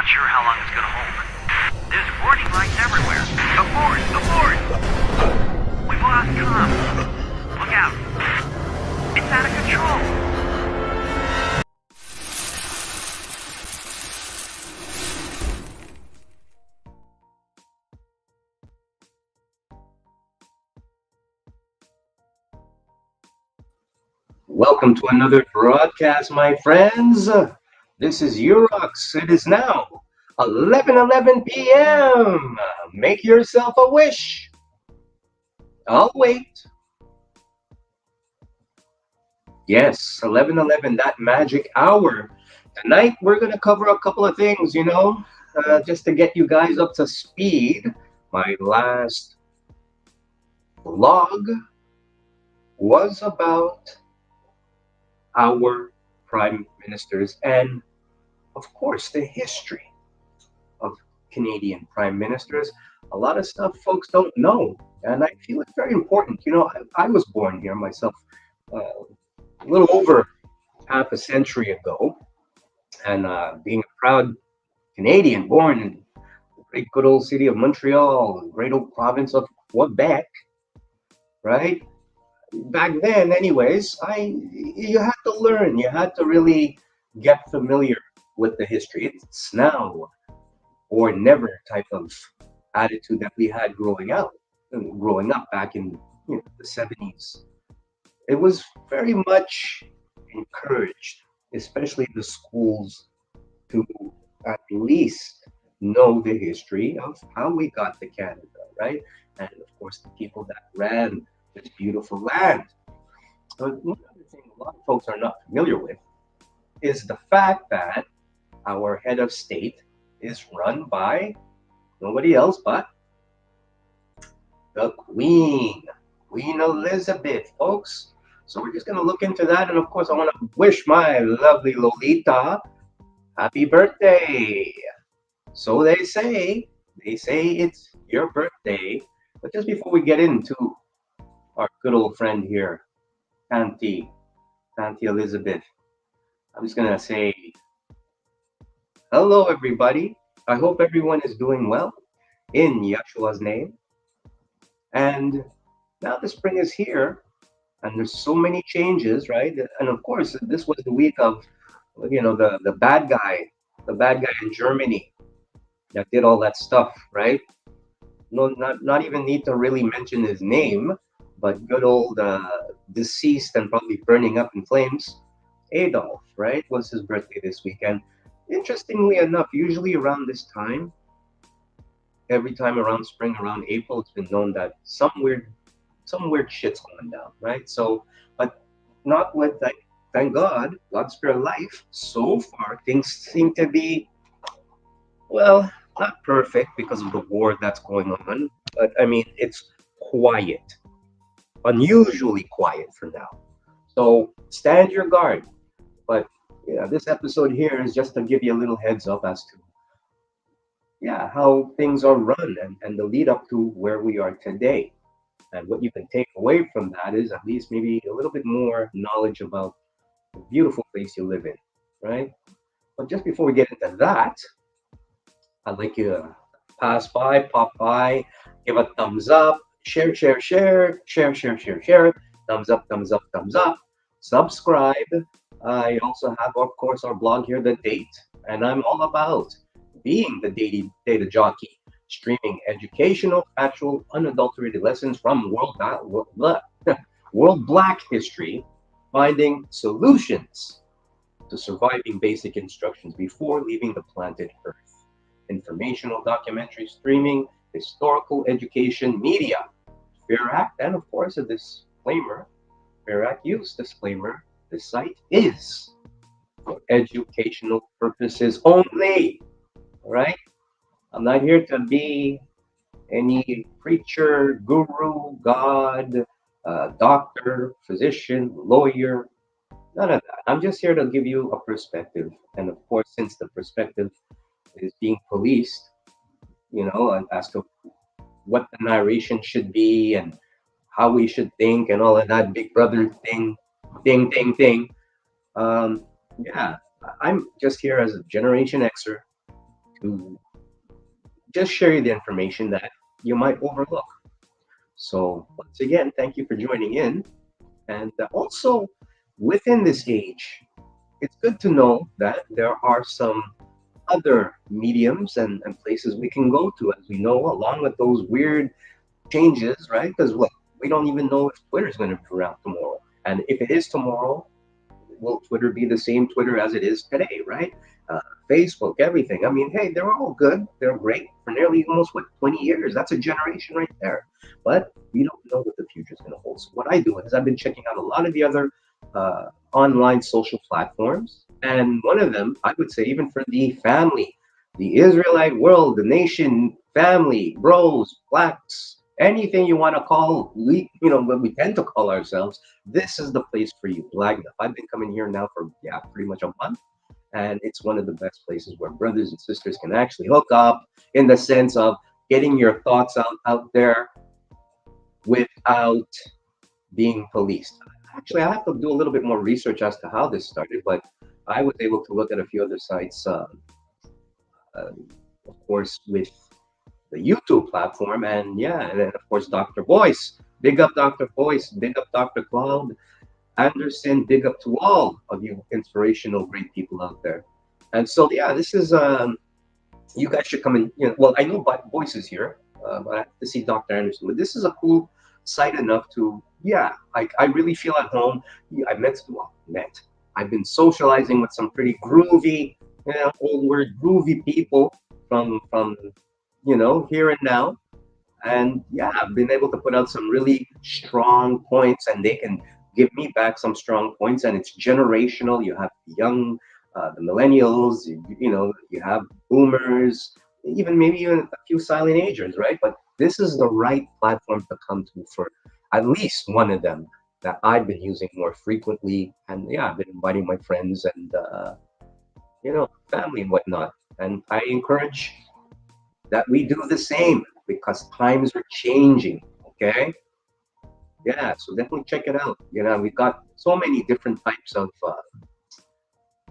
not sure how long it's gonna hold. There's warning lights everywhere. Abort! Abort! We've lost comms. Look out. It's out of control. Welcome to another broadcast, my friends. This is Urux. It is now 11:11 p.m. Make yourself a wish. I'll wait. Yes, 11:11, that magic hour. Tonight, we're going to cover a couple of things, just to get you guys up to speed. My last vlog was about our prime ministers and, of course, the history of Canadian prime ministers. A lot of stuff folks don't know, and I feel it's very important. I was born here myself a little over half a century ago, and being a proud Canadian, born in the great good old city of Montreal, the great old province of Quebec, right? Back then, anyways, you had to learn. You had to really get familiar with the history. It's now or never type of attitude that we had growing up back in the 70s. It was very much encouraged, especially the schools, to at least know the history of how we got to Canada, right? And of course, the people that ran this beautiful land. But one other thing a lot of folks are not familiar with is the fact that our head of state is run by nobody else but the Queen Elizabeth, folks. So we're just going to look into that. And of course, I want to wish my lovely Lolita happy birthday. So they say it's your birthday. But just before we get into our good old friend here, Auntie Elizabeth, I'm just gonna say hello, everybody. I hope everyone is doing well in Yeshua's name. And now the spring is here, and there's so many changes, right? And of course, this was the week of, the bad guy in Germany that did all that stuff, right? No, not even need to really mention his name, but good old deceased and probably burning up in flames, Adolf, right? Was his birthday this weekend. Interestingly enough, usually around this time, every time around spring, around April, it's been known that some weird shit's going down, right? So, but not with, like, thank God, God spare life. So far, things seem to be, well, not perfect because of the war that's going on, but I mean, it's quiet, unusually quiet for now. So stand your guard. But this episode here is just to give you a little heads up as to how things are run and the lead up to where we are today. And what you can take away from that is at least maybe a little bit more knowledge about the beautiful place you live in, right? But just before we get into that, I'd like you to pass by, pop by, give a thumbs up, share, thumbs up, subscribe. I also have, of course, our blog here, The Date, and I'm all about being the data jockey, streaming educational, factual, unadulterated lessons from world Black history, finding solutions to surviving basic instructions before leaving the planet Earth. Informational documentary streaming, historical education media, Fair Act, and of course a disclaimer, Fair Act use disclaimer, the site is for educational purposes only, all right? I'm not here to be any preacher, guru, God, doctor, physician, lawyer, none of that. I'm just here to give you a perspective. And of course, since the perspective is being policed, and as to what the narration should be and how we should think and all of that big brother thing. I'm just here as a Generation Xer to just share you the information that you might overlook. So once again, thank you for joining in. And also, within this age, it's good to know that there are some other mediums and places we can go to, as we know, along with those weird changes, right? Because look, we don't even know if Twitter is going to be around tomorrow. And if it is tomorrow, will Twitter be the same Twitter as it is today, right? Uh, Facebook, everything. I mean, hey, they're all good. They're great for nearly almost, what, 20 years. That's a generation right there. But we don't know what the future is going to hold. So what I do is I've been checking out a lot of the other online social platforms. And one of them, I would say, even for the family, the Israelite world, the nation, family, bros, blacks, anything you want to call, what we tend to call ourselves, this is the place for you. Blagna. I've been coming here now for, yeah, pretty much a month. And it's one of the best places where brothers and sisters can actually hook up in the sense of getting your thoughts out there without being policed. Actually, I have to do a little bit more research as to how this started, but I was able to look at a few other sites, of course, with the YouTube platform, and yeah, and then of course Dr. Boyce. Big up Dr. Boyce, big up Dr. Claud Anderson, big up to all of you inspirational, great people out there. And so yeah, this is you guys should come in. Well, I know Boyce is here, but I have to see Dr. Anderson. But this is a cool site enough to, yeah, I really feel at home. Yeah, I've been socializing with some pretty groovy, old word groovy people from here and now. And yeah, I've been able to put out some really strong points, and they can give me back some strong points. And it's generational. You have young, the millennials, you have boomers, even a few silent agers, right? But this is the right platform to come to for at least one of them that I've been using more frequently. And yeah, I've been inviting my friends and family and whatnot. And I encourage that we do the same because times are changing. Okay. Yeah. So definitely check it out. We've got so many different types of,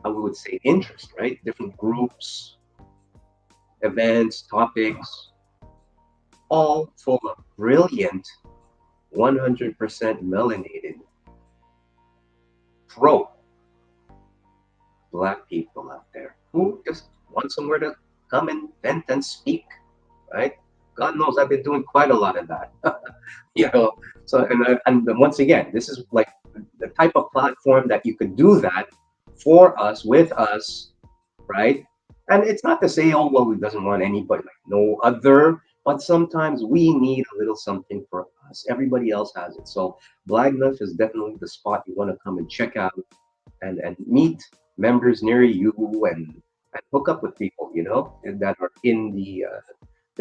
I would say, interest, right? Different groups, events, topics, all full of brilliant, 100% melanated, pro Black people out there who just want somewhere to come and vent and speak, right? God knows I've been doing quite a lot of that. you know, so and once again, this is like the type of platform that you could do that for us, with us, right? And it's not to say, oh well, we doesn't want anybody, like no other, but sometimes we need a little something for us. Everybody else has it. So Blagnuff is definitely the spot you want to come and check out and meet members near you and hook up with people, that are in the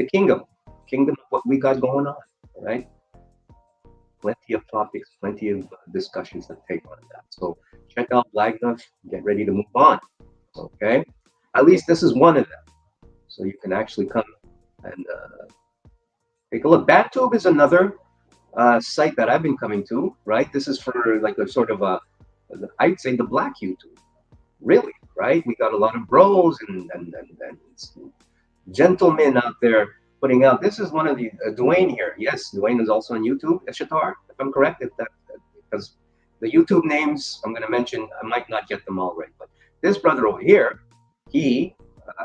kingdom of what we got going on, right? Plenty of topics, plenty of discussions that take on that. So check out Blagnuff, get ready to move on. Okay, at least this is one of them, so you can actually come and take a look. BadTube is another site that I've been coming to. Right, this is for like a sort of I'd say the Black YouTube, really. Right, we got a lot of bros and gentlemen out there putting out. This is one of the Dwayne here. Yes, Dwayne is also on YouTube. Eshatar, if I'm correct, because the YouTube names I'm going to mention, I might not get them all right, but this brother over here,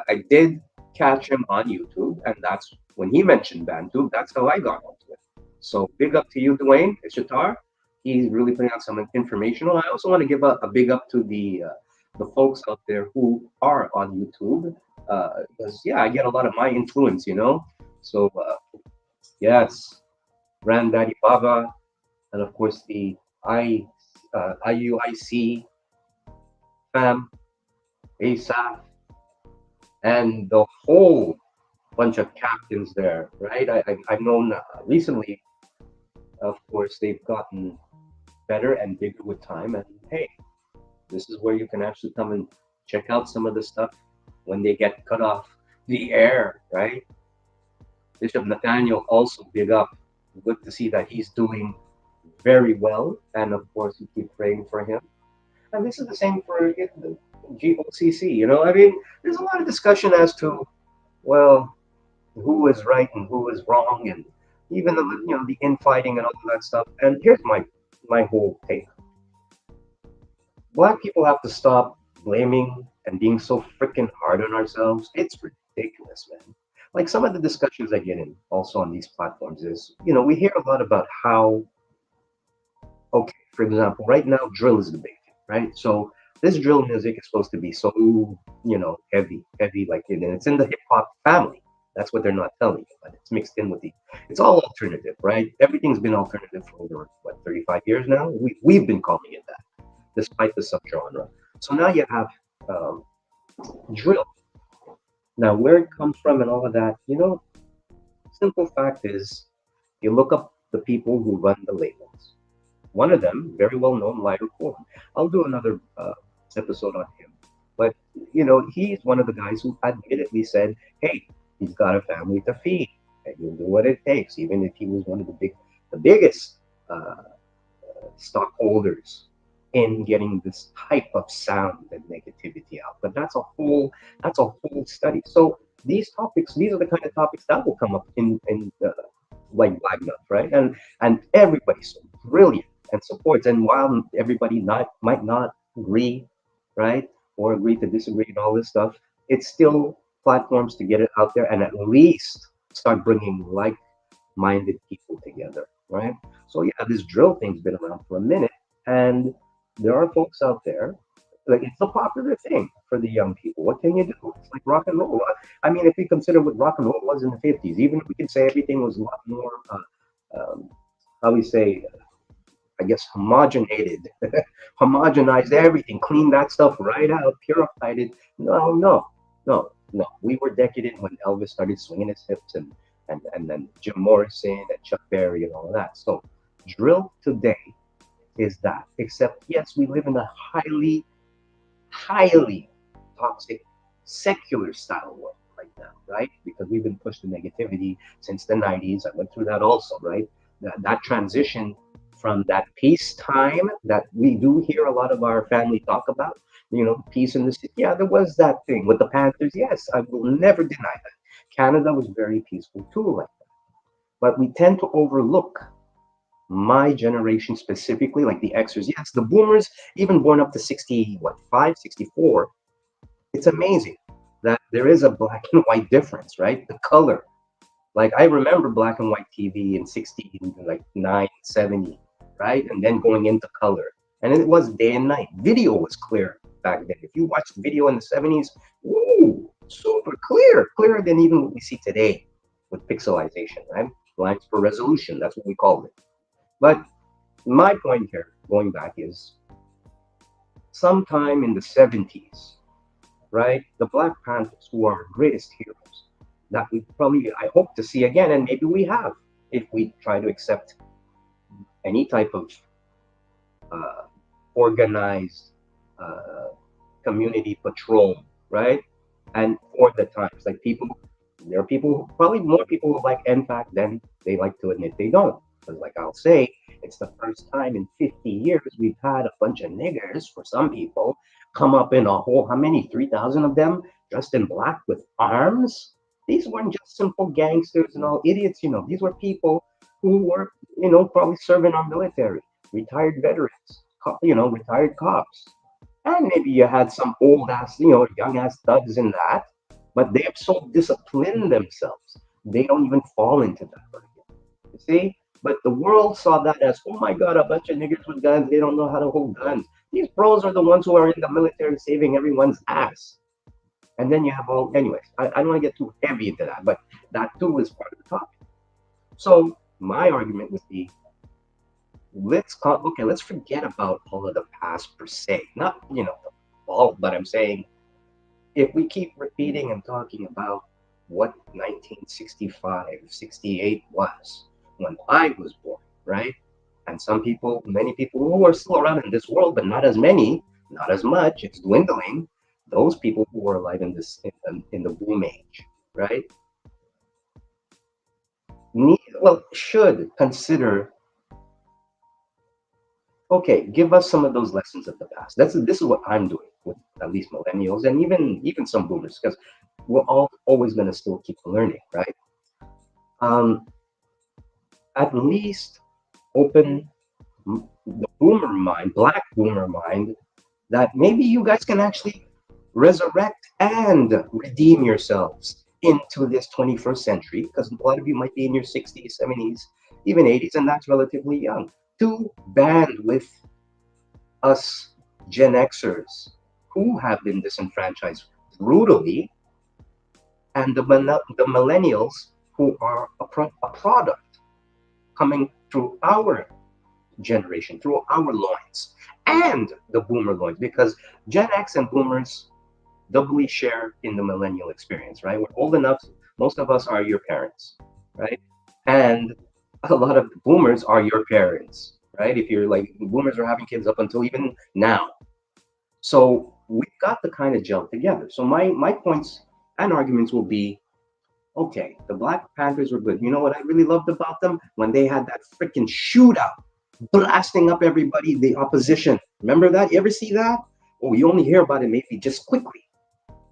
I did catch him on YouTube, and that's when he mentioned BandTube. That's how I got onto it. So big up to you, Dwayne Eshatar. He's really putting out some informational. I also want to give a big up to the folks out there who are on YouTube, because yeah, I get a lot of my influence, So yes, Granddaddy Baba, and of course the IUIC fam, ASAF, and the whole bunch of captains there, right? I've known recently, of course, they've gotten better and bigger with time, and hey, this is where you can actually come and check out some of the stuff when they get cut off the air, right? Bishop Nathaniel, also big up. Good to see that he's doing very well, and of course, we keep praying for him. And this is the same for the GOCC. I mean, there's a lot of discussion as to well, who is right and who is wrong, and even the infighting and all of that stuff. And here's my whole take: Black people have to stop blaming and being so freaking hard on ourselves. It's ridiculous, man. Like some of the discussions I get in also on these platforms is, we hear a lot about how, okay, for example, right now drill is the big thing, right? So this drill music is supposed to be so, heavy, like, and it's in the hip hop family. That's what they're not telling you, but it's mixed in with it's all alternative, right? Everything's been alternative for over, what, 35 years now? We've been calling it that, despite the subgenre. So now you have um, drill. Now, where it comes from and all of that, simple fact is you look up the people who run the labels. One of them, very well known, Lighter Form. I'll do another episode on him. But, he's one of the guys who admittedly said, hey, he's got a family to feed, and he'll do what it takes, even if he was one of the biggest uh, stockholders in getting this type of sound and negativity out. But that's a whole study. So these are the kind of topics that will come up in like Black Nuts, right? And everybody's so brilliant and supports. And while everybody not might not agree, right, or agree to disagree and all this stuff, it's still platforms to get it out there and at least start bringing like-minded people together, right? So yeah, this drill thing's been around for a minute, and there are folks out there. Like it's a popular thing for the young people. What can you do? It's like rock and roll. I mean, if we consider what rock and roll was in the 50s, even if we can say everything was a lot more, how we say, I guess, homogenated, homogenized everything, cleaned that stuff right out, purified it. No, no, no, no. We were decadent when Elvis started swinging his hips and then Jim Morrison and Chuck Berry and all of that. So drill today is that. Except, yes, we live in a highly toxic secular style world right now, right? Because we've been pushed to negativity since the 90s. I went through that also, right? That transition from that peacetime that we do hear a lot of our family talk about, peace in the city. Yeah, there was that thing with the Panthers. Yes, I will never deny that. Canada was very peaceful too, like that. But we tend to overlook my generation specifically, like the Xers. Yes, the boomers, even born up to 60, what, 5, 64. It's amazing that there is a black and white difference, right? The color. Like I remember black and white TV in 60, like 9, 70, right? And then going into color. And it was day and night. Video was clear back then. If you watched video in the 70s, ooh, super clear, clearer than even what we see today with pixelization, right? Lines per resolution, that's what we call it. But my point here, going back, is sometime in the 70s, right? The Black Panthers, who are our greatest heroes, that we probably, I hope to see again, and maybe we have, if we try to accept any type of uh, organized uh, community patrol, right? And for the times, like people, there are people, probably more people who like NPAC than they like to admit they don't. Because, like I'll say, it's the first time in 50 years we've had a bunch of niggers, for some people, come up in a whole, how many, 3,000 of them, dressed in black with arms? These weren't just simple gangsters and all idiots, These were people who were, probably serving our military, retired veterans, retired cops. And maybe you had some old ass, young ass thugs in that, but they have so disciplined themselves, they don't even fall into that burden. You see? But the world saw that as, oh my God, a bunch of niggers with guns, they don't know how to hold guns. These pros are the ones who are in the military saving everyone's ass. And then you have anyways, I don't want to get too heavy into that, but that too is part of the topic. So my argument would be, let's forget about all of the past per se. Not, all, but I'm saying if we keep repeating and talking about what 1965, 68 was when I was born, right? And many people who are still around in this world, but not as many, not as much, it's dwindling. Those people who are alive in the boom age, right? Should consider, okay, give us some of those lessons of the past. This is what I'm doing with at least millennials and even some boomers, because we're all always going to still keep learning, right? Um, at least open the boomer mind, black boomer mind, that maybe you guys can actually resurrect and redeem yourselves into this 21st century, because a lot of you might be in your 60s, 70s, even 80s, and that's relatively young, to band with us Gen Xers who have been disenfranchised brutally, and the millennials who are a product coming through our generation, through our loins, and the boomer loins, because Gen X and boomers doubly share in the millennial experience, right? We're old enough, most of us are your parents, right? And a lot of boomers are your parents, right? If you're like, boomers are having kids up until even now. So we've got to kind of gel together. So my points and arguments will be, okay, the Black Panthers were good. You know what I really loved about them? When they had that freaking shootout, blasting up everybody, the opposition. Remember that? You ever see that? Oh, you only hear about it maybe just quickly.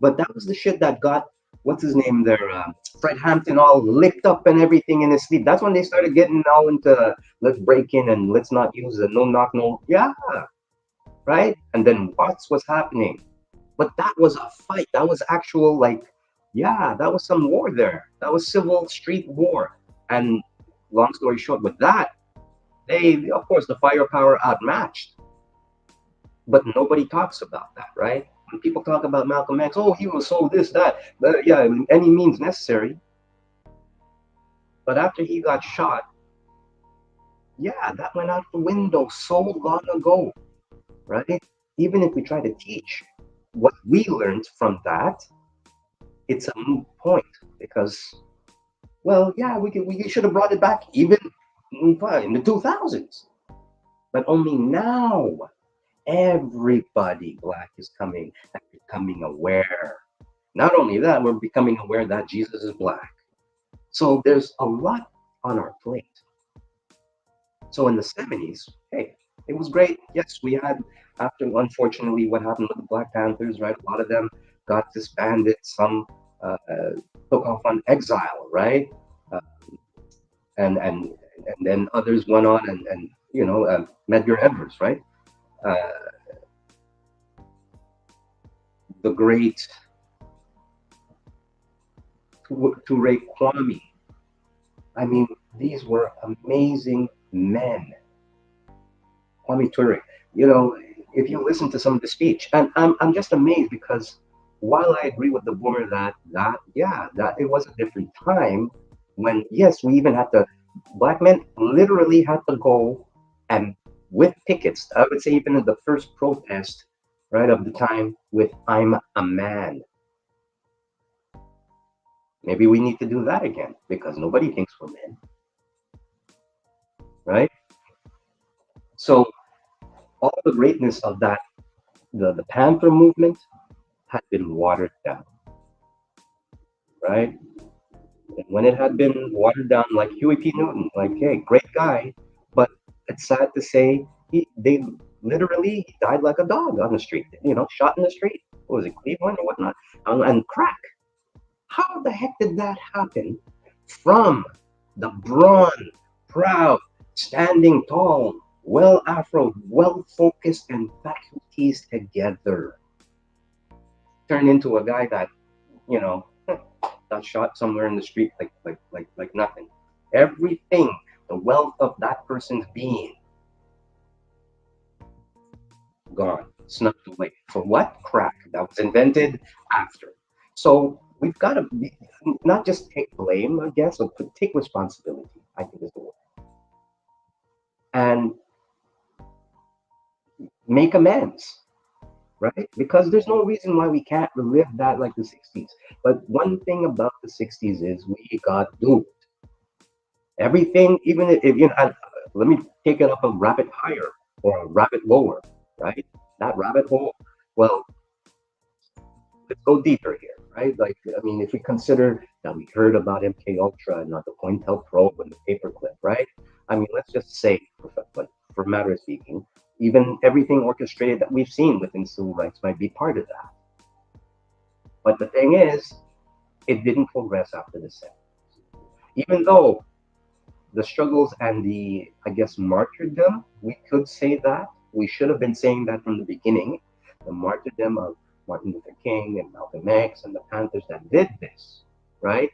But that was the shit that got, what's his name there, Fred Hampton, all licked up and everything in his sleep. That's when they started getting all into, let's break in and let's not use the no knock, no. Yeah, right? And then what's was happening? But that was a fight. That was actual, like, yeah, that was some war there. That was civil street war. And long story short, with that, they, of course, the firepower outmatched. But nobody talks about that, right? When people talk about Malcolm X, oh, he was so this, that, but yeah, any means necessary. But after he got shot, yeah, that went out the window so long ago, right? Even if we try to teach what we learned from that, it's a moot point, because, well, yeah, we should have brought it back even in the 2000s, but only now everybody black is coming and becoming aware. Not only that, we're becoming aware that Jesus is black. So there's a lot on our plate. So in the 70s, hey, it was great. Yes, we had, after unfortunately what happened with the Black Panthers, right? A lot of them got disbanded. Some took off on exile, right? Uh, and then others went on and Medgar Evers, right? Uh, the great Toure Kwame. I mean, these were amazing men. Kwame Ture. You know, if you listen to some of the speech, and I'm just amazed, because while I agree with the boomer that yeah, that it was a different time, when yes, we even had to, black men literally had to go and with pickets. I would say even in the first protest, right, of the time, with "I'm a man." Maybe we need to do that again, because nobody thinks we're men, right? So all the greatness of that, the Panther movement, had been watered down, right? And when it had been watered down, like Huey P. Newton, like, hey, great guy, but it's sad to say they literally died like a dog on the street, shot in the street. What was it, Cleveland or whatnot? And crack. How the heck did that happen from the brawn, proud, standing tall, well afro, well focused, and faculties together, turn into a guy that, you know, got shot somewhere in the street like nothing. Everything, the wealth of that person's being, gone, snuffed away. For what? Crack that was invented after. So we've got to not just take blame, I guess, but take responsibility, I think is the word. And make amends, right? Because there's no reason why we can't relive that like the 60s. But one thing about the 60s is we got duped. Everything, even if let me take it up a rabbit higher or a rabbit lower, right? That rabbit hole. Well, let's go deeper here, right? Like, I mean, if we consider that we heard about MK Ultra and not the COINTELPRO and the paperclip, right? I mean, let's just say, for matter of speaking, even everything orchestrated that we've seen within civil rights might be part of that. But the thing is, it didn't progress after the 70s. Even though the struggles and the, I guess, martyrdom, we could say that. We should have been saying that from the beginning. The martyrdom of Martin Luther King and Malcolm X and the Panthers that did this, right?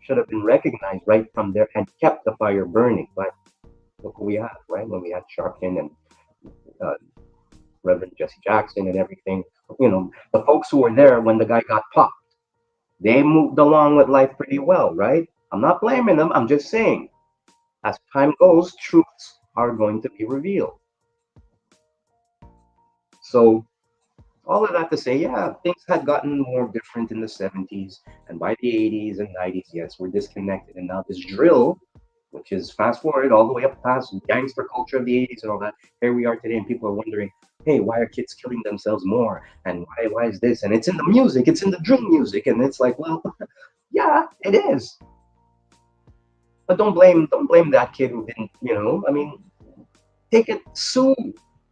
Should have been recognized right from there and kept the fire burning. But look what we had, right? When we had Sharpton and uh, Reverend Jesse Jackson and everything, the folks who were there when the guy got popped, they moved along with life pretty well, right? I'm not blaming them. I'm just saying, as time goes, truths are going to be revealed. So, all of that to say, yeah, things had gotten more different in the 70s. And by the 80s and 90s, yes, we're disconnected. And now this drill, which is fast forward all the way up past gangster culture of the 80s and all that, here we are today. And people are wondering, hey, why are kids killing themselves more? And why is this? And it's in the music, it's in the drill music. And it's like, well, yeah, it is. But don't blame that kid who didn't, I mean, take it, sue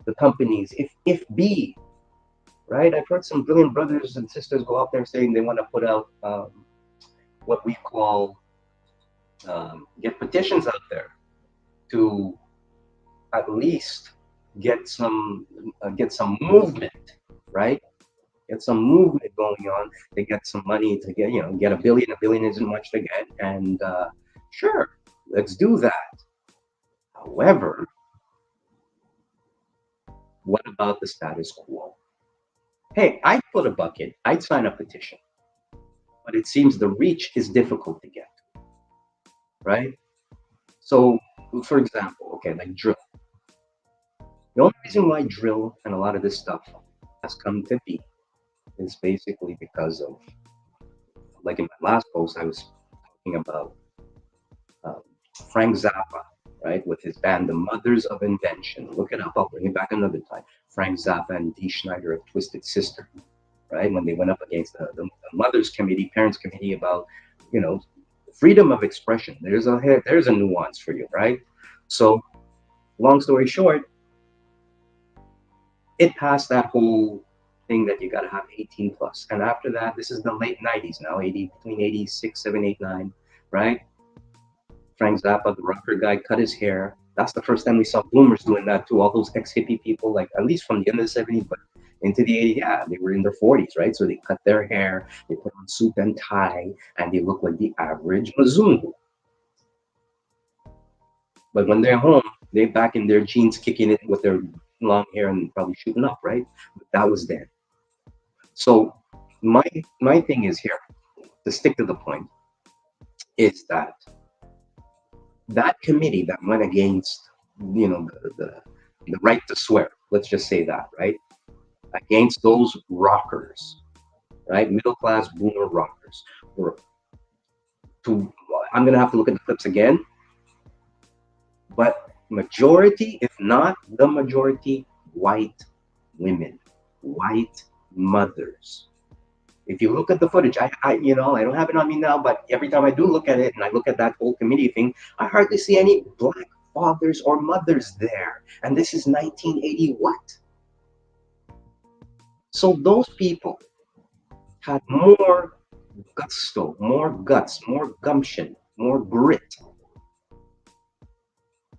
the companies if be, right? I've heard some brilliant brothers and sisters go out there saying they want to put out what we call get petitions out there to at least get some movement, right? Get some movement going on. They get some money to get a billion. A billion isn't much to get, and sure, let's do that. However, what about the status quo? Hey, I'd put a bucket. I'd sign a petition, but it seems the reach is difficult to get, right? So, for example, okay, like drill. The only reason why drill and a lot of this stuff has come to be is basically because of, like in my last post, I was talking about um, Frank Zappa, right, with his band, The Mothers of Invention. Look it up. I'll bring it back another time. Frank Zappa and Dee Schneider of Twisted Sister, right, when they went up against the Mothers Committee, Parents Committee about, freedom of expression. There's a nuance for you, right? So, long story short, it passed that whole thing that you got to have 18 plus. And after that, this is the late 90s now, between 86, 7, 8, 9, right? Frank Zappa, the rocker guy, cut his hair. That's the first time we saw boomers doing that too. All those ex-hippie people, like at least from the end of the 70s, but into the 80s, yeah, they were in their 40s, right? So they cut their hair, they put on suit and tie, and they look like the average Mzungu. But when they're home, they're back in their jeans, kicking it with their long hair and probably shooting up, right? But that was then. So my thing is here, to stick to the point, is that committee that went against, the right to swear, let's just say that, right? Against those rockers, right? Middle class boomer rockers. Were to I'm gonna have to look at the clips again, but majority, if not the majority, white women, white mothers. If you look at the footage, I don't have it on me now, but every time I do look at it and I look at that whole committee thing, I hardly see any black fathers or mothers there. And this is 1980 what? So those people had more gusto, more guts, more gumption, more grit.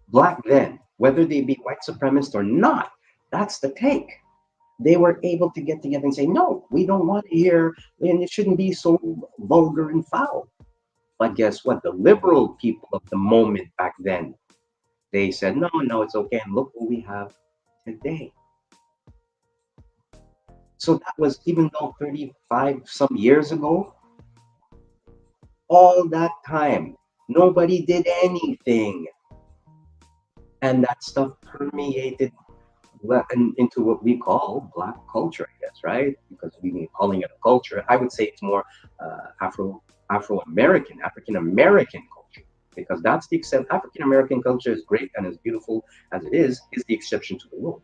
Black then, whether they be white supremacist or not, that's the take. They were able to get together and say, no, we don't want to hear, and it shouldn't be so vulgar and foul. But guess what? The liberal people of the moment back then, they said, no, it's okay. And look what we have today. So that was, even though 35 some years ago, all that time, nobody did anything. And that stuff permeated into what we call Black culture, I guess, right? Because we've been calling it a culture. I would say it's more Afro-American, African-American culture, because that's the exception. African-American culture is great and as beautiful as it is the exception to the rule.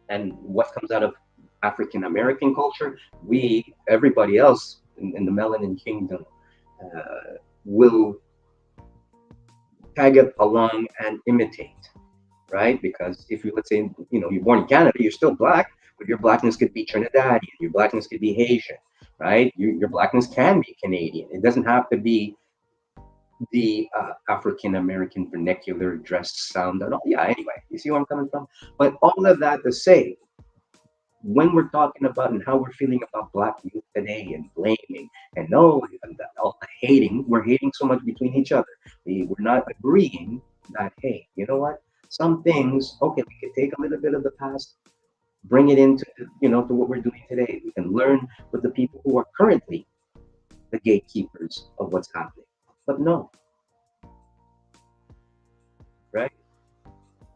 And what comes out of African-American culture, everybody else in the Melanin Kingdom will tag it along and imitate, right? Because if you, let's say, you're born in Canada, you're still black, but your blackness could be Trinidadian, your blackness could be Haitian, right? Your blackness can be Canadian. It doesn't have to be the African American vernacular dress sound and all. Yeah, anyway, you see where I'm coming from? But all of that to say, when we're talking about and how we're feeling about black youth today and blaming and no, and all the hating, we're hating so much between each other. We're not agreeing that, hey, you know what? Some things, okay, we can take a little bit of the past, bring it into, to what we're doing today. We can learn with the people who are currently the gatekeepers of what's happening. But no, right?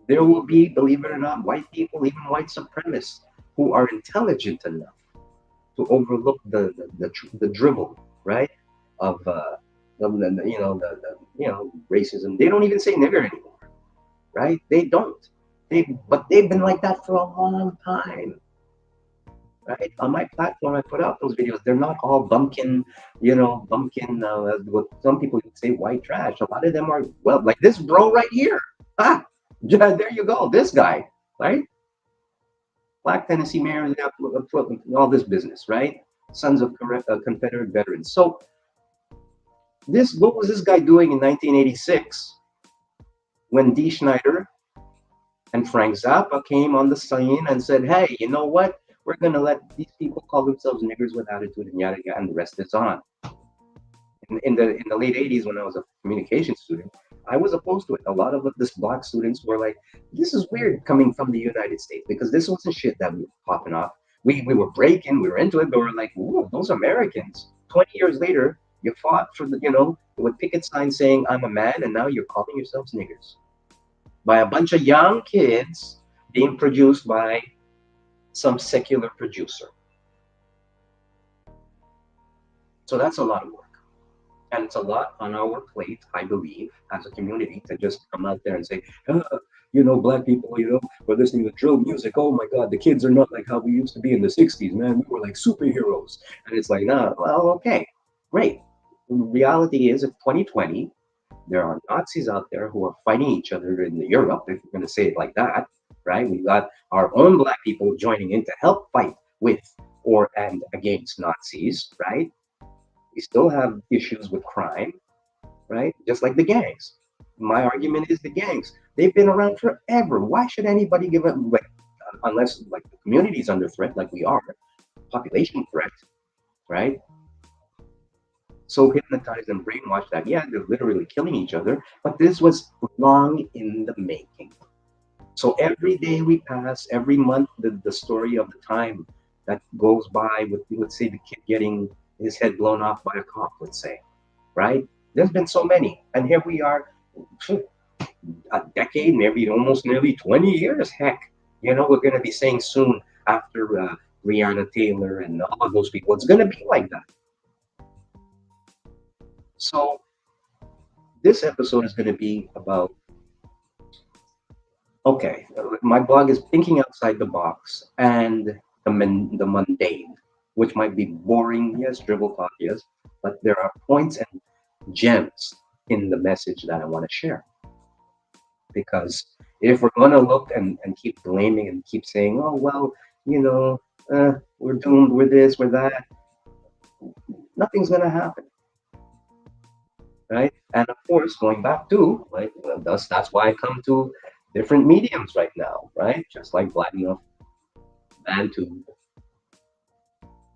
There will be, believe it or not, white people, even white supremacists, who are intelligent enough to overlook the dribble, right? Of racism. They don't even say nigger anymore, right? They don't. But they've been like that for a long time, right? On my platform, I put out those videos. They're not all bumpkin, bumpkin. What some people would say white trash. A lot of them are like this bro right here. Ah, yeah, there you go. This guy, right? Black Tennessee mayors, all this business, right? Sons of Confederate veterans. So what was this guy doing in 1986 when Dee Schneider and Frank Zappa came on the scene and said, "Hey, you know what? We're gonna let these people call themselves niggers with attitude and yada yada, and the rest is on." In the late 80s, when I was a communication student, I was opposed to it. A lot of this black students were like, "This is weird coming from the United States," because this wasn't shit that we were popping off. We were breaking, we were into it, but we're like, "Ooh, those Americans." 20 years later, you fought for with picket signs saying "I'm a man," and now you're calling yourselves niggers by a bunch of young kids being produced by some secular producer. So that's a lot of work. And it's a lot on our plate, I believe, as a community to just come out there and say, black people, we're listening to drill music. Oh my God, the kids are not like how we used to be in the 60s, man. We were like superheroes. And it's like, nah, well, okay, great. The reality is, in 2020, there are Nazis out there who are fighting each other in Europe, if you're going to say it like that, right? We got our own black people joining in to help fight with and against Nazis, right? We still have issues with crime, right? Just like the gangs. My argument is the gangs. They've been around forever. Why should anybody give up, unless like the community is under threat, like we are, population threat, right? So hypnotized and brainwashed that, yeah, they're literally killing each other, but this was long in the making. So every day we pass, every month, the story of the time that goes by with, let's say, the kid getting his head blown off by a cop, let's say, right? There's been so many. And here we are, a decade, maybe almost nearly 20 years, heck. We're going to be saying soon after Breonna Taylor and all of those people, it's going to be like that. So this episode is going to be about, okay, my blog is thinking outside the box and the mundane, which might be boring, yes, dribble talk, yes, but there are points and gems in the message that I want to share. Because if we're going to look and keep blaming and keep saying, oh, well, we're doomed, we're this, we're that, nothing's going to happen. Right? And of course, going back to, like, that's why I come to different mediums right now, right? Just like Black Enough, Bantu.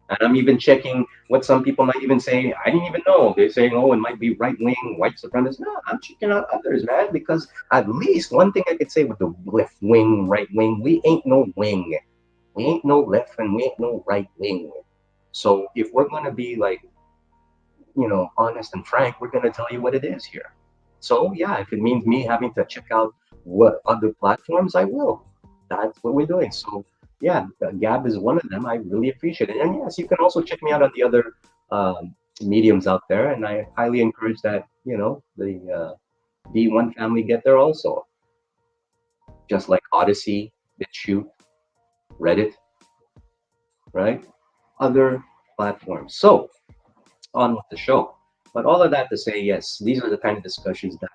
And I'm even checking what some people might even say. I didn't even know. They're saying, oh, it might be right wing, white supremacist. No, I'm checking out others, man, because at least one thing I could say with the left wing, right wing, we ain't no wing. We ain't no left and we ain't no right wing. So if we're going to be like, honest and frank, we're going to tell you what it is here. So yeah, if it means me having to check out what other platforms, I will. That's what we're doing. So yeah, Gab is one of them. I really appreciate it. And yes, you can also check me out on the other mediums out there. And I highly encourage that, the B1 family get there also. Just like Odyssey, BitChute, Reddit, right? Other platforms. So on with the show. But all of that to say, yes, these are the kind of discussions that,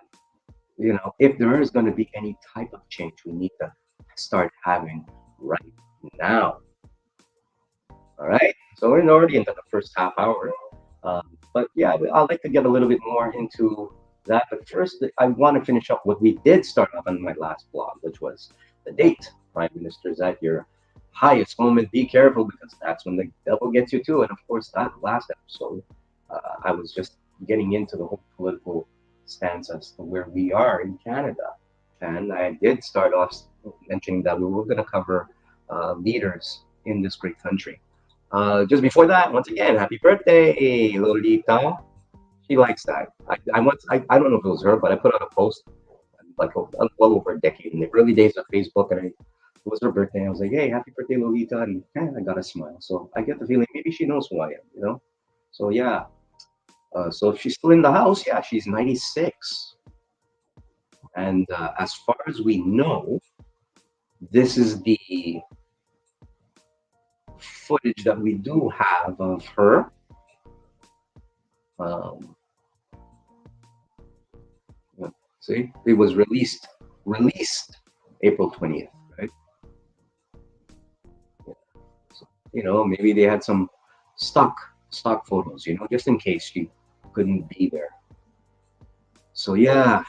if there is going to be any type of change, we need to start having right now. All right. So we're already into the first half hour. But yeah, I'd like to get a little bit more into that. But first, I want to finish up what we did start off on my last blog, which was the date. Prime Minister's at your highest moment. Be careful because that's when the devil gets you too. And of course, that last episode, I was just getting into the whole political stance as to where we are in Canada. And I did start off mentioning that we were going to cover leaders in this great country. Just before that, once again, happy birthday, Lolita. She likes that. I don't know if it was her, but I put out a post like well over a decade in the early days of Facebook, and it was her birthday. I was like, hey, happy birthday, Lolita. And I got a smile. So I get the feeling maybe she knows who I am. So yeah. So if she's still in the house, yeah, she's 96. And as far as we know, this is the footage that we do have of her. Um, see, it was released April 20th, right? So, maybe they had some stock photos, just in case she couldn't be there. So yeah,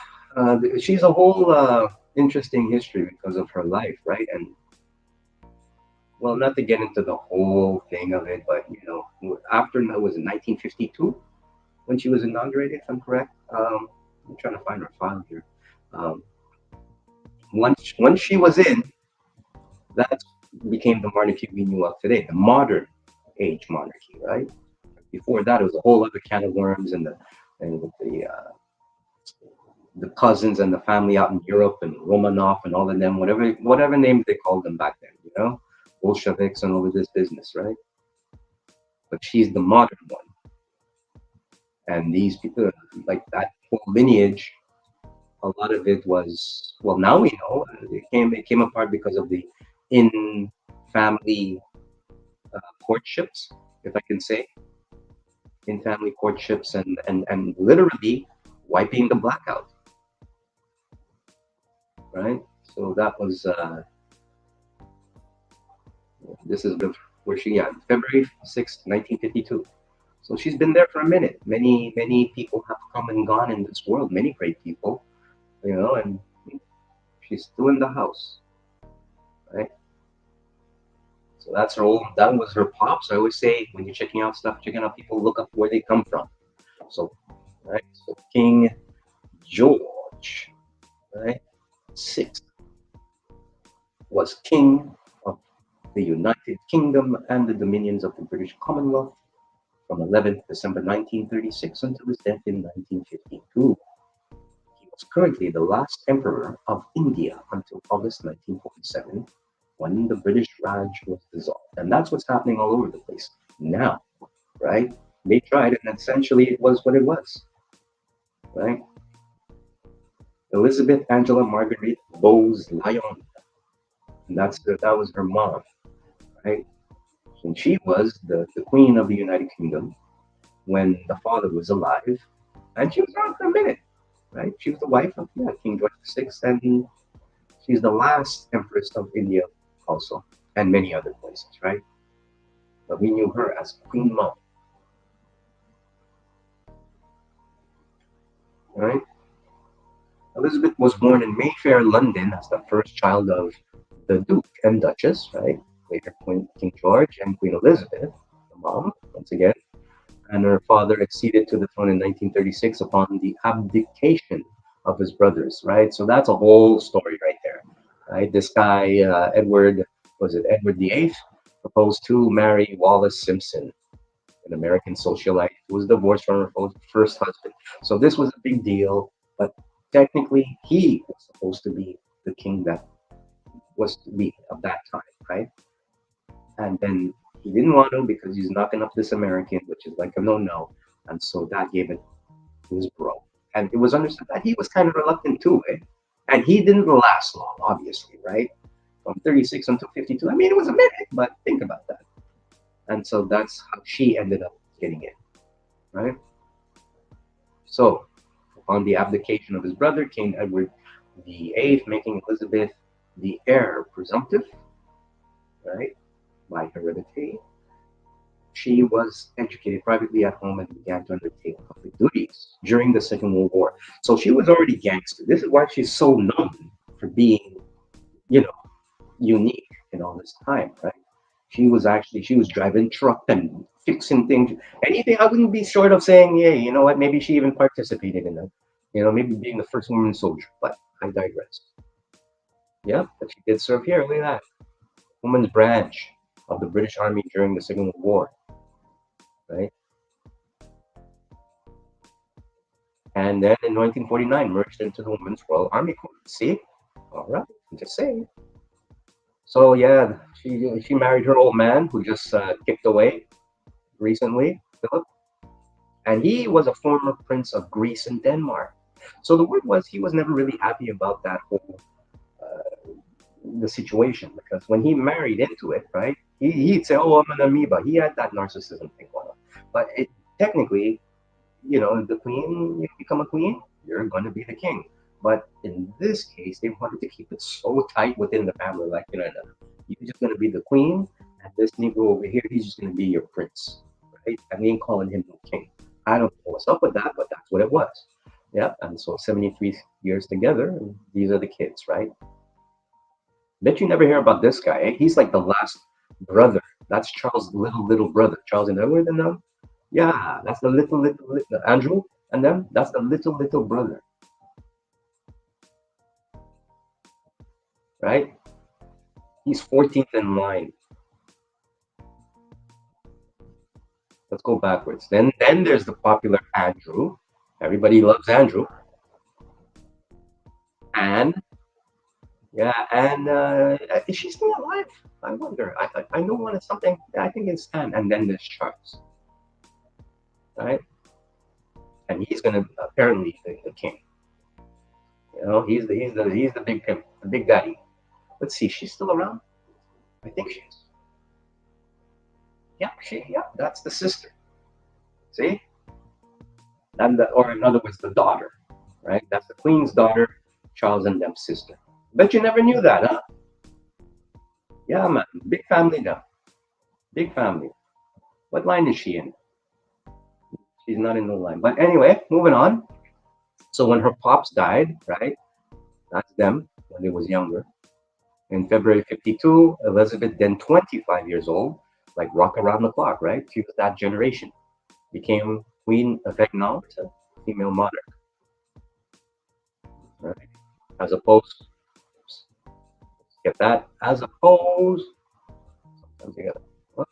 she's a whole interesting history because of her life, right? And well, not to get into the whole thing of it, but after that was in 1952 when she was inaugurated, if I'm correct. I'm trying to find her file here. Um, once she was in, that became the monarchy we knew of today, the modern age monarchy, right? Before that, it was a whole other can of worms, and with the cousins and the family out in Europe and Romanov and all of them, whatever name they called them back then, Bolsheviks and all of this business, right? But she's the modern one, and these people, like that whole lineage, a lot of it was, well, now we know it came apart because of the in family courtships, if I can say, in family courtships, and literally wiping the blackout, right? So that was this is where she got February 6th, 1952. So she's been there for a minute. Many people have come and gone in this world, many great people, and she's still in the house, right? So that was her pops. I always say when you're checking out people, look up where they come from. So, right? So King George, right? Sixth was king of the United Kingdom and the dominions of the British Commonwealth from 11th December 1936 until his death in 1952. He was currently the last emperor of India until August 1947, when the British Raj was dissolved. And that's what's happening all over the place now, right? They tried it, and essentially it was what it was, right? Elizabeth Angela Marguerite Bowes Lyon, and that was her mom, right? And she was the queen of the United Kingdom when the father was alive, and she was around for a minute, right? She was the wife of King George VI, and she's the last empress of India also, and many other places, right? But we knew her as Queen Mom, right? Elizabeth was born in Mayfair, London, as the first child of the Duke and Duchess, right? Later King George and Queen Elizabeth, the mom, once again. And her father acceded to the throne in 1936 upon the abdication of his brothers, right? So that's a whole story right there, right? This guy, Edward VIII, proposed to marry Wallis Simpson, an American socialite who was divorced from her first husband. So this was a big deal, but technically he was supposed to be the king that was to be of that time, right? And then he didn't want to because he's knocking up this American, which is like a no-no. And so that gave it to his bro. And it was understood that he was kind of reluctant too, eh? And he didn't last long, obviously, right? From 36 until 52. I mean, it was a minute, but think about that. And so that's how she ended up getting in, right? So, upon the abdication of his brother, King Edward VIII, making Elizabeth the heir presumptive, right, by heredity, she was educated privately at home and began to undertake public duties during the Second World War. So she was already gangster. This is why she's so known for being, you know, unique in all this time, right? She was driving truck and fixing things. Anything I wouldn't be short of saying, yeah, you know what, maybe she even participated in that. You know, maybe being the first woman soldier, but I digress. Yeah, but she did serve here. Look at that. Women's branch of the British Army during the Second World War, right? And then in 1949 merged into the Women's Royal Army Corps. See? All right, I'm just saying. So yeah, she married her old man who just kicked away recently, Philip, and he was a former prince of Greece and Denmark. So the word was he was never really happy about that whole the situation because when he married into it, right? He'd say, "Oh, I'm an amoeba." He had that narcissism thing going on, but it technically, you know, the queen, you become a queen, you're going to be the king. But in this case, they wanted to keep it so tight within the family, like, you know, you're just going to be the queen, and this Negro over here, he's just going to be your prince, right? And they ain't calling him no king. I don't know what's up with that, but that's what it was. Yeah, and so 73 years together, and these are the kids, right? Bet you never hear about this guy. Eh? He's like the last brother. That's Charles' little brother. Charles and Edward and them. Yeah, that's the little Andrew and them. That's the little brother, right? He's 14th in line. Let's go backwards. Then there's the popular Andrew. Everybody loves Andrew. And yeah, and is she still alive? I wonder. I know one is something. I think it's Anne. And then there's Charles, right? And he's gonna apparently the king. You know, he's the big pimp, the big daddy. Let's see, she's still around. I think she is. Yeah, that's the sister. See, and or in other words, the daughter, right? That's the queen's daughter, Charles and them sister. Bet you never knew that, huh? Yeah, man, big family now, big family. What line is she in? She's not in no line. But anyway, moving on. So when her pops died, right? That's them when they was younger. In February 52, Elizabeth, then 25 years old, like rock around the clock, right? She was that generation. Became Queen of Egnant, female monarch, right? As opposed, get that? As opposed, sometimes you gotta, well,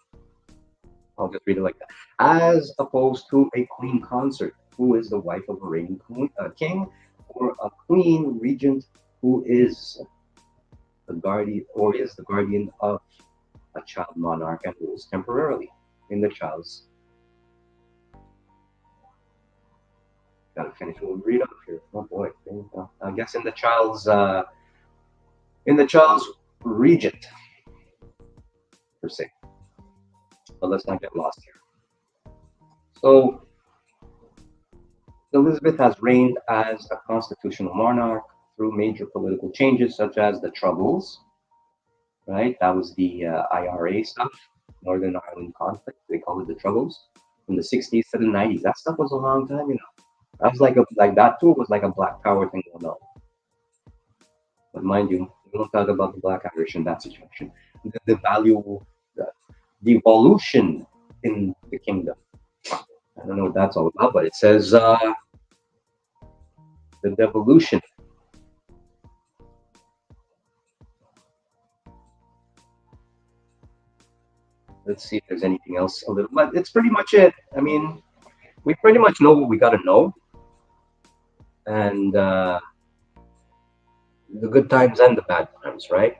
I'll just read it like that. As opposed to a queen consort, who is the wife of a reigning king, or a queen regent who is the guardian or is the guardian of a child monarch and rules temporarily in the child's. Gotta finish what we read up here. Oh boy, I guess in the child's regent per se. But let's not get lost here. So Elizabeth has reigned as a constitutional monarch through major political changes such as the Troubles, right? That was the IRA stuff, Northern Ireland conflict. They call it the Troubles from the 60s to the 90s. That stuff was a long time, you know. That was like that too was like a Black Power thing going on. But mind you, we don't talk about the Black Irish in that situation. The value, the devolution in the kingdom. I don't know what that's all about, but it says the devolution. Let's see if there's anything else a little, but it's pretty much it. I mean, we pretty much know what we got to know, and the good times and the bad times, right?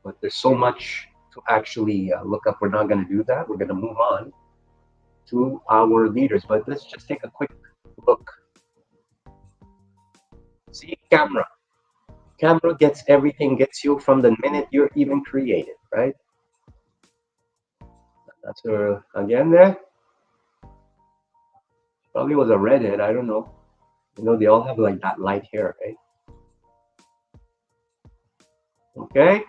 But there's so much to actually look up. We're not going to do that. We're going to move on to our leaders. But let's just take a quick look. See, camera. Camera gets everything, gets you from the minute you're even created, right? That's her again there. Probably was a redhead. I don't know. You know, they all have like that light hair, right? Okay.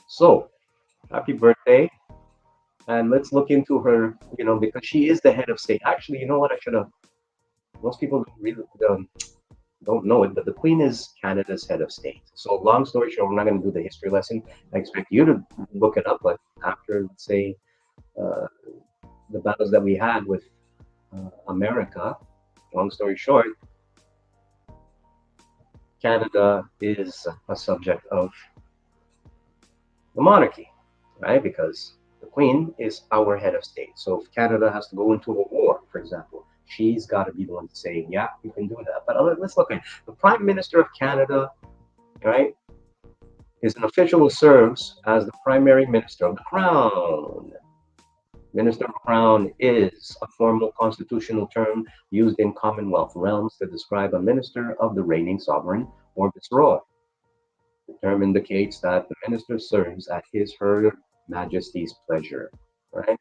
So Happy birthday. And let's look into her, because she is the head of state. Actually, you know what? I should have. Most people don't really don't know it, but the Queen is Canada's head of state. So, long story short, we're not going to do the history lesson. I expect you to look it up, but after, let's say, uh, the battles that we had with America, long story short, Canada is a subject of the monarchy, right? Because the Queen is our head of state. So if Canada has to go into a war, for example, she's got to be the one to say, yeah, you can do that. But let's look at the Prime Minister of Canada, right? Is an official who serves as the primary minister of the Crown. Minister of the Crown is a formal constitutional term used in Commonwealth realms to describe a minister of the reigning sovereign or viceroy. The term indicates that the minister serves at his/her majesty's pleasure, right?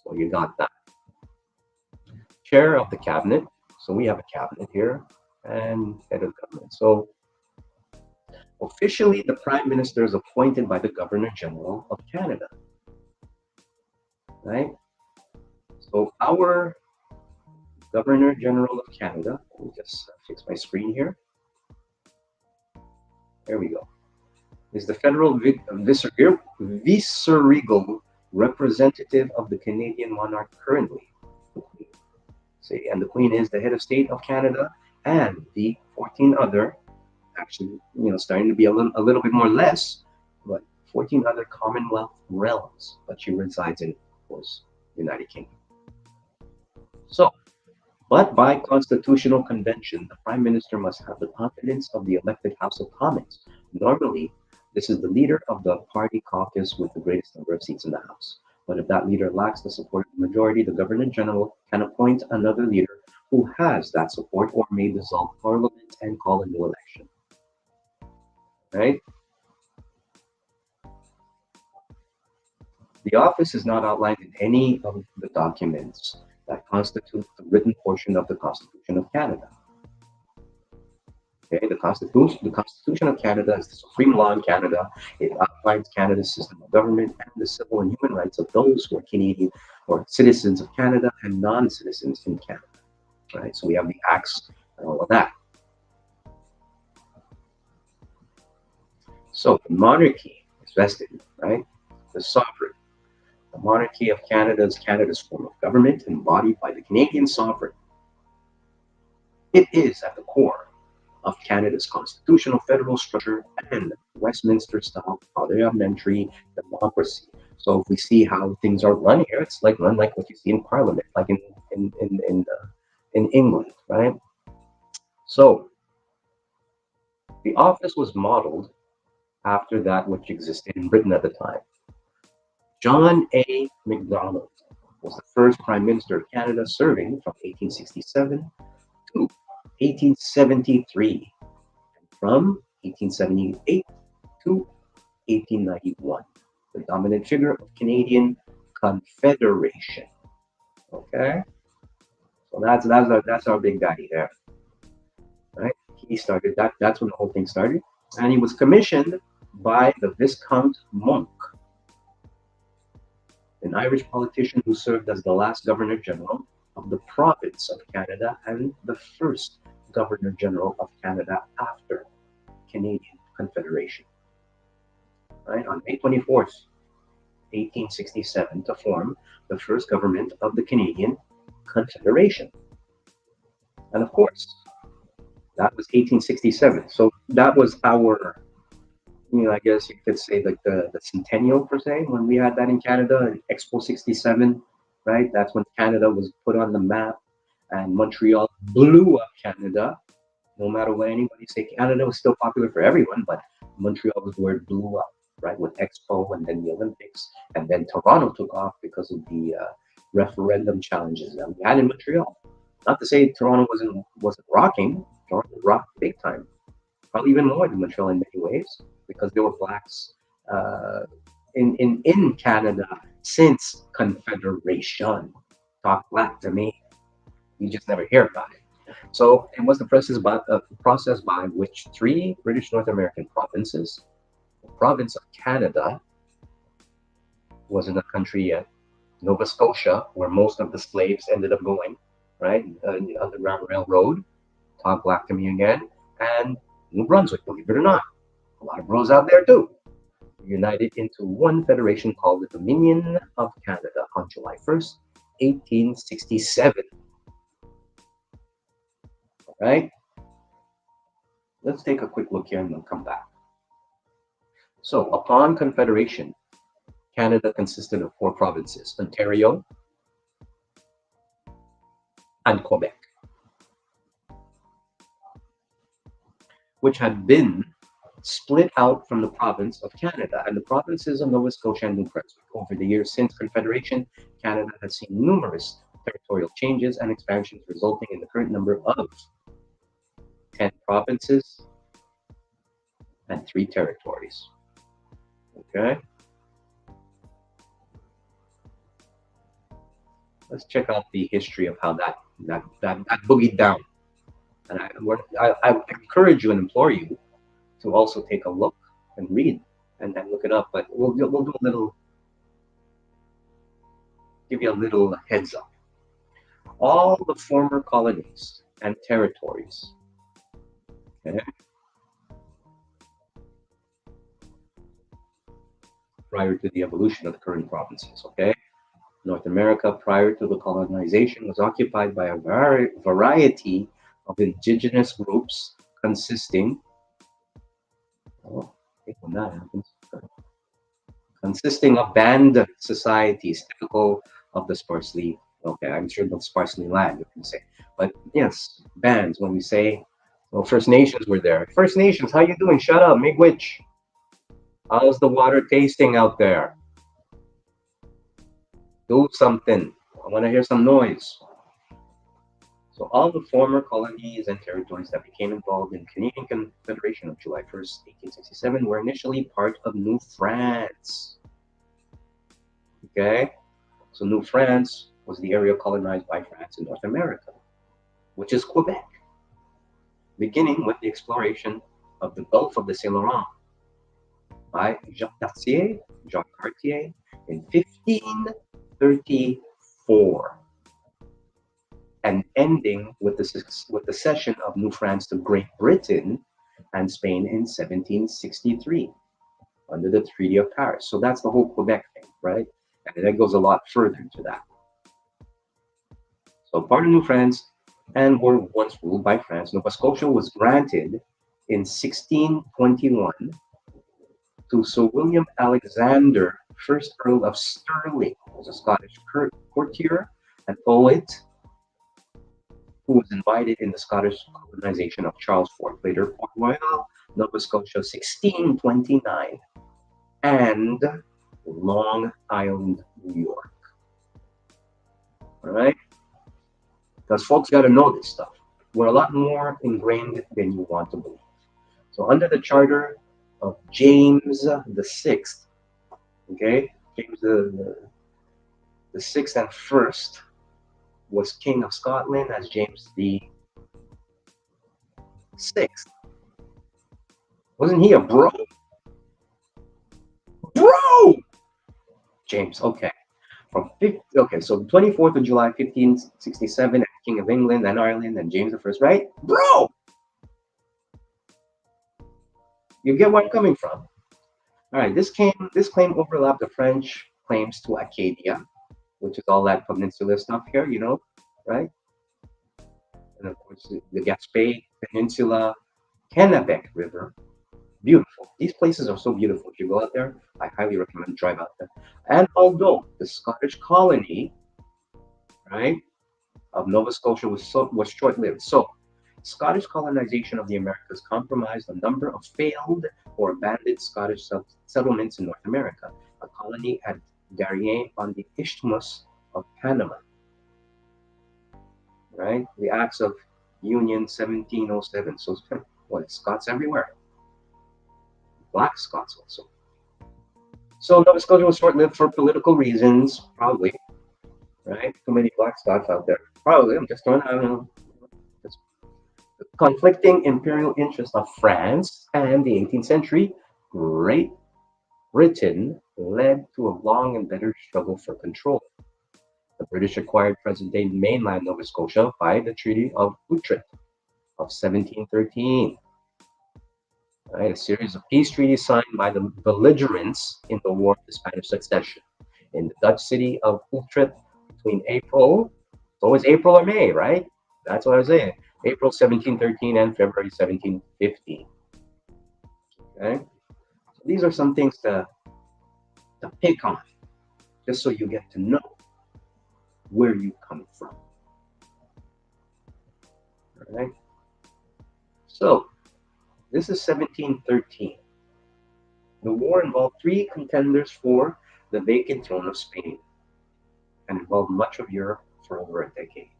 So you got that. Chair of the cabinet. So we have a cabinet here and head of government. So officially, the prime minister is appointed by the Governor General of Canada, right? So our Governor General of Canada, let me just fix my screen here. There we go. Is the federal viceregal representative of the Canadian monarch currently. See, and the Queen is the head of state of Canada, and the 14 other, actually, starting to be a little bit more less, but 14 other Commonwealth realms, but she resides in, of course, United Kingdom. So, but by constitutional convention, the Prime Minister must have the confidence of the elected House of Commons. Normally, this is the leader of the party caucus with the greatest number of seats in the House. But if that leader lacks the support of the majority, the Governor General can appoint another leader who has that support or may dissolve Parliament and call a new election. Right? The office is not outlined in any of the documents that constitute the written portion of the Constitution of Canada. Okay, the Constitution of Canada is the supreme law in Canada. It outlines Canada's system of government and the civil and human rights of those who are Canadian or citizens of Canada and non-citizens in Canada. Right, so we have the acts and all of that. So the monarchy is vested, right? The sovereign. The monarchy of Canada is Canada's form of government embodied by the Canadian sovereign. It is at the core of Canada's constitutional federal structure and Westminster-style parliamentary democracy. So if we see how things are run here, it's run like what you see in Parliament, like in England, right? So the office was modeled after that which existed in Britain at the time. John A. Macdonald was the first Prime Minister of Canada, serving from 1867 to 1873, and from 1878 to 1891, the dominant figure of Canadian Confederation. Okay, so that's our big daddy there, right? He started that. That's when the whole thing started, and he was commissioned by the Viscount Monk, an Irish politician who served as the last Governor General of the province of Canada and the first Governor General of Canada after Canadian Confederation. Right, on May 24th, 1867, to form the first government of the Canadian Confederation. And of course, that was 1867. So that was our, I guess you could say like the centennial per se, when we had that in Canada, in Expo 67, right? That's when Canada was put on the map and Montreal blew up Canada. No matter what anybody say, Canada was still popular for everyone, but Montreal was where it blew up, right? With Expo and then the Olympics, and then Toronto took off because of the referendum challenges that we had in Montreal. Not to say Toronto wasn't rocking. Toronto rocked big time, probably even more than Montreal in many ways, because there were blacks in Canada since Confederation. Talk black to me, you just never hear about it. So it was the process by which three British North American provinces, the province of Canada, wasn't a country yet. Nova Scotia, where most of the slaves ended up going, right? The Underground Railroad. Talk black to me again. And New Brunswick, believe it or not. A lot of bros out there too. United into one federation called the Dominion of Canada on July 1st, 1867. All right? Let's take a quick look here and then come back. So, upon Confederation, Canada consisted of 4 provinces: Ontario and Quebec, which had been split out from the province of Canada and the provinces of Nova Scotia and New Brunswick. Over the years since Confederation, Canada has seen numerous territorial changes and expansions, resulting in the current number of 10 provinces and 3 territories. Okay? Let's check out the history of how that boogied down. And I encourage you and implore you to also take a look and read and look it up. But we'll do a little, give you a little heads up. All the former colonies and territories, okay, prior to the evolution of the current provinces, okay? North America, prior to the colonization, was occupied by a variety of indigenous groups consisting, when that happens, consisting of band societies typical of the sparsely, okay, I'm sure the sparsely land, you can say. But yes, bands, when we say, well, First Nations were there. First Nations, how you doing? Shut up, Miigwech. How's the water tasting out there? Do something. I want to hear some noise. So all the former colonies and territories that became involved in Canadian Confederation on July 1st, 1867 were initially part of New France. Okay? So New France was the area colonized by France in North America, which is Quebec, beginning with the exploration of the Gulf of the Saint Laurent by Jacques Cartier in 1534, and ending with the cession of New France to Great Britain and Spain in 1763 under the Treaty of Paris. So that's the whole Quebec thing, right? And that goes a lot further into that. So part of New France and were once ruled by France. Nova Scotia was granted in 1621 to Sir William Alexander, 1st Earl of Stirling, who was a Scottish courtier and poet who was invited in the Scottish colonization of Charles Fort, later Port Royal, Nova Scotia, 1629, and Long Island, New York. All right? Because folks got to know this stuff. We're a lot more ingrained than you want to believe. So under the charter of James the Sixth, okay, James the Sixth and First was King of Scotland as James the Sixth. Wasn't he a bro? Bro! James, okay. So 24th of July, 1567, King of England and Ireland and James the First, right? Bro! You get where I'm coming from. All right, this claim overlapped the French claims to Acadia, which is all that peninsula stuff here, you know, right? And of course, the Gaspé Peninsula, Kennebec River, beautiful. These places are so beautiful. If you go out there, I highly recommend drive out there. And although the Scottish colony, right, of Nova Scotia was short-lived, so Scottish colonization of the Americas compromised a number of failed or abandoned Scottish settlements in North America. A colony at Darien on the Isthmus of Panama, right? The Acts of Union 1707. So what? Scots everywhere. Black Scots also. So Nova Scotia was short-lived for political reasons, probably, right? Too many Black Scots out there. Probably. I'm just throwing out, I don't know. The conflicting imperial interests of France and the 18th century Great Britain led to a long and bitter struggle for control. The British acquired present-day mainland Nova Scotia by the Treaty of Utrecht of 1713. Right, a series of peace treaties signed by the belligerents in the War of the Spanish Succession in the Dutch city of Utrecht between April, it's always April or May, right? That's what I was saying. April 1713 and February 1715. Okay, so these are some things to pick on, just so you get to know where you come from. All right. So this is 1713. The war involved three contenders for the vacant throne of Spain and involved much of Europe for over a decade.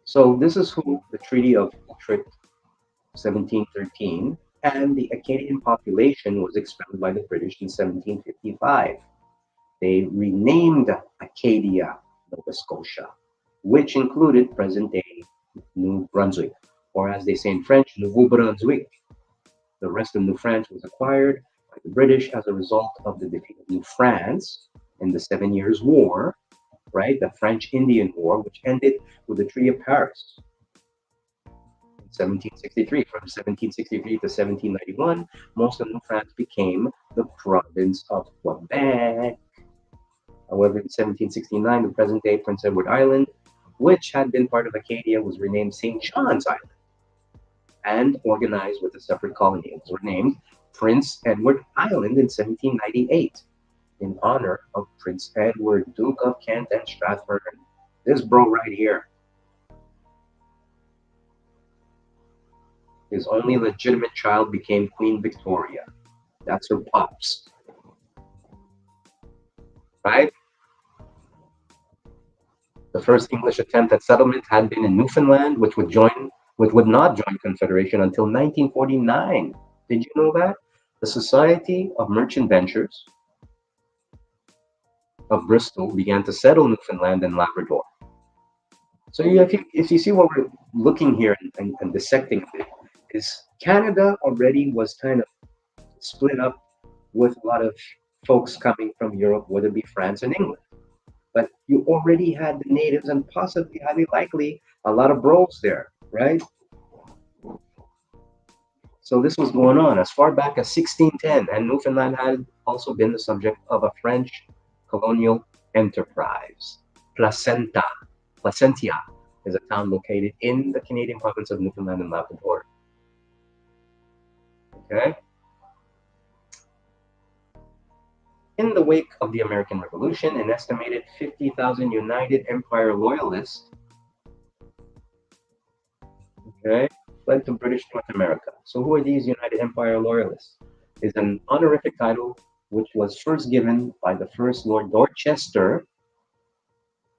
So this is who the Treaty of Utrecht 1713, and the Acadian population was expelled by the British in 1755. They renamed Acadia Nova Scotia, which included present-day New Brunswick, or as they say in French, Nouveau Brunswick. The rest of New France was acquired by the British as a result of the defeat of New France in the 7 Years' War, right? The French-Indian War, which ended with the Treaty of Paris in 1763. From 1763 to 1791, most of New France became the province of Quebec. However, in 1769, the present-day Prince Edward Island, which had been part of Acadia, was renamed St. John's Island and organized with a separate colony. It was renamed Prince Edward Island in 1798 in honor of Prince Edward, Duke of Kent and Strafford. This bro right here. His only legitimate child became Queen Victoria. That's her pops. Right? The first English attempt at settlement had been in Newfoundland, which would not join Confederation until 1949. Did you know that? The Society of Merchant Ventures of Bristol began to settle Newfoundland and Labrador. So if you see what we're looking here and dissecting a bit, is Canada already was kind of split up with a lot of folks coming from Europe, whether it be France and England. But you already had the natives and possibly, highly likely, a lot of bros there, right? So this was going on as far back as 1610, and Newfoundland had also been the subject of a French colonial enterprise. Placentia is a town located in the Canadian province of Newfoundland and Labrador. Okay? In the wake of the American Revolution, an estimated 50,000 United Empire loyalists, fled to British North America. So who are these United Empire loyalists? Is an honorific title which was first given by the First Lord Dorchester,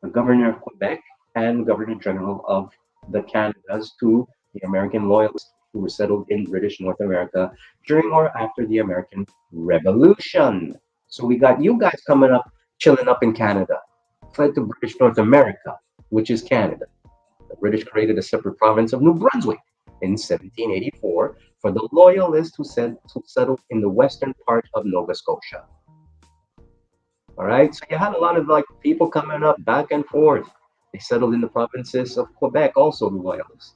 the Governor of Quebec, and Governor General of the Canadas to the American loyalists who were settled in British North America during or after the American Revolution. So we got you guys coming up, chilling up in Canada, fled to British North America, which is Canada. The British created a separate province of New Brunswick in 1784 for the loyalists who settled in the western part of Nova Scotia. All right, so you had a lot of people coming up back and forth. They settled in the provinces of Quebec, also the loyalists,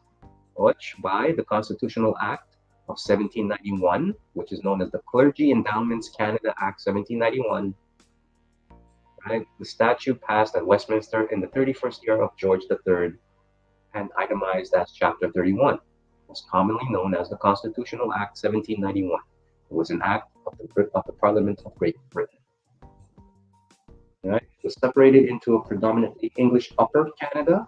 which by the Constitutional Act of 1791, which is known as the Clergy Endowments Canada Act 1791, right? The statute passed at Westminster in the 31st year of George III and itemized as Chapter 31, was commonly known as the Constitutional Act 1791. It was an act of the Parliament of Great Britain. Right? It was separated into a predominantly English Upper Canada.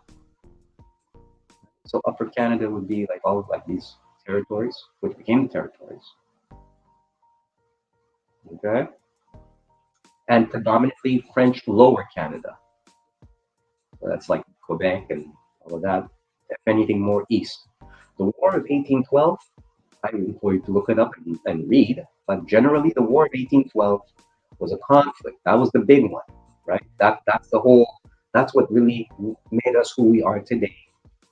So Upper Canada would be all of these territories, which became the territories. Okay? And predominantly French Lower Canada. So that's like Quebec and all of that. If anything, more east. The War of 1812, I implore you to look it up and read, but generally the War of 1812 was a conflict. That was the big one, right? That's what really made us who we are today,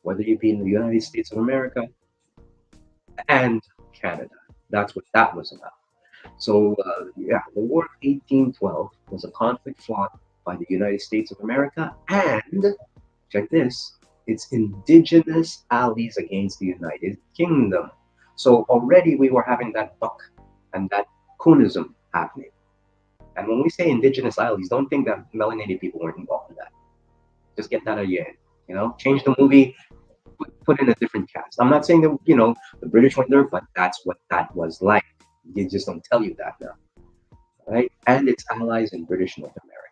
whether you be in the United States of America and Canada. That's what that was about. So, yeah, the War of 1812 was a conflict fought by the United States of America and, check this, its indigenous allies against the United Kingdom. So already we were having that buck and that coonism happening. And when we say indigenous allies, don't think that melanated people weren't involved in that. Just get that out of your head. Change the movie, put in a different cast. I'm not saying that, the British went there, but that's what that was like. They just don't tell you that now, right? And its allies in British North America.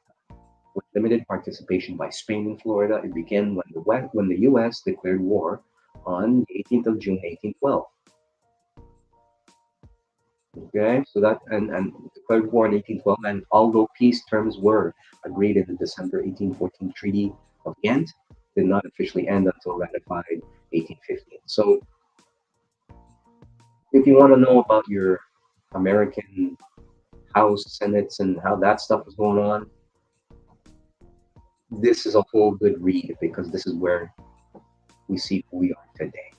With limited participation by Spain and Florida, it began when the U.S. declared war on the 18th of June, 1812. Okay, so that and declared war in 1812, and although peace terms were agreed in the December 1814 Treaty of Ghent, did not officially end until ratified 1815. So, if you want to know about your American House, Senates, and how that stuff was going on, this is a whole good read because this is where we see who we are today.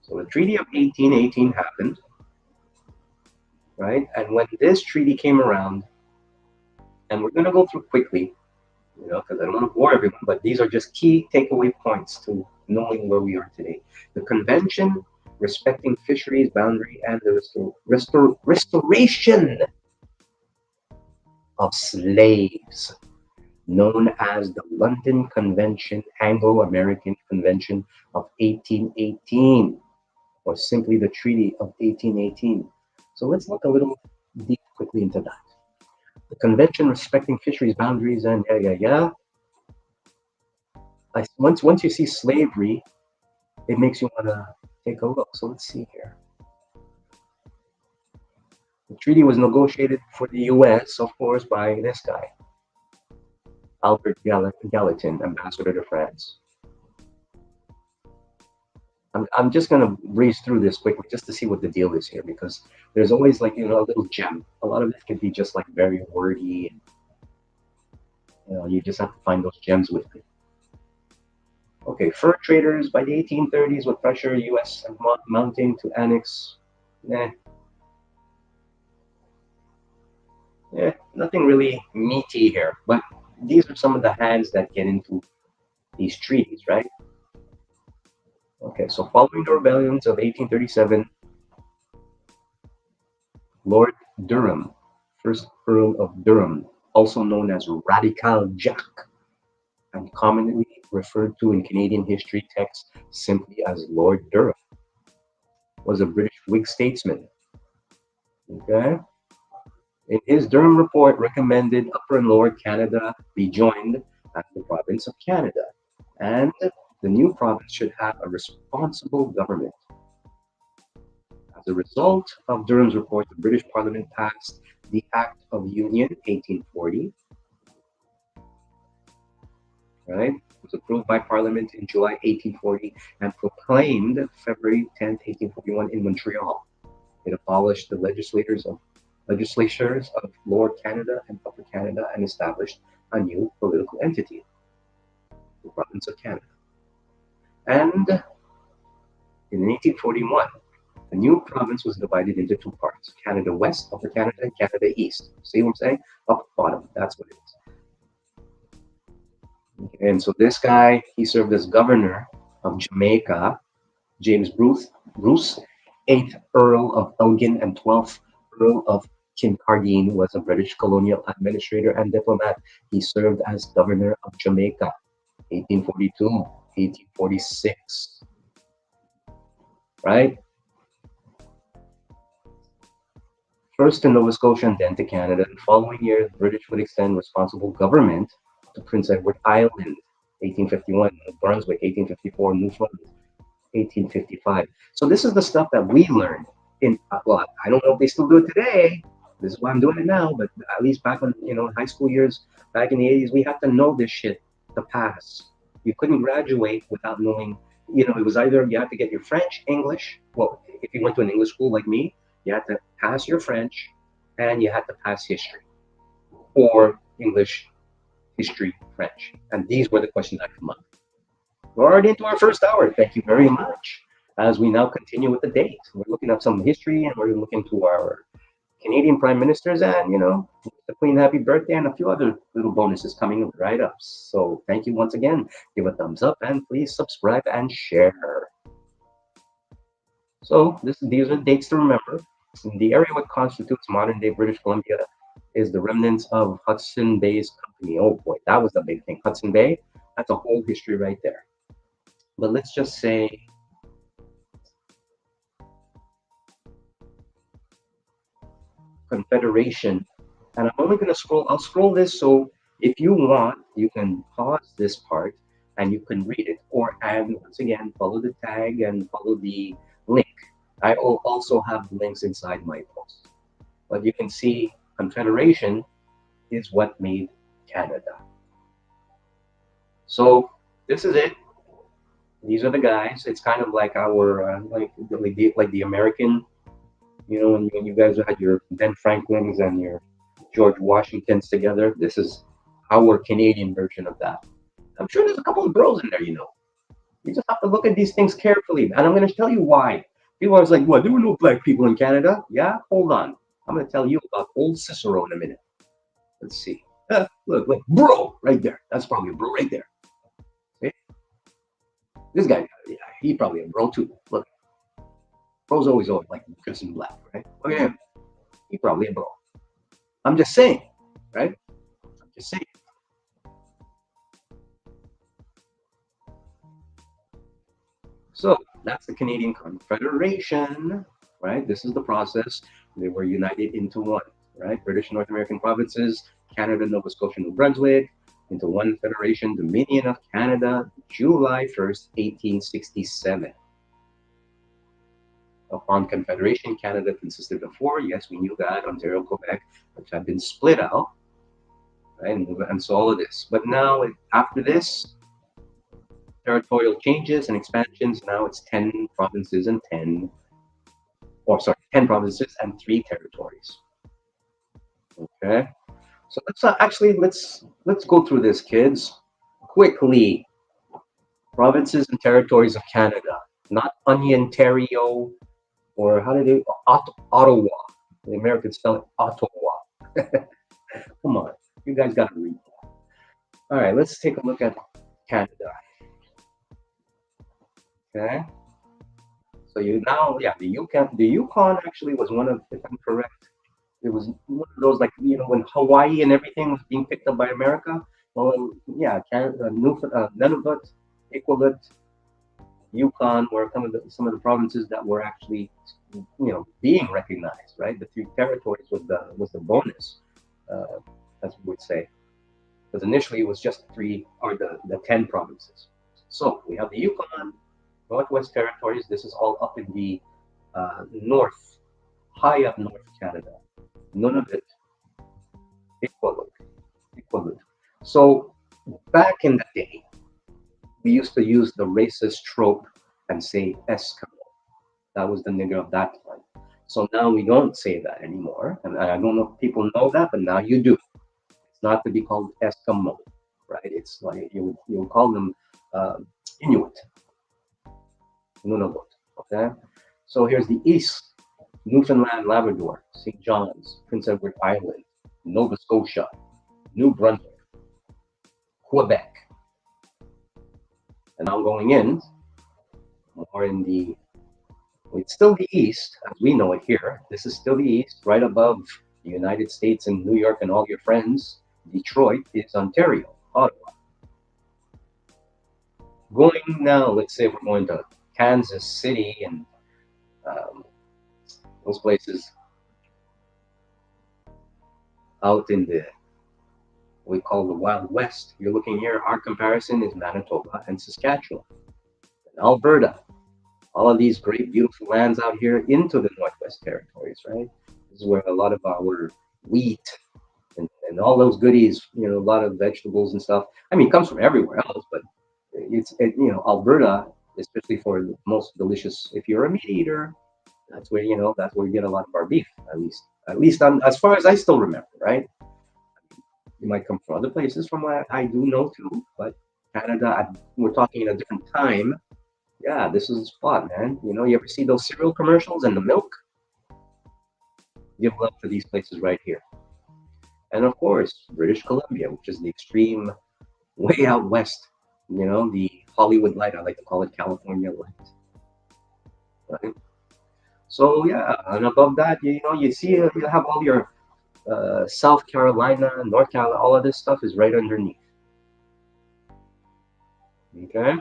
So the Treaty of 1818 happened, right? And when this treaty came around, and we're going to go through quickly, because I don't want to bore everyone, but these are just key takeaway points to knowing where we are today. The convention respecting fisheries boundary and the restoration of slaves, known as the London Convention, Anglo-American Convention of 1818, or simply the Treaty of 1818. So let's look a little deep quickly into that. The convention respecting fisheries boundaries and once you see slavery, it makes you want to take a look. So let's see here. The treaty was negotiated for the U.S., of course, by this guy, Albert Gallatin, ambassador to France. I'm just going to breeze through this quickly just to see what the deal is here, because there's always like, a little gem. A lot of it can be just like very wordy. And, you just have to find those gems with it. Okay, fur traders by the 1830s with pressure U.S. mounting to annex. Nothing really meaty here, but these are some of the hands that get into these treaties, right? Okay, so following the rebellions of 1837, Lord Durham, first Earl of Durham, also known as Radical Jack, and commonly referred to in Canadian history texts simply as Lord Durham, was a British Whig statesman. Okay? In his Durham report, recommended Upper and Lower Canada be joined as the province of Canada, and the new province should have a responsible government. As a result of Durham's report, the British Parliament passed the Act of Union 1840. Right? It was approved by Parliament in July 1840 and proclaimed February 10, 1841 in Montreal. It abolished the legislatures of Lower Canada and Upper Canada and established a new political entity, the province of Canada. And in 1841, the new province was divided into two parts: Canada West, Upper Canada, and Canada East. See what I'm saying? Up, bottom. That's what it is. And so this guy, he served as governor of Jamaica. James Bruce, 8th Earl of Elgin and 12th Earl of Kincardine, was a British colonial administrator and diplomat. He served as governor of Jamaica, 1842, 1846. Right? First to Nova Scotia and then to Canada. The following year, the British would extend responsible government to Prince Edward Island, 1851, New Brunswick, 1854, Newfoundland, 1855. So this is the stuff that we learned in, well, I don't know if they still do it today. This is why I'm doing it now, but at least back when, high school years, back in the 80s, we had to know this shit to pass. You couldn't graduate without knowing, it was either you had to get your French, English. Well, if you went to an English school like me, you had to pass your French and you had to pass history, or English, history, French. And these were the questions that come up. We're already into our first hour. Thank you very much. As we now continue with the date, we're looking up some history and we're looking to our Canadian prime ministers and, the Queen happy birthday and a few other little bonuses coming right up. So thank you once again. Give a thumbs up and please subscribe and share. So these are the dates to remember. The area what constitutes modern-day British Columbia is the remnants of Hudson Bay's company. Oh boy, that was the big thing. Hudson Bay, that's a whole history right there. But let's just say Confederation. And I'm only going to scroll. I'll scroll this so if you want, you can pause this part and you can read it. And once again, follow the tag and follow the link. I will also have links inside my post. But you can see Confederation is what made Canada. So this is it. These are the guys. It's kind of like our like the American, when you guys had your Ben Franklins and your George Washingtons together. This is our Canadian version of that. I'm sure there's a couple of bros in there. You just have to look at these things carefully, and I'm going to tell you why. People are like, "What? There were no black people in Canada." Yeah, hold on. I'm going to tell you about old Cicero in a minute. Let's see. Look, bro, right there. That's probably a bro right there. See? This guy, yeah, he probably a bro too. Look, bro's always like dressed in black, right? Look at him. He probably a bro. I'm just saying, right? I'm just saying. So that's the Canadian Confederation, right? This is the process. They were united into one, right? British North American provinces, Canada, Nova Scotia, New Brunswick, into one federation, Dominion of Canada, July 1st, 1867. Upon Confederation, Canada consisted of four. Yes, we knew that, Ontario, Quebec, which had been split out, right? And so all of this. But now, after this, territorial changes and expansions, now it's 10 provinces and 10 provinces and 3 territories. Okay, so let's go through this, kids, quickly. Provinces and territories of Canada, not Ontario, or how do they Ottawa? The Americans spell it Ottawa. Come on, you guys got to read that. All right, let's take a look at Canada. Okay, so the Yukon actually was one of, if I'm correct, it was one of those, like, when Hawaii and everything was being picked up by America. Well, yeah, Canada, Nunavut, Iqaluit, Yukon were some of the provinces that were actually, being recognized. Right, the 3 territories was the bonus, as we would say, because initially it was just 3 or the 10 provinces. So we have the Yukon, Northwest Territories. This is all up in the north, high up north Canada. Nunavut, Iqaluit. So back in the day, we used to use the racist trope and say Eskimo. That was the nigger of that time. So now we don't say that anymore. And I don't know if people know that, but now you do. It's not to be called Eskimo, right? It's like you call them Inuit. Nunavut. Okay? So here's the east: Newfoundland, Labrador, St. John's, Prince Edward Island, Nova Scotia, New Brunswick, Quebec. And now going in, more in it's still the east, as we know it here. This is still the east, right above the United States and New York and all your friends. Detroit is Ontario, Ottawa. Going now, let's say we're going to Kansas City and those places out in we call the Wild West. You're looking here, our comparison is Manitoba and Saskatchewan and Alberta. All of these great, beautiful lands out here into the Northwest Territories, right? This is where a lot of our wheat and all those goodies, a lot of vegetables and stuff. I mean, it comes from everywhere else, but Alberta, especially for the most delicious, if you're a meat eater, that's where you get a lot of our beef, at least as far as I still remember, right? You might come from other places from what I do know too, but Canada, we're talking in a different time. Yeah, this is the spot, man. You know, you ever see those cereal commercials and the milk? Give love to these places right here. And of course, British Columbia, which is the extreme way out west. You know, the Hollywood light. I like to call it California light. Right? So yeah, and above that, you know, you see, you have all your South Carolina, North Carolina, all of this stuff is right underneath. Okay,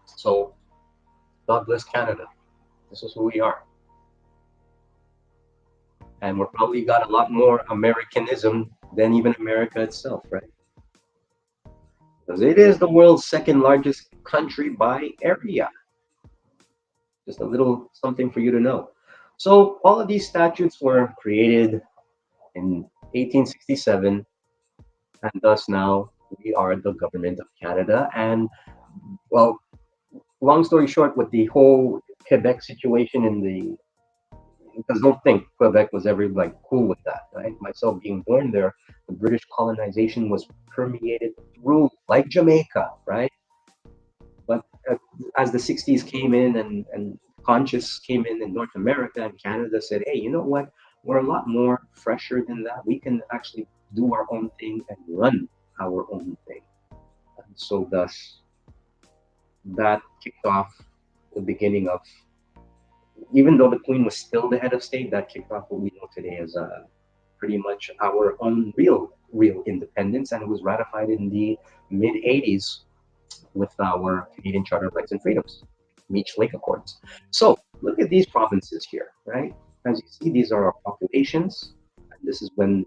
so God bless Canada. This is who we are, and we're probably got a lot more Americanism than even America itself, right? Because it is the world's second largest country by area. Just a little something for you to know. So all of these statutes were created in 1867, and thus now we are the government of Canada. And well, long story short, with the whole Quebec situation in the, because don't think Quebec was ever like cool with that, right? Myself being born there, the British colonization was permeated through, like Jamaica, right? But as the 60s came in and conscious came in North America and Canada said, hey, you know what? We're a lot more fresher than that. We can actually do our own thing and run our own thing. And so thus that kicked off the beginning of, even though the Queen was still the head of state, that kicked off what we know today as pretty much our own real independence. And it was ratified in the mid 80s with our Canadian Charter of Rights and Freedoms, Meech Lake Accords. So look at these provinces here, right? As you see, these are our populations. And this is when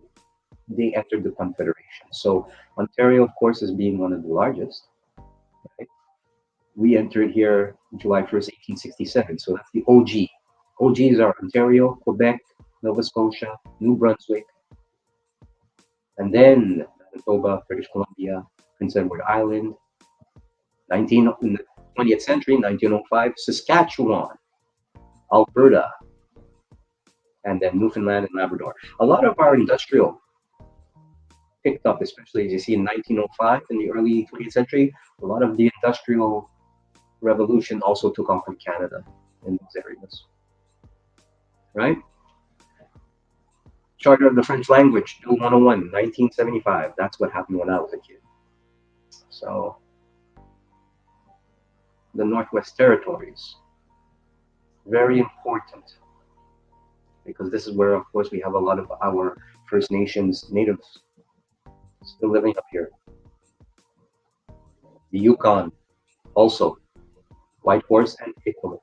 they entered the Confederation. So Ontario, of course, is being one of the largest. Right? We entered here July 1st, 1867. So that's the OG. OGs are Ontario, Quebec, Nova Scotia, New Brunswick, and then Manitoba, British Columbia, Prince Edward Island, 20th century, 1905, Saskatchewan, Alberta, and then Newfoundland and Labrador. A lot of our industrial picked up, especially as you see in 1905 in the early 20th century. A lot of the industrial revolution also took off from Canada in those areas, right? Charter of the French Language, Bill 101, 1975. That's what happened when I was a kid. So the Northwest Territories, very important, because this is where, of course, we have a lot of our First Nations natives still living up here. The Yukon, also, Whitehorse and Iqaluit.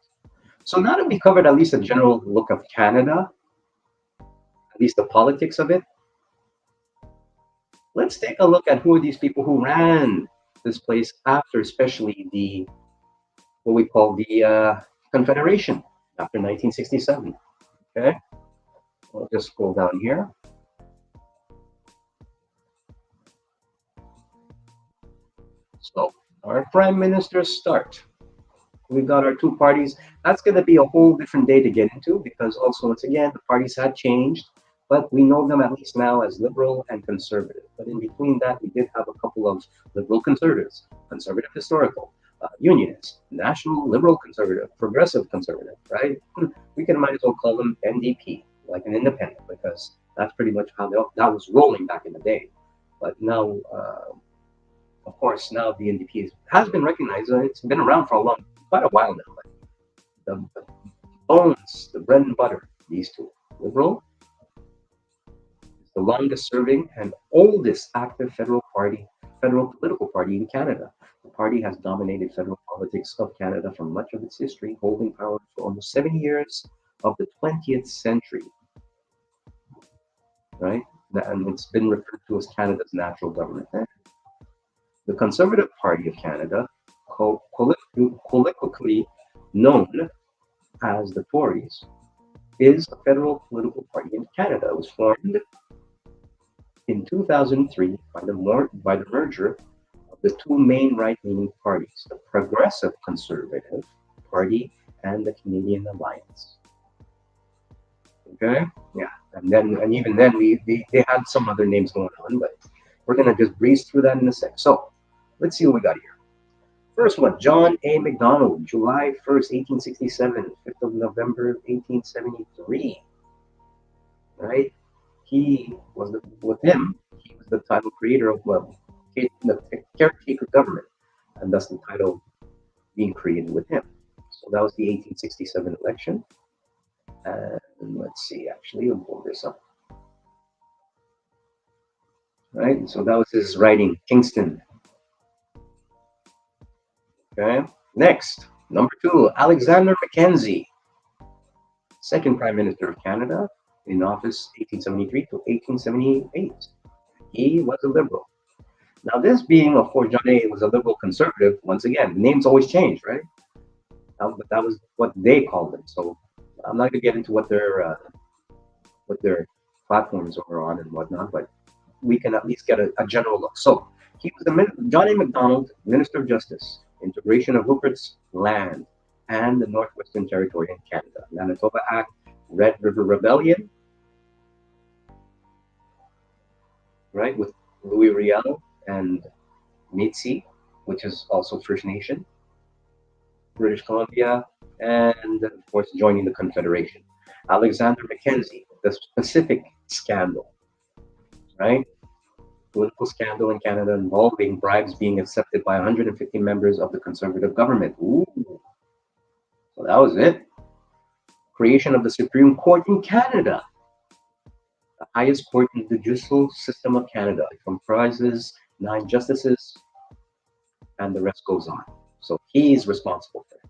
So now that we covered at least a general look of Canada, at least the politics of it, let's take a look at who are these people who ran this place after, especially the, what we call the Confederation after 1967. Okay, I'll just scroll down here. So our prime ministers start. We've got our two parties. That's going to be a whole different day to get into, because also, once again, the parties had changed, but we know them at least now as liberal and conservative. But in between that, we did have a couple of liberal conservatives, conservative historical, unionists, national liberal conservative, progressive conservative, right? We can might as well call them NDP, like an independent, because that's pretty much how that was rolling back in the day. But now, of course, now the NDP has been recognized. It's been around for quite a while now. Like the bones, the bread and butter, these two. Liberal is the longest serving and oldest active federal political party in Canada. The party has dominated federal politics of Canada for much of its history, holding power for almost 70 years of the 20th century. Right? And it's been referred to as Canada's natural government. The Conservative Party of Canada, colloquially known as the Tories, is a federal political party in Canada. It was formed in 2003 by the merger of the two main right-leaning parties, the Progressive Conservative Party and the Canadian Alliance. Okay, yeah, and even then they had some other names going on, but we're gonna just breeze through that in a sec. So let's see what we got here. First one, John A. Macdonald, July 1st, 1867, 5th of November, 1873. Right? He was with him. He was the title creator of the caretaker government, and thus the title being created with him. So that was the 1867 election. And let's see, actually, we'll pull this up. Right? So that was his writing, Kingston. Okay. Next, number 2, Alexander Mackenzie, second Prime Minister of Canada, in office 1873 to 1878. He was a liberal. Now, this being, of course, John A. was a liberal conservative. Once again, the names always change, right? But that was what they called him. So I'm not going to get into what their platforms were on and whatnot, but we can at least get a general look. So he was John A. Macdonald, Minister of Justice, integration of Rupert's Land and the Northwestern Territory in Canada, Manitoba Act, Red River Rebellion, right, with Louis Riel and Métis, which is also First Nation, British Columbia, and of course joining the Confederation. Alexander Mackenzie, the Pacific scandal, right? Political scandal in Canada involving bribes being accepted by 150 members of the Conservative government. Ooh. So that was it. Creation of the Supreme Court in Canada, the highest court in the judicial system of Canada. It comprises 9 justices, and the rest goes on. So he's responsible for it.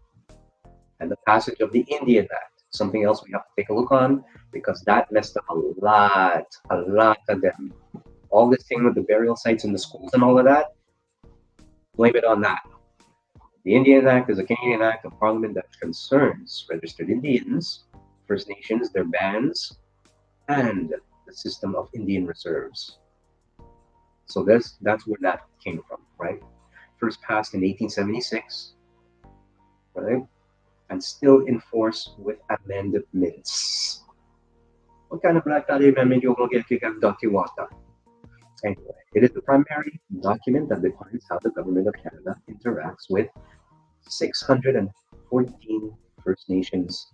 And the passage of the Indian Act, something else we have to take a look on, because that messed up a lot of them. All this thing with the burial sites in the schools and all of that, blame it on that. The Indian Act is a Canadian act of parliament that concerns registered Indians, First Nations, their bands, and the system of Indian reserves. So that's where that came from, right? First passed in 1876, right? And still in force with amendments. What kind of black amendment you're going to get kicked out of? Anyway, it is the primary document that defines how the government of Canada interacts with 614 First Nations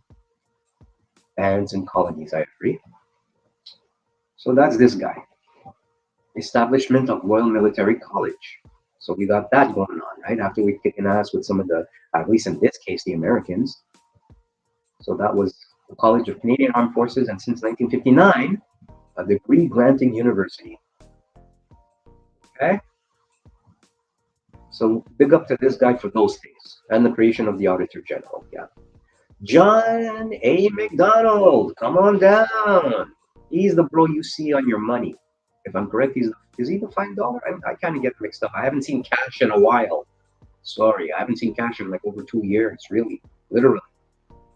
bands and colonies, I agree. So that's this guy. Establishment of Royal Military College. So we got that going on, right? After we kicked an ass with some of the, at least in this case, the Americans. So that was the College of Canadian Armed Forces, and since 1959, a degree-granting university. Okay? So big up to this guy for those things, and the creation of the Auditor General. Yeah. John A. Macdonald, come on down. He's the bro you see on your money. If I'm correct, is he the $5? I kind of get mixed up. I haven't seen cash in a while. Sorry, I haven't seen cash in like over 2 years, really, literally.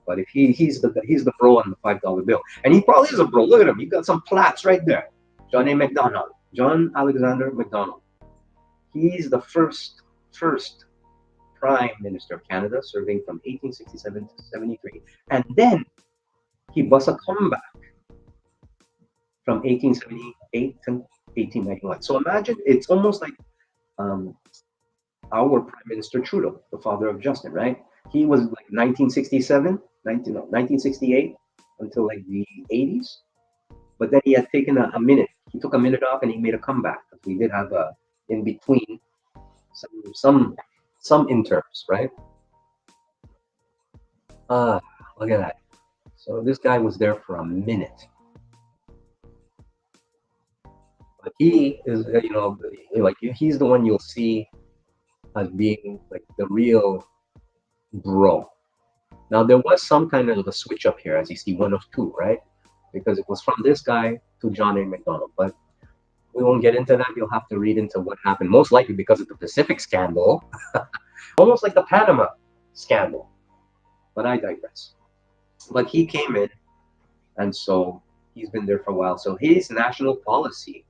But if he's the bro on the $5 bill, and he probably is a bro. Look at him. You got some plats right there. John A. Macdonald, John Alexander Macdonald. He's the first Prime Minister of Canada, serving from 1867 to 73, and then he bust a comeback from 1878 to 1891. So imagine, it's almost like our Prime Minister Trudeau, the father of Justin, right? He was like 1968 until like the 80s, but then he had taken a minute. He took a minute off and he made a comeback. We did have a in between some interns, right? Look at that. So this guy was there for a minute. But he is, like he's the one you'll see as being like the real bro. Now there was some kind of a switch up here, as you see, one of two, right? Because it was from this guy to John A. Macdonald. But we won't get into that. You'll have to read into what happened, most likely because of the Pacific scandal, almost like the Panama scandal. But I digress. But he came in, and so he's been there for a while. So his national policy,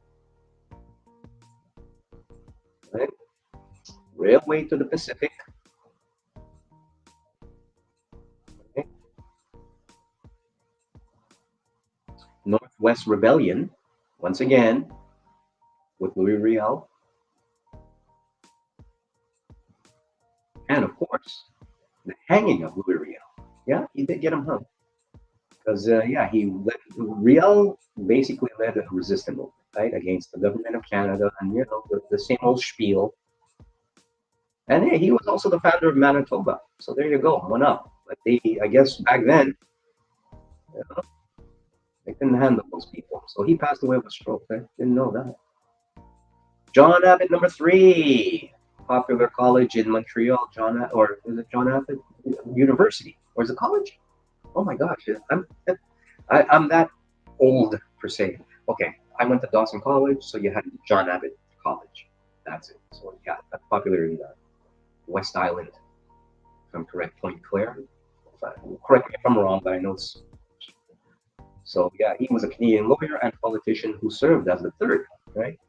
right? Railway to the Pacific. Okay. Northwest Rebellion, once again, with Louis Riel. course, the hanging of Louis Riel. Yeah, he did get him hung. Because, Riel basically led a resistance movement, right, against the government of Canada and, the same old spiel. And yeah, he was also the founder of Manitoba. So there you go, one up. But I guess back then, you know, they couldn't handle those people. So he passed away of a stroke. I didn't know that. John Abbott, number 3. Popular college in Montreal. Or is it John Abbott University? Or is it college? Oh my gosh, I'm that old per se. Okay, I went to Dawson College, so you had John Abbott College. That's it. So yeah, that's popular in West Island, if I'm correct, Point Claire. Correct me if I'm wrong, but I know it's. So yeah, he was a Canadian lawyer and politician who served as the third, right?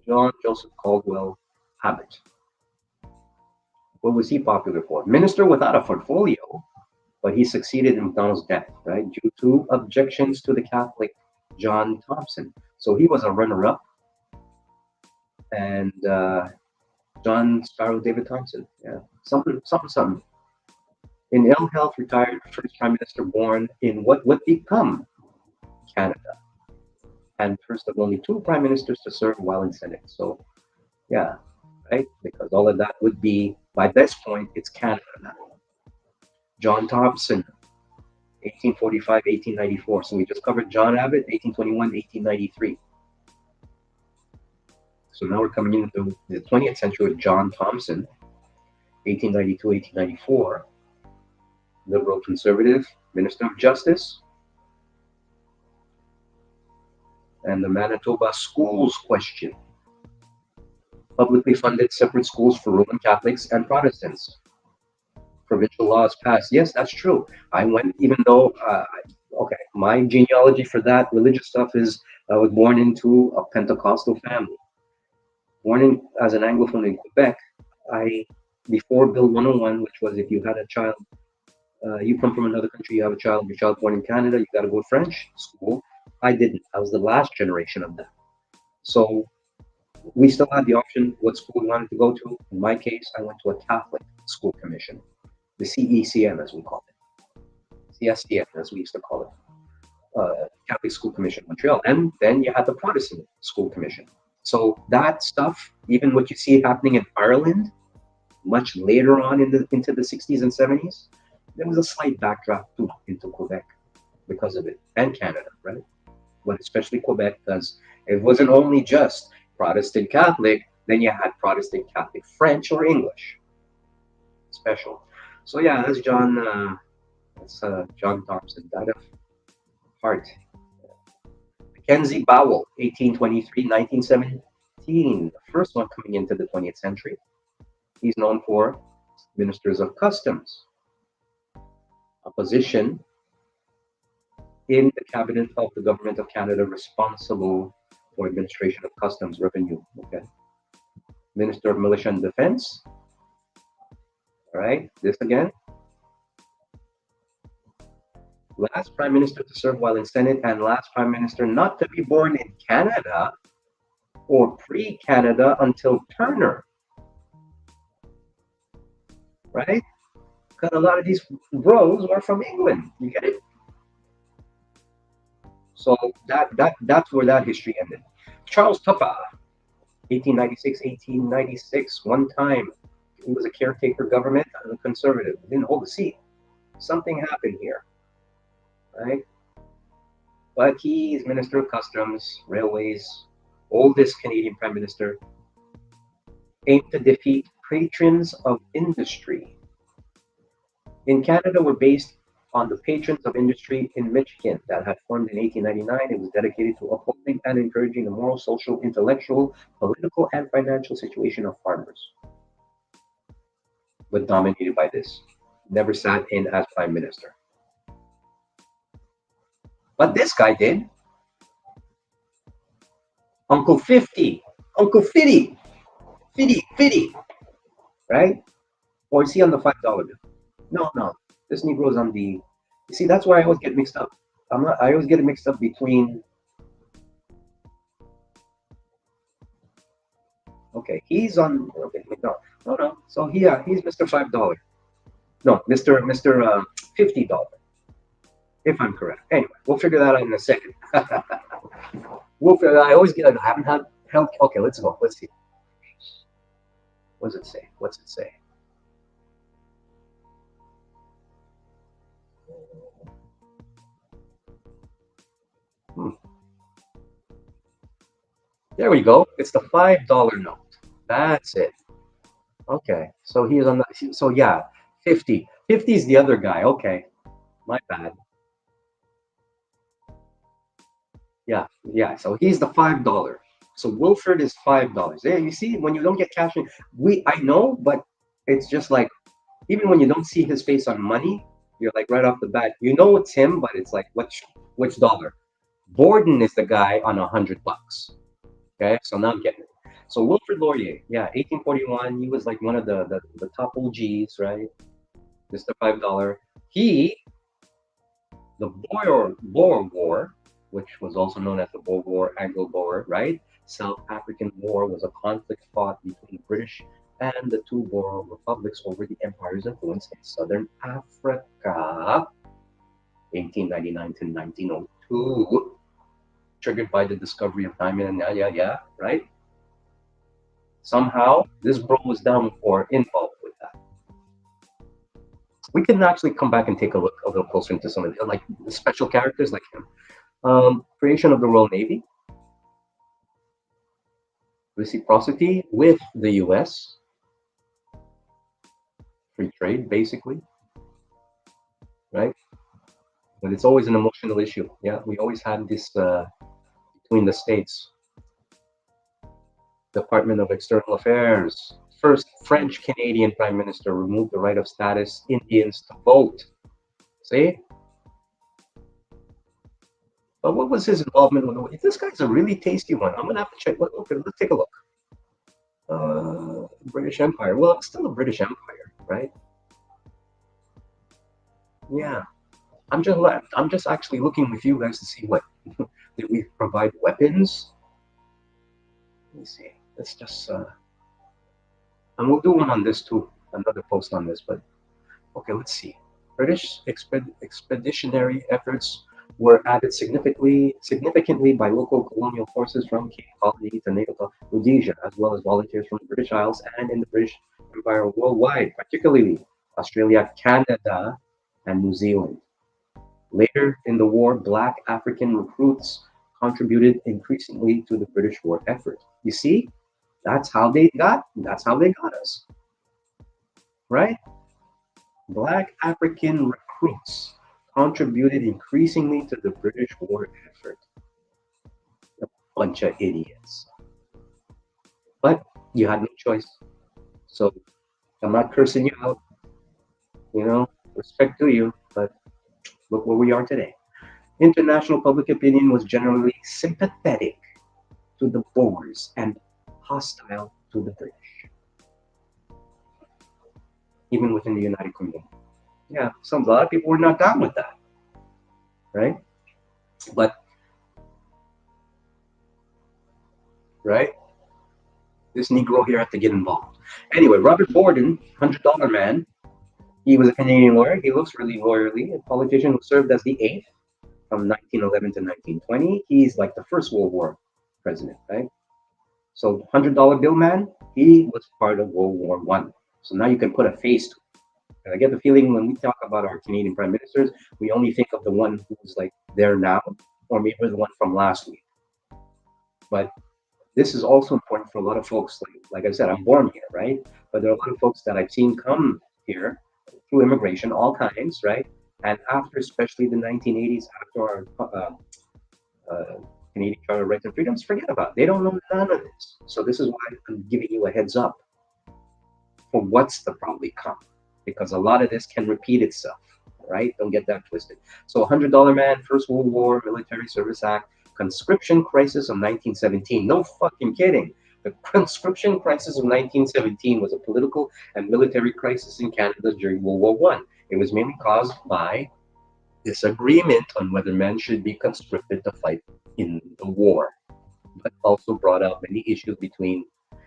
John Joseph Caldwell Abbott. What was he popular for? Minister without a portfolio, but he succeeded in McDonald's death, right, due to objections to the Catholic John Thompson. So he was a runner-up, and John Sparrow David Thompson, yeah, something. In ill health, retired first prime minister born in what would become Canada, and first of only 2 prime ministers to serve while in Senate. So, yeah, right, because all of that would be, by this point, it's Canada now. John Thompson, 1845, 1894. So we just covered John Abbott, 1821, 1893. So now we're coming into the 20th century with John Thompson, 1892, 1894. Liberal conservative, Minister of Justice. And the Manitoba schools question. Publicly funded separate schools for Roman Catholics and Protestants. Provincial laws passed. Yes, that's true. I went, even though, okay, my genealogy for that religious stuff is I was born into a Pentecostal family. Born as an Anglophone in Quebec, before Bill 101, which was if you had a child, you come from another country, you have a child, your child born in Canada, you got to go to French school. I didn't. I was the last generation of that. So we still had the option what school we wanted to go to. In my case, I went to a Catholic school commission. The CECM, as we call it, CSCM, as we used to call it, Catholic School Commission Montreal, and then you had the Protestant School Commission. So that stuff, even what you see happening in Ireland, much later on into the 60s and 70s, there was a slight backdraft too into Quebec because of it, and Canada, right? But especially Quebec, because it wasn't only just Protestant Catholic, then you had Protestant Catholic French or English. Special. So yeah, that's John Thompson, died of heart. Mackenzie Bowell, 1823, 1917, the first one coming into the 20th century. He's known for ministers of customs, a position in the cabinet of the government of Canada responsible for administration of customs revenue. Okay. Minister of Militia and Defense. All right, this again. Last prime minister to serve while in Senate and last prime minister not to be born in Canada or pre-Canada until Turner. Right? Because a lot of these bros were from England. You get it? So that's where that history ended. Charles Tupper, 1896, 1896. One time he was a caretaker government and a conservative. He didn't hold the seat. Something happened here. Right? But he's Minister of Customs, Railways, oldest Canadian Prime Minister, aimed to defeat patrons of industry. In Canada, we're based on the patrons of industry in Michigan that had formed in 1899. It was dedicated to upholding and encouraging the moral, social, intellectual, political, and financial situation of farmers. But dominated by this. Never sat in as Prime Minister. But this guy did. Uncle 50, Uncle Fitty, right? Or is he on the $5 bill? No. This Negro's on the. You see, that's why I always get mixed up. I always get it mixed up between. Okay, he's on. Okay, no. Oh no. So he's Mr. $5. No, Mr. $50, if I'm correct. Anyway, we'll figure that out in a second. We'll figure. I always get. I haven't had health. Okay, let's go. Let's see. What does it say? What's it say? Hmm. There we go. It's the $5 note. That's it. Okay. So he's on the. So yeah, 50. 50 is the other guy. Okay, my bad. Yeah, yeah. So he's the $5. So Wilfred is $5. Yeah, you see, when you don't get cash, I know, but it's just like even when you don't see his face on money, you're like right off the bat, you know it's him, but it's like which dollar? Borden is the guy on $100. Okay, so now I'm getting it. So Wilfrid Laurier, yeah, 1841. He was like one of the top OGs, right? Mr. $5. He the Boer War, which was also known as the Boer War, Anglo-Boer, right? South African War was a conflict fought between the British and the two Boer republics over the empire's influence in southern Africa, 1899 to 1902, triggered by the discovery of diamond and yeah, right? Somehow, this bro was down for involved with that. We can actually come back and take a look a little closer into some of the like special characters like him. Creation of the Royal Navy, reciprocity with the U.S., free trade, basically, right? But it's always an emotional issue. Yeah, we always had this between the states. Department of External Affairs. First French Canadian Prime Minister removed the right of status Indians to vote. See? But what was his involvement with this guy's a really tasty one. I'm gonna have to check. Okay, let's take a look. British Empire. Well, it's still a British Empire, right? Yeah. I'm just actually looking with you guys to see what did we provide weapons? Let me see. Let's just and we'll do one on this too. Another post on this, but okay, let's see. British expeditionary efforts were added significantly by local colonial forces from Cape Colony to naval Rhodesia, as well as volunteers from the British Isles and in the British Empire worldwide, particularly Australia, Canada, and New Zealand. Later in the war, black African recruits contributed increasingly to the British war effort. You see, that's how they got us, right? Black African recruits contributed increasingly to the British war effort. A bunch of idiots. But you had no choice. So I'm not cursing you out, respect to you, but look where we are today. International public opinion was generally sympathetic to the Boers and hostile to the British, even within the United Kingdom. Yeah, a lot of people were not down with that, right? But right, this Negro here had to get involved. Anyway, Robert Borden, $100 man. He was a Canadian lawyer. He looks really lawyerly. A politician who served as the eighth from 1911 to 1920. He's like the First World War president, right? So $100 bill man, he was part of World War One. So now you can put a face to it. And I get the feeling when we talk about our Canadian prime ministers, we only think of the one who's like there now, or maybe the one from last week. But this is also important for a lot of folks. Like I said, I'm born here, right? But there are a lot of folks that I've seen come here through immigration, all kinds, right? And after, especially the 1980s, after our Canadian Charter of Rights and Freedoms, forget about it. They don't know none of this. So this is why I'm giving you a heads up for what's to probably come, because a lot of this can repeat itself, right? Don't get that twisted. So $100 man, First World War, Military Service Act, conscription crisis of 1917. No fucking kidding. The conscription crisis of 1917 was a political and military crisis in Canada during World War One. It was mainly caused by disagreement on whether men should be conscripted to fight in the war, but also brought out many issues between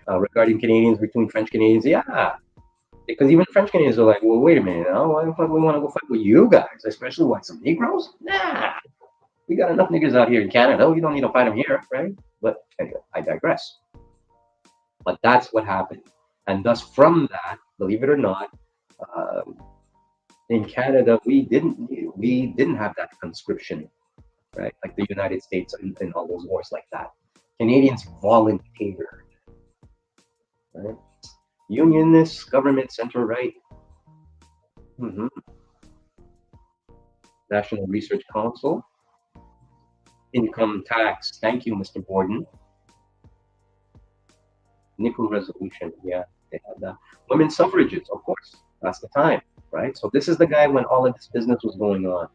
regarding Canadians between French Canadians. Yeah, because even French Canadians are like, well, wait a minute, why the fuck we want to go fight with you guys, especially what, some Negroes? Nah, we got enough niggers out here in Canada. We don't need to fight them here, right? But anyway, I digress. But that's what happened, and thus from that, believe it or not, um, in Canada we didn't have that conscription, right? Like the United States in all those wars like that. Canadians volunteered, right? Unionists, government, center right, hmm National Research Council, income tax. Thank you, Mr. Borden. Nickel resolution. Yeah, they had that. Women's suffrages, of course. That's the time, right? So this is the guy when all of this business was going on.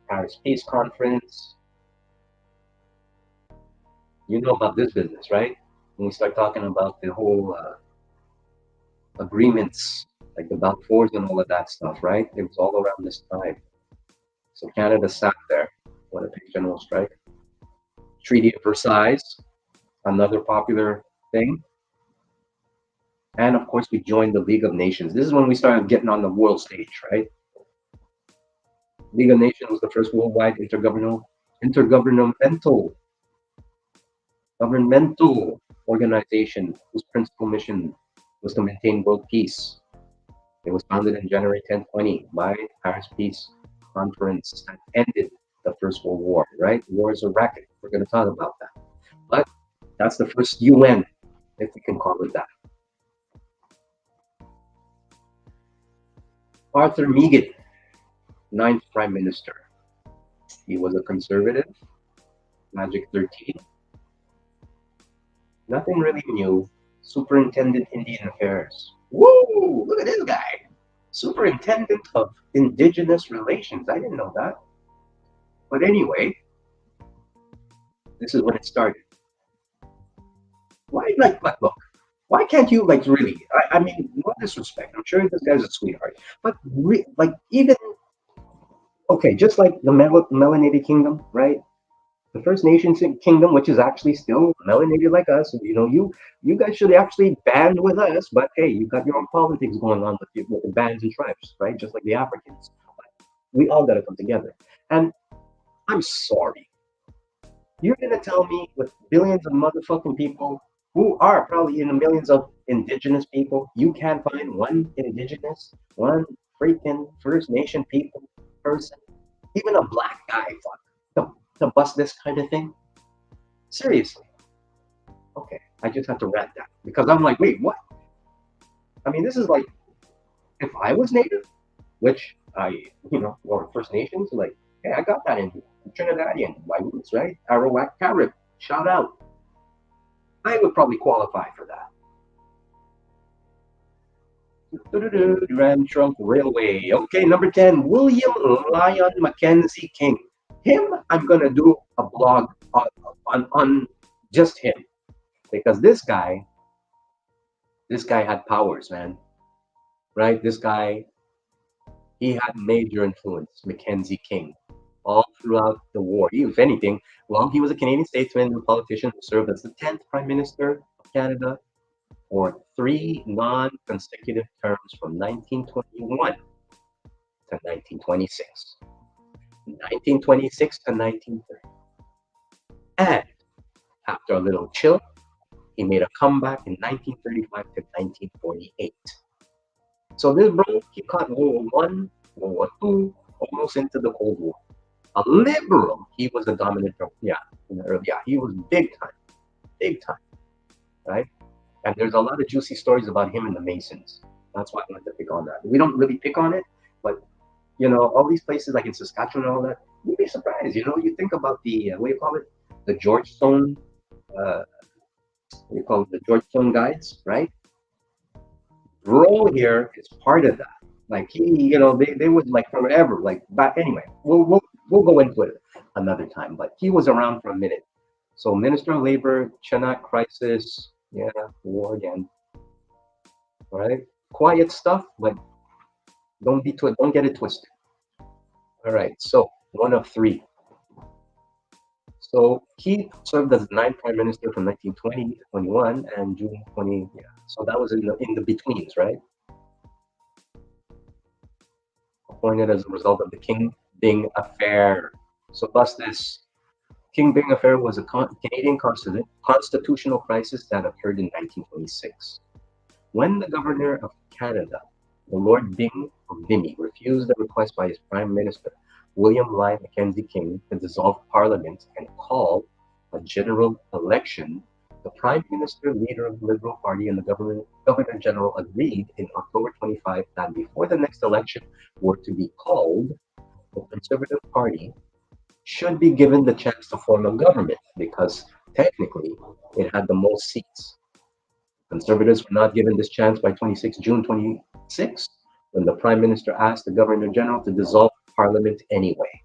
Paris Peace Conference. You know about this business, right? When we start talking about the whole agreements, like the Balfours and all of that stuff, right? It was all around this time. So Canada sat there when a big general strike. Treaty of Versailles, another popular thing. And of course, we joined the League of Nations. This is when we started getting on the world stage, right? League of Nations was the first worldwide intergovernmental organization whose principal mission was to maintain world peace. It was founded in January 1020 by Paris Peace Conference that ended the First World War, right? War is a racket. We're going to talk about that. But that's the first UN, if we can call it that. Arthur Meighen, 9th Prime Minister. He was a conservative, Magic 13. Nothing really new. Superintendent Indian Affairs. Woo! Look at this guy. Superintendent of Indigenous Relations. I didn't know that. But anyway, this is when it started. Why, like, look, why can't you, like, really? I mean, no disrespect. I'm sure this guy's a sweetheart. But, like, even, okay, just like the melanated kingdom, right? The First Nations kingdom, which is actually still melanated like us. You guys should actually band with us, but hey, you got your own politics going on with the bands and tribes, right? Just like the Africans. We all got to come together. And I'm sorry, you're gonna tell me with billions of motherfucking people who are probably in the millions of indigenous people, you can't find one indigenous, one freaking First Nation people person, even a black guy, fuck, to bust this kind of thing? Seriously. Okay, I just have to rant that because I'm like, wait, what? I mean, this is like, if I was Native, which or First Nations, like, hey, I got that in Trinidadian, my roots, right? Arawak Carib, shout out. I would probably qualify for that. Grand Trunk Railway. Okay, number 10, William Lyon Mackenzie King. Him, I'm gonna do a blog on just him because this guy had powers, man. Right? This guy, he had major influence. Mackenzie King, all throughout the war. If anything, well, he was a Canadian statesman and politician who served as the 10th Prime Minister of Canada for 3 non-consecutive terms from 1921 to 1926. 1926 to 1930. And after a little chill, he made a comeback in 1935 to 1948. So this bro, he caught World War I, World War II, almost into the Cold War. A liberal, he was a dominant, he was big time, right? And there's a lot of juicy stories about him and the Masons. That's why I wanted to pick on that. We don't really pick on it, but all these places like in Saskatchewan and all that, you'd be surprised. You think about the what do you call it? The Georgetown, the Georgetown guides, right? Bro here is part of that. Like they was like forever, like back. Anyway, we'll go into it another time. But he was around for a minute. So Minister of Labor, Chinook crisis, yeah, war again. All right, quiet stuff, but don't get it twisted. All right, so one of 3. So he served as the ninth prime minister from 1920 to 21 and June 20. Yeah. So that was in the betweens, right? Appointed as a result of the King Byng affair. So thus this King Byng affair was a Canadian constitutional crisis that occurred in 1926. When the Governor of Canada, the Lord Byng of Vimy, refused a request by his Prime Minister, William Lyon Mackenzie King, to dissolve Parliament and call a general election, the Prime Minister, leader of the Liberal Party, and the Governor General agreed in October 25 that before the next election were to be called, the Conservative Party should be given the chance to form a government because technically it had the most seats. Conservatives were not given this chance by June 26, when the Prime Minister asked the Governor General to dissolve Parliament anyway.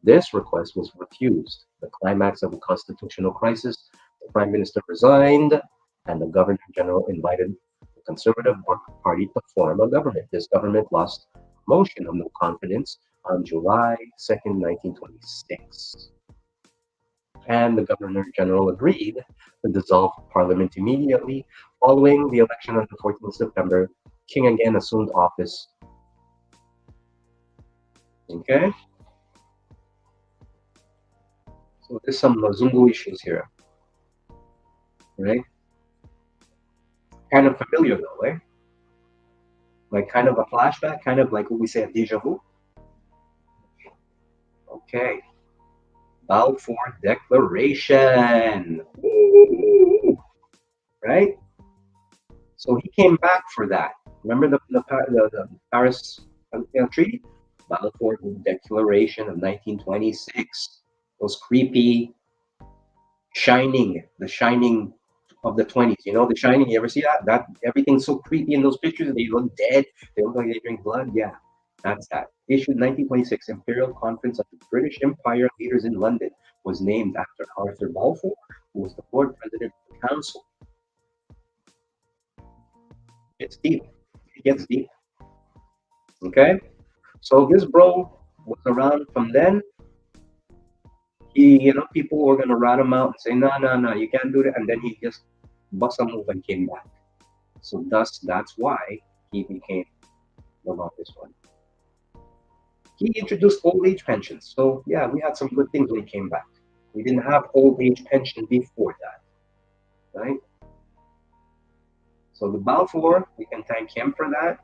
This request was refused. The climax of the constitutional crisis, the Prime Minister resigned, and the Governor General invited the Conservative Party to form a government. This government lost motion of no confidence on July 2nd, 1926. And the Governor General agreed to dissolve Parliament immediately. Following the election on the 14th of September, King again assumed office. Okay? So there's some Zungu issues here, right? Kind of familiar though, eh? Like kind of a flashback, kind of like what we say a déjà vu. Okay. Balfour Declaration. Woo! Right? So he came back for that. Remember the Paris Treaty? Balfour Declaration of 1926. Those creepy, the shining of the 20s. You know, The Shining. You ever see that? That everything's so creepy in those pictures. They look dead. They look like they drink blood. Yeah, that's that. Issued 1926, Imperial Conference of the British Empire Leaders in London was named after Arthur Balfour, who was the Lord President of the Council. It's deep. It gets deep. Okay, so this bro was around from then. People were gonna rat him out and say, no, you can't do that, and then he just bust a move and came back. So that's why he became the longest one. He introduced old age pensions. So yeah, we had some good things when he came back. We didn't have old age pension before that, right? So the Balfour, we can thank him for that.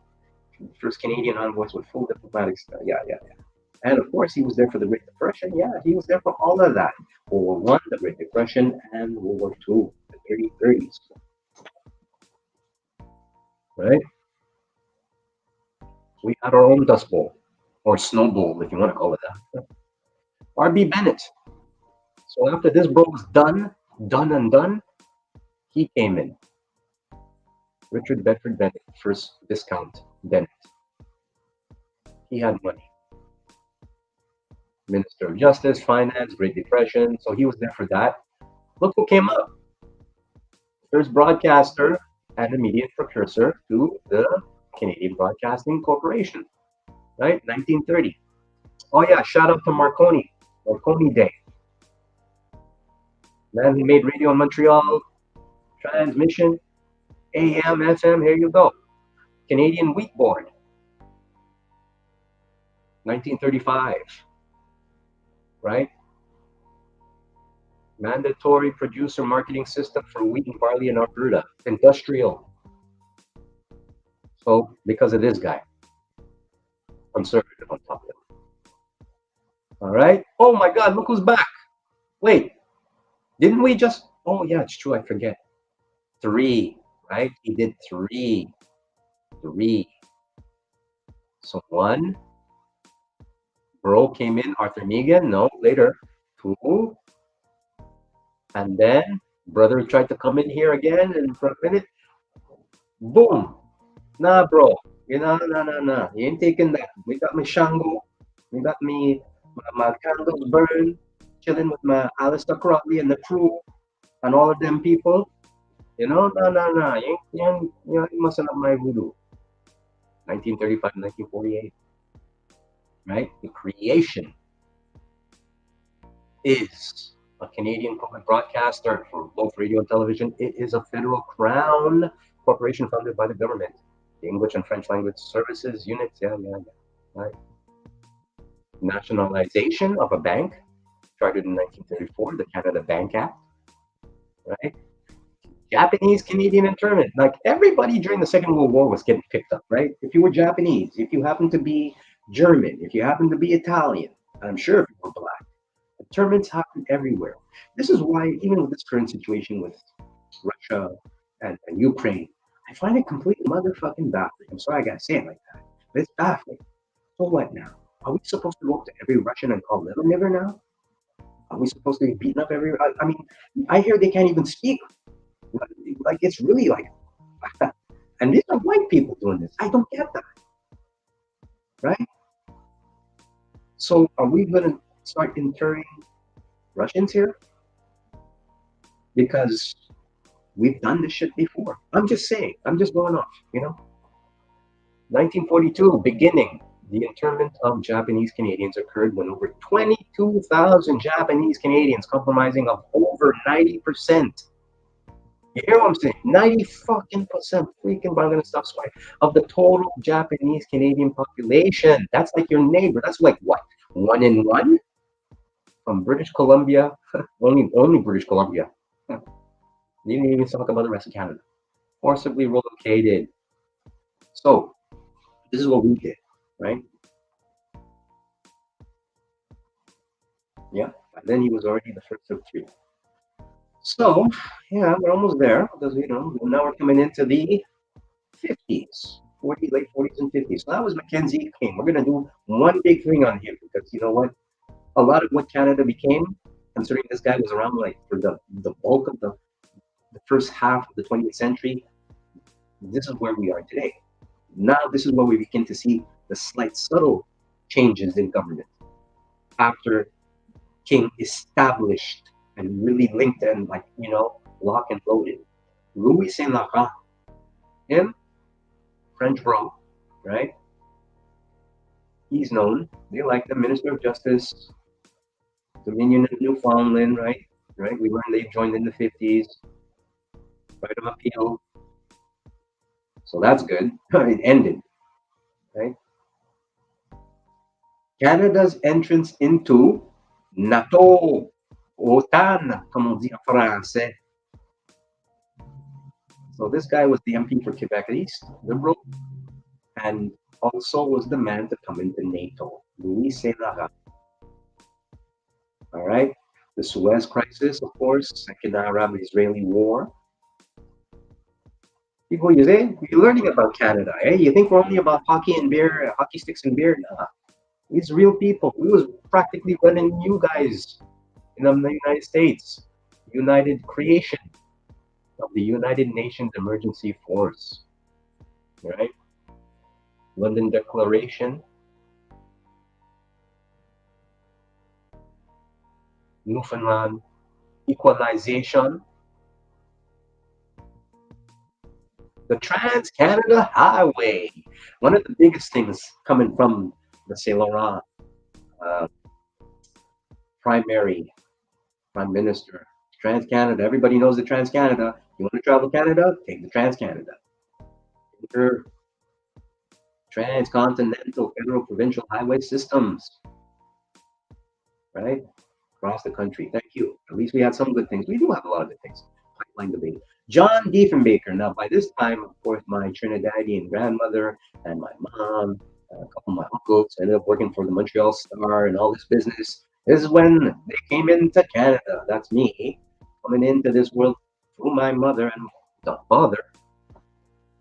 First Canadian envoys with full diplomatic stuff. Yeah. And of course, he was there for the Great Depression. Yeah, he was there for all of that. World War I, the Great Depression, and World War II, the 30s. Right? We had our own Dust Bowl, or Snow Bowl, if you want to call it that. R.B. Bennett. So after this bro was done, he came in. Richard Bedford Bennett, first Viscount Bennett. He had money. Minister of Justice, Finance, Great Depression. So he was there for that. Look who came up. First broadcaster and immediate precursor to the Canadian Broadcasting Corporation, right? 1930. Oh yeah, shout out to Marconi Day. Man who made radio in Montreal, transmission, AM, FM, here you go. Canadian Wheat Board, 1935, right? Mandatory producer marketing system for wheat and barley in Alberta, industrial. So because of this guy, conservative on top of it. All right. Oh my God, look who's back. Wait, didn't we just? Oh yeah, it's true. I forget. 3, right? He did 3. So 1. Bro came in. Arthur Megan. No, later. 2. And then brother tried to come in here again, and for a minute, boom. Nah, bro. Nah. You ain't taking that. We got me Shango. We got me my candles burn, chilling with my Alistair Crowley and the crew and all of them people. Nah. You mustn't have my voodoo. 1935, 1948. Right? The creation is a Canadian public broadcaster for both radio and television. It is a federal crown corporation funded by the government. The English and French language services units, yeah. Right. Nationalization of a bank, started in 1934, the Canada Bank Act, right? Japanese Canadian internment. Like everybody during the Second World War was getting picked up, right? If you were Japanese, if you happened to be German, if you happened to be Italian, I'm sure if you were black, internments happen everywhere. This is why, even with this current situation with Russia and Ukraine, I find it completely motherfucking baffling. I'm sorry I gotta say it like that, but it's baffling. So what now? Are we supposed to go up to every Russian and call them a nigger now? Are we supposed to be beating up every? I mean, I hear they can't even speak. Like it's really like, and these are white people doing this. I don't get that, right? So are we gonna start interring Russians here because we've done this shit before? I'm just saying. I'm just going off. 1942, beginning. The internment of Japanese Canadians occurred when over 22,000 Japanese Canadians, comprising of over 90%. You hear what I'm saying? 90 fucking percent freaking, but I'm gonna stop swearing, of the total Japanese Canadian population. That's like your neighbor. That's like what? 1 in 1 from British Columbia. only British Columbia. They didn't even talk about the rest of Canada. Forcibly relocated. So this is what we did, right? Yeah. And then he was already the first of three. So yeah, we're almost there because now we're coming into the 50s, late 40s and 50s. So that was Mackenzie King. We're gonna do one big thing on him because you know what? A lot of what Canada became, considering this guy was around like for the bulk of the first half of the 20th century, this is where we are today. Now this is where we begin to see the slight subtle changes in government after King established and really linked and lock and loaded. Louis Saint Laurent, him, French bro, right? He's known. They like the Minister of Justice, Dominion of Newfoundland, right? Right. We learned they joined in the 50s. Right of appeal. So that's good. It ended, right? Canada's entrance into NATO, OTAN, comme on dit en français. So this guy was the MP for Quebec East, Liberal, and also was the man to come into NATO, Louis Saint Laurent. All right. The Suez Crisis, of course, Second Arab-Israeli War. People, you're learning about Canada, eh? You think we're only about hockey and beer, hockey sticks and beer? Nah. These real people. We was practically running you guys in the United States. United creation of the United Nations Emergency Force. Right? London Declaration. Newfoundland Equalization. The Trans-Canada Highway. One of the biggest things coming from the Saint Laurent primary prime minister. Trans-Canada. Everybody knows the Trans-Canada. You want to travel Canada? Take the Trans-Canada. Transcontinental federal provincial highway systems. Right? Across the country. Thank you. At least we had some good things. We do have a lot of good things. Pipeline debate. John Diefenbaker. Now, by this time, of course, my Trinidadian grandmother and my mom, a couple of my uncles ended up working for the Montreal Star and all this business. This is when they came into Canada. That's me coming into this world through my mother and the father,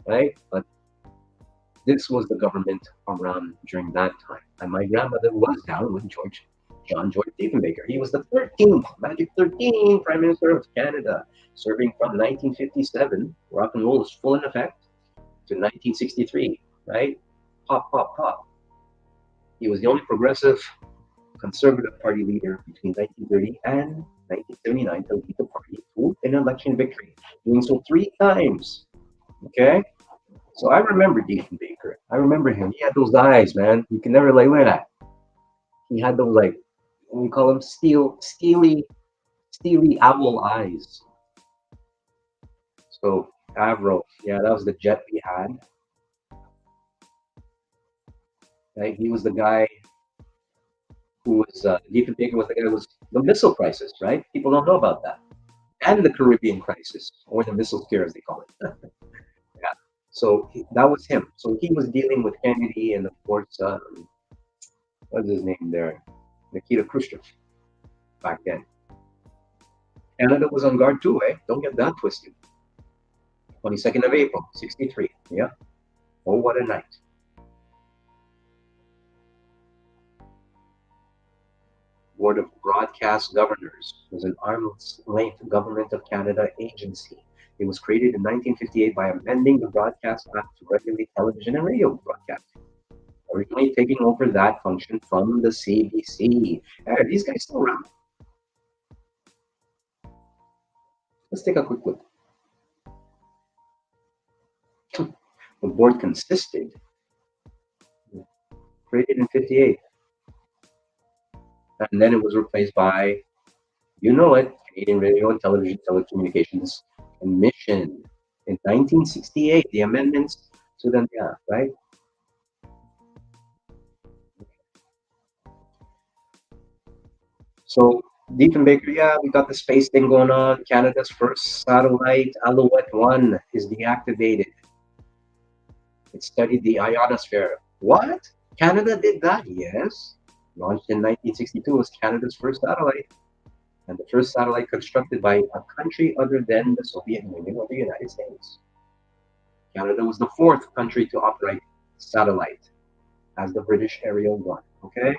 right? But this was the government around during that time. And my grandmother was down with John George Diefenbaker. He was the 13th, Magic 13 Prime Minister of Canada, serving from 1957, rock and roll is full in effect, to 1963, right? Pop, pop, pop. He was the only progressive Conservative Party leader between 1930 and 1979 to lead the party to an election victory, doing so 3 times. Okay? So I remember Diefenbaker. I remember him. He had those eyes, man. You can never look at that. He had those we call them steely steely owl eyes. So Avro, yeah, that was the jet we had. Right? He was the guy who was Ethan Baker was the guy who was the missile crisis, right? People don't know about that, and the Caribbean crisis, or the missile scare as they call it. Yeah. So that was him. So he was dealing with Kennedy and of course, what's his name there, Nikita Khrushchev back then. Canada was on guard too, eh? Don't get that twisted. 22nd of April, 63. Yeah. Oh, what a night. Board of Broadcast Governors was an arm's length Government of Canada agency. It was created in 1958 by amending the Broadcast Act to regulate television and radio broadcasting, originally taking over that function from the CBC. Hey, are these guys still around? Let's take a quick look. The board consisted, created in 58, and then it was replaced by, you know it, Canadian Radio and Television Telecommunications Commission in 1968. The amendments to them, yeah, right? So Diefenbaker, yeah, we got the space thing going on. Canada's first satellite, Alouette 1, is deactivated. It studied the ionosphere. What? Canada did that? Yes. Launched in 1962 was Canada's first satellite, and the first satellite constructed by a country other than the Soviet Union or the United States. Canada was the fourth country to operate satellite as the British Aerial One. Okay?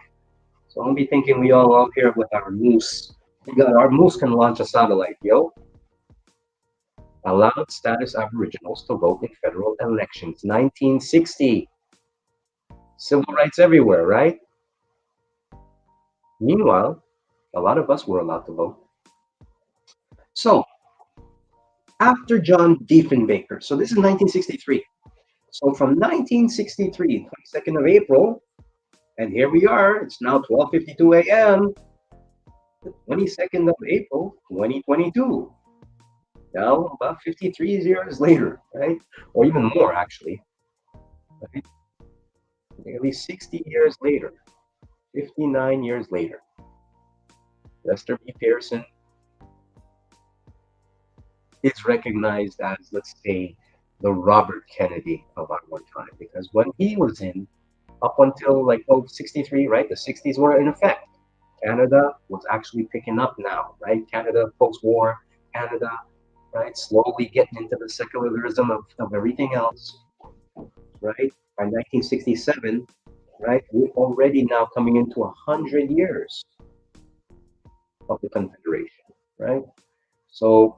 So don't be thinking we all out here with our moose. We got our moose can launch a satellite, yo. Allowed status Aboriginals to vote in federal elections. 1960. Civil rights everywhere, right? Meanwhile, a lot of us were allowed to vote. So, after John Diefenbaker, so this is 1963. So from 1963, 22nd of April, and here we are, it's now 12:52 a.m., the 22nd of April, 2022. Now, about 53 years later, right? Or even more, actually. Right? Nearly 60 years later, 59 years later, Lester B. Pearson is recognized as, let's say, the Robert Kennedy of our time. Because when he was in, up until like 63, right? The 60s were in effect. Canada was actually picking up now, right? Canada post-war, Canada, right? Slowly getting into the secularism of everything else, right? By 1967, right? We're already now coming into 100 years of the Confederation, right? So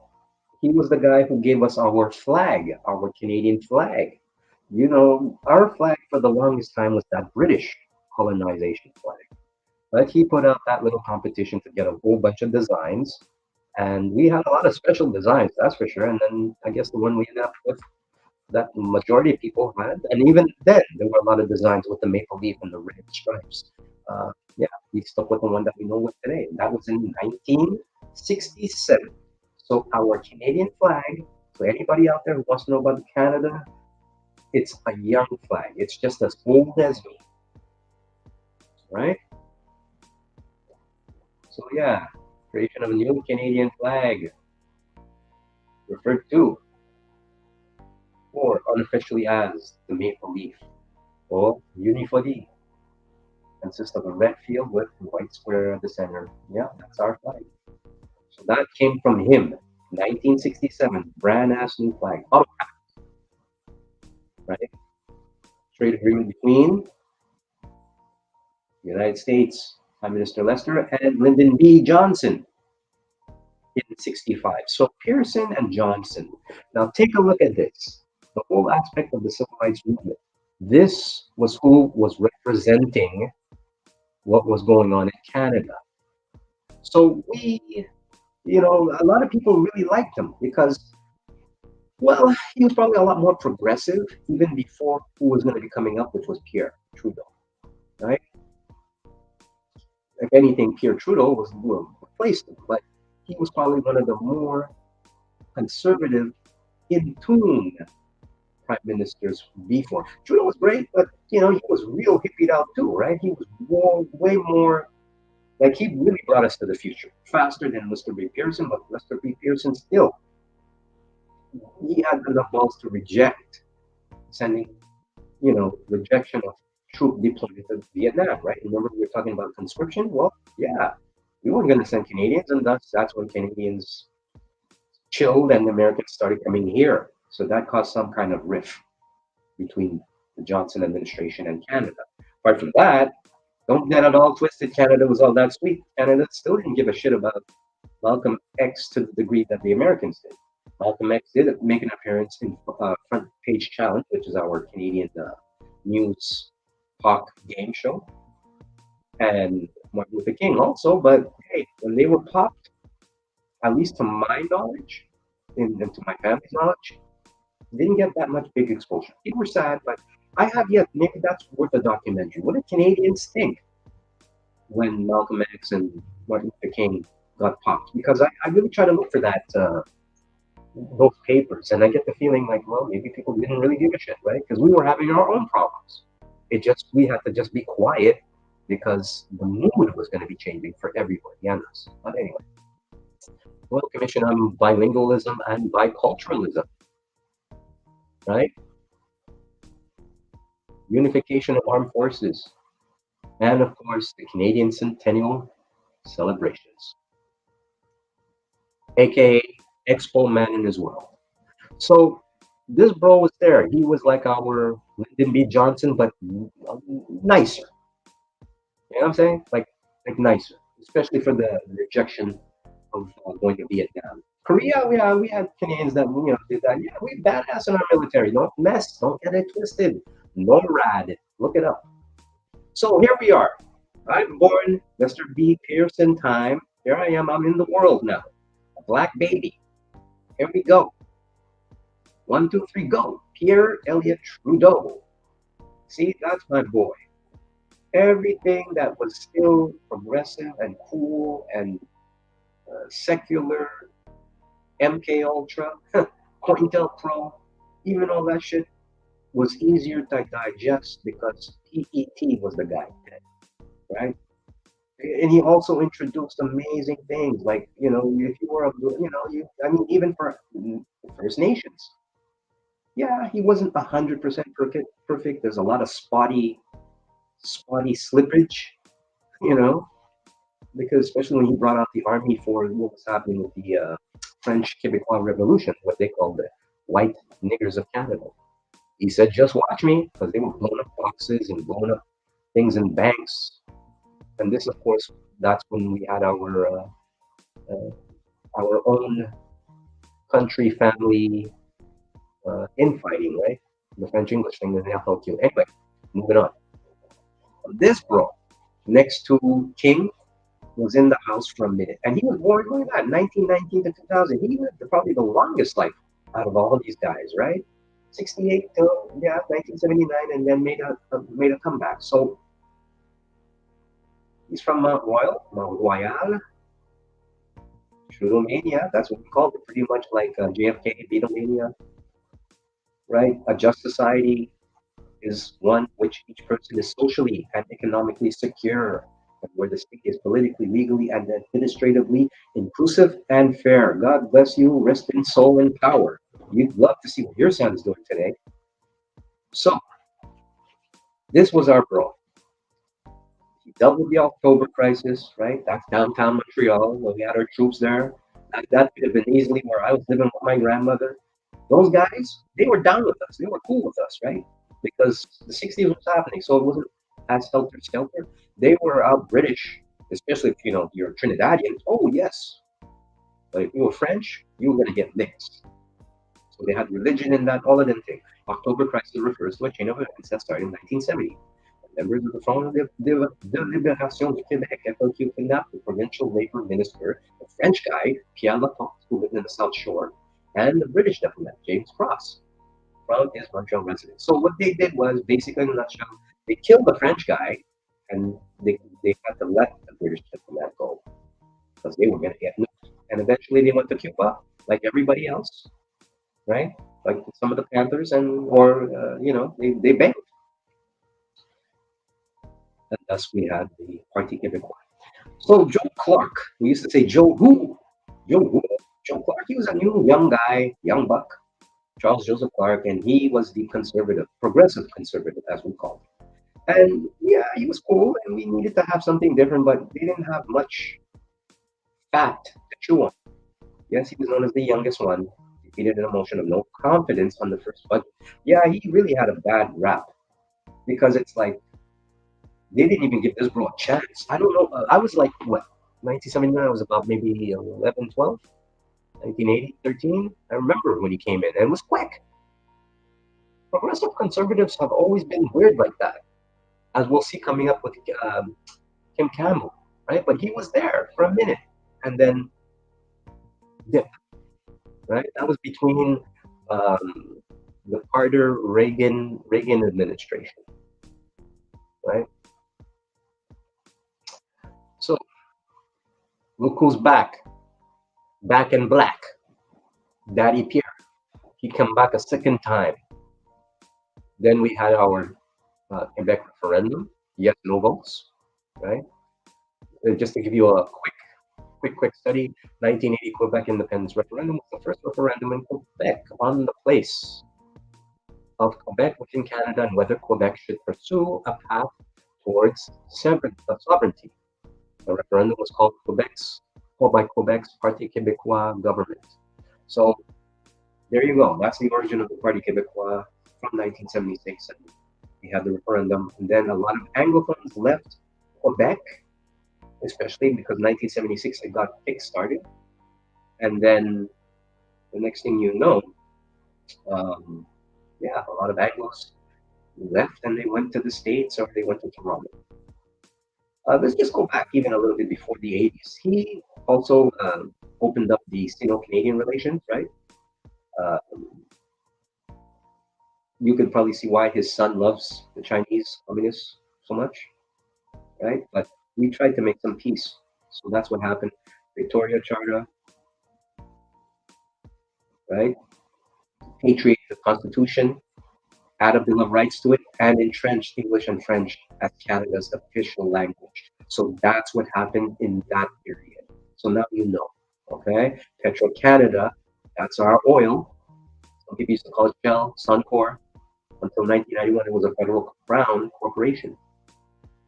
he was the guy who gave us our flag, our Canadian flag. You know, our flag for the longest time was that British colonization flag. But he put out that little competition to get a whole bunch of designs. And we had a lot of special designs, that's for sure. And then I guess the one we ended up with that majority of people had, and even then, there were a lot of designs with the maple leaf and the red stripes. Yeah, we stuck with the one that we know with today. And that was in 1967. So our Canadian flag, so anybody out there who wants to know about Canada, it's a young flag. It's just as old as me, right? So yeah, creation of a new Canadian flag, referred to or unofficially as the maple leaf, or unifoli, consists of a red field with a white square at the center. Yeah, that's our flag. So that came from him, 1967, brand ass new flag. Oh, right? Trade agreement between the United States Prime Minister Lester and Lyndon B. Johnson in 65. So Pearson and Johnson. Now take a look at this. The whole aspect of the civil rights movement. This was who was representing what was going on in Canada. So we, you know, a lot of people really liked him because, well, he was probably a lot more progressive even before who was going to be coming up, which was Pierre Trudeau, right? If anything, Pierre Trudeau was replaced him, but he was probably one of the more conservative, in tune prime ministers before. Trudeau was great, but he was real hippied out too, right? He was way more like he really brought us to the future faster than Mr. B. Pearson, but Mr. B. Pearson still he had enough balls to reject sending, rejection of troop deployment to Vietnam, right? Remember we were talking about conscription? Well, yeah, we weren't going to send Canadians, and that's when Canadians chilled and Americans started coming here. So that caused some kind of rift between the Johnson administration and Canada. Apart from that, don't get it all twisted. Canada was all that sweet. Canada still didn't give a shit about Malcolm X to the degree that the Americans did. Malcolm X did make an appearance in Front Page Challenge, which is our Canadian news talk game show, and Martin Luther King also. But hey, when they were popped, at least to my knowledge, and to my family's knowledge, didn't get that much big exposure. People were sad, but I have yet, maybe that's worth a documentary. What did Canadians think when Malcolm X and Martin Luther King got popped? Because I really try to look for that, those papers, and I get the feeling like, well, maybe people didn't really give a shit, right? Because we were having our own problems. We had to just be quiet because the mood was going to be changing for everybody and us. But anyway, Royal Commission on Bilingualism and Biculturalism, right? Unification of Armed Forces, and of course, the Canadian Centennial celebrations, aka Expo Man in his world. So this bro was there. He was like our Lyndon B. Johnson, but nicer. You know what I'm saying? Like nicer, especially for the rejection of going to Vietnam. Korea, we had Canadians that did that. Yeah, we badass in our military. Don't get it twisted. NORAD, look it up. So here we are. I'm born Mr. B. Pearson time. Here I am. I'm in the world now. A black baby. Here we go. 1, 2, 3, go. Pierre Elliott Trudeau. See, that's my boy. Everything that was still progressive and cool and secular, MK Ultra, COINTELPRO, even all that shit was easier to digest because PET was the guy, right? And he also introduced amazing things like, if you were even for First Nations. Yeah, he wasn't 100% perfect. There's a lot of spotty slippage, because especially when he brought out the army for what was happening with the French Quebecois Revolution, what they called the white niggers of Canada. He said, just watch me, because they were blowing up boxes and blowing up things in banks. And this, of course, that's when we had our own country, family infighting, right? The French-English thing, the FLQ. Anyway, moving on. This bro, next to King, was in the house for a minute. And he was born, look at that, 1919 to 2000. He lived probably the longest life out of all of these guys, right? 68 till 1979, and then made a comeback. So he's from Mount Royal, Trudeau-mania. That's what we called it, pretty much like JFK, Beatlemania, right? A just society is one which each person is socially and economically secure, and where the state is politically, legally, and administratively inclusive and fair. God bless you. Rest in soul and power. You'd love to see what your son is doing today. So, this was our bro. He dealt with the October crisis, right? That's downtown Montreal, where we had our troops there. That could have been easily where I was living with my grandmother. Those guys, they were down with us. They were cool with us, right? Because the 60s was happening, so it wasn't as helter-skelter. They were out British, especially if you're Trinidadian. Oh, yes. But if you were French, you were going to get mixed. So they had religion in that, all of them things. October crisis refers to a chain of events that started in 1970. Members of the Front de Libération du Québec, FLQ, kidnapped the provincial labor minister, the French guy, Pierre Trudeau, who lived in the South Shore, and the British diplomat, James Cross, from his Montreal residence. So what they did was, basically in a nutshell, they killed the French guy, and they had to let the British diplomat go, because they were going to get nuked. And eventually they went to Cuba, like everybody else, right? Like some of the Panthers, they begged. And thus we had the Parti Québécois. So Joe Clark, we used to say Joe who? Joe who? Joe Clark, he was a new young guy, young buck, Charles Joseph Clark, and he was the conservative, progressive conservative, as we call it. And yeah, he was cool, and we needed to have something different, but they didn't have much fat to chew on. Yes, he was known as the youngest one, defeated an emotion of no confidence on the first budget. Yeah, he really had a bad rap because it's like they didn't even give this bro a chance. I don't know. I was like, what, 1979? I was about maybe 11, 12, 1980, 13. I remember when he came in, and it was quick. Progressive conservatives have always been weird like that, as we'll see coming up with Kim Campbell, right? But he was there for a minute and then dipped, right? That was between the Carter Reagan administration, right? So look who's back in black, Daddy Pierre. He come back a second time. Then we had our Quebec referendum, yes, no votes, right? And just to give you a quick study, 1980 Quebec independence referendum was the first referendum in Quebec on the place of Quebec within Canada and whether Quebec should pursue a path towards sovereignty. The referendum was called by Quebec's Parti Québécois government. So there you go. That's the origin of the Parti Québécois from 1976. And we had the referendum, and then a lot of Anglophones left Quebec, especially because 1976 it got kick-started. And then the next thing you know, a lot of Anglos left and they went to the States or they went to Toronto. Let's just go back even a little bit before the 80s. He also opened up the Sino-Canadian relations, right? You could probably see why his son loves the Chinese communists so much, right? But we tried to make some peace. So that's what happened. Victoria Charter, right? Patriated the Constitution, add a Bill of Rights to it, and entrenched English and French as Canada's official language. So that's what happened in that period. So now you know, okay? Petro-Canada, that's our oil. Some people used to call it Shell, Suncor. Until 1991, it was a federal crown corporation.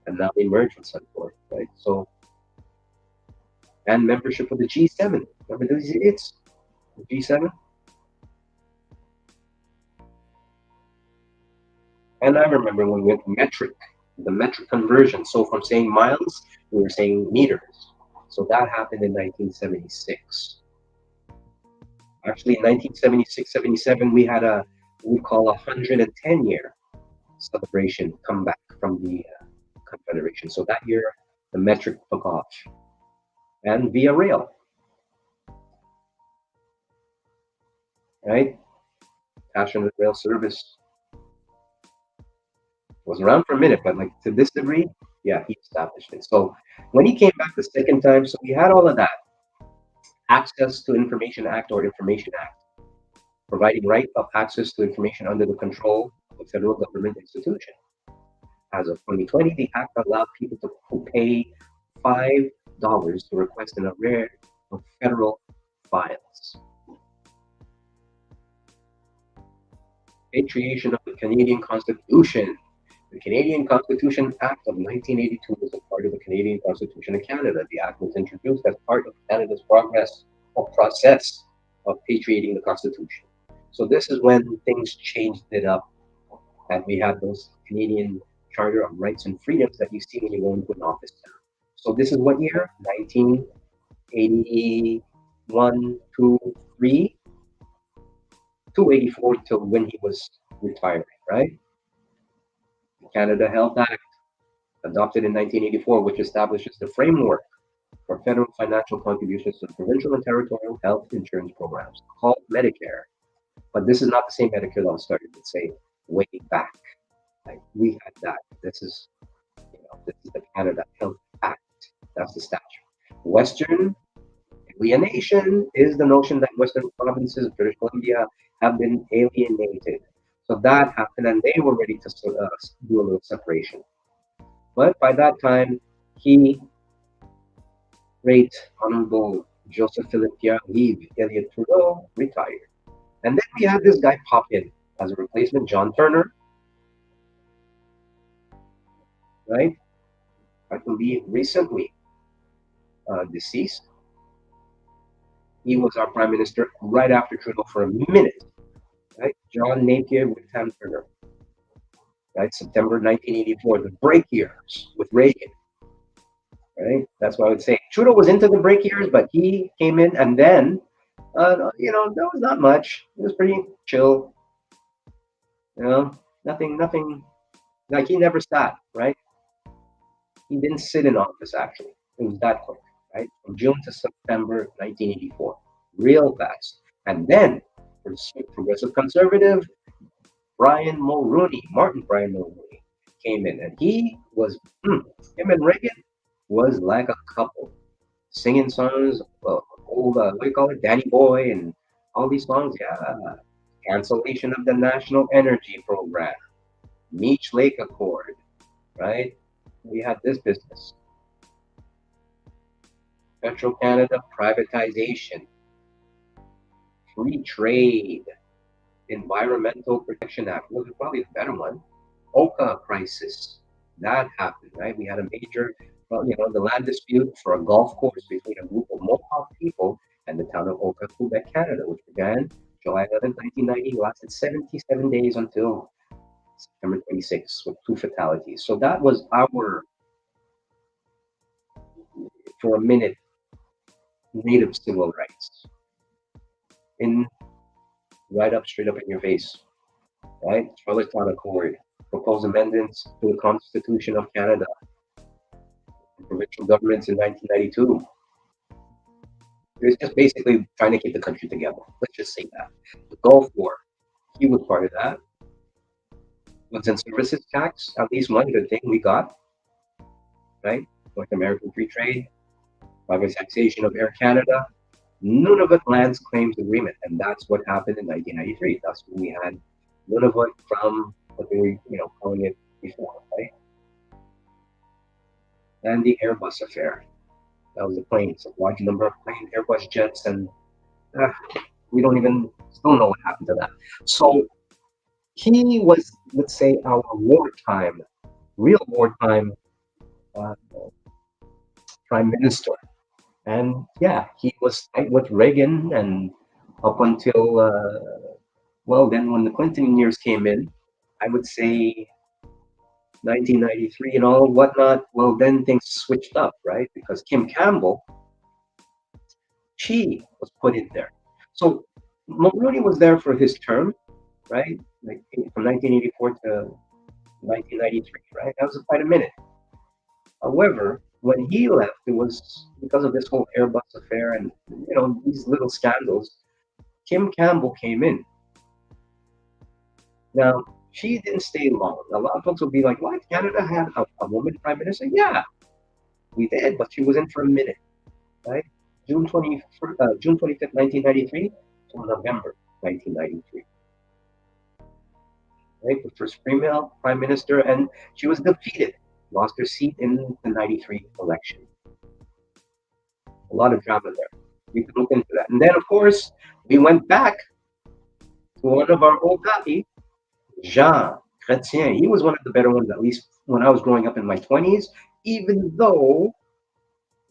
And now they merged with Suncor, right? So, and membership of the G7. Remember these idiots? The G7? And I remember when we went metric, the metric conversion. So from saying miles, we were saying meters. So that happened in 1976. Actually, in 1976-77, we had we call 110-year celebration comeback from the Confederation. So that year, the metric took off. And via rail, right? Passenger rail service was around for a minute, but like to this degree, yeah, he established it. So when he came back the second time, so we had all of that. Access to Information Act or Information Act, providing right of access to information under the control of a federal government institution. As of 2020, the act allowed people to pay $5 to request an array of federal files. Patriation of the Canadian Constitution. The Canadian Constitution Act of 1982 was a part of the Canadian Constitution of Canada. The act was introduced as part of Canada's process of patriating the Constitution. So this is when things changed it up, and we had those Canadian Charter of Rights and Freedoms that you see when you go into an office now. So this is what year? 1981, 2, 3, 284 till when he was retiring, right? The Canada Health Act, adopted in 1984, which establishes the framework for federal financial contributions to provincial and territorial health insurance programs, called Medicare. But this is not the same Medicare that was started, let's say, way back. Like we had that. This is the Canada Health Act. That's the statute. Western Alienation is the notion that Western provinces of British Columbia have been alienated. So that happened, and they were ready to do a little separation. But by that time, he, great Honorable Joseph Philippe Pierre Elliott Trudeau, retired. And then we had this guy pop in as a replacement, John Turner, right? I believe recently deceased. He was our prime minister right after Trudeau for a minute, right? John Napier with Tam Turner, right? September 1984, the break years with Reagan, right? That's what I would say. Trudeau was into the break years, but he came in and then, there was not much. It was pretty chill, nothing, like he never sat, right? He didn't sit in office, actually. It was that quick, right? From June to September 1984, real fast. And then, progressive conservative, Martin Brian Mulroney, came in. And he was, him and Reagan was like a couple, singing songs, old, what do you call it, Danny Boy, and all these songs. Yeah. Cancellation of the National Energy Program, Meech Lake Accord, right? We had this business. Petro-Canada privatization, free trade, Environmental Protection Act was probably the better one. Oka crisis, that happened, right? We had a major, the land dispute for a golf course between a group of Mohawk people and the town of Oka, Quebec, Canada, which began July 11th, 1990, lasted 77 days until September 26th with 2 fatalities. So that was our, for a minute, native civil rights. Straight up in your face, right? Charlottetown Accord, proposed amendments to the Constitution of Canada, provincial governments in 1992. It was just basically trying to keep the country together. Let's just say that. The Gulf War, he was part of that. Goods and services tax, at least one good thing we got, right? North American free trade, privatization of Air Canada, Nunavut Lands Claims Agreement, and that's what happened in 1993. That's when we had Nunavut from what we were, calling it before, right? And the Airbus affair. That was the planes, a large number of planes, Airbus jets, and we still know what happened to that. So he was, let's say, our real wartime prime minister. And yeah, he was tight with Reagan, and up until, then when the Clinton years came in, I would say 1993 and all whatnot, well, then things switched up, right? Because Kim Campbell, she was put in there. So Mulroney was there for his term, right? Like from 1984 to 1993, right? That was quite a minute. However, when he left, it was because of this whole Airbus affair and these little scandals. Kim Campbell came in. Now, she didn't stay long. A lot of folks will be like, "What? Canada had a woman prime minister?" Yeah, we did, but she was in for a minute, right? June 25th, 1993 to November 1993. Right, the first female prime minister, and she was defeated, lost her seat in the 93 election. A lot of drama there. We could look into that. And then, of course, we went back to one of our old papi, Jean Chrétien. He was one of the better ones, at least when I was growing up in my 20s, even though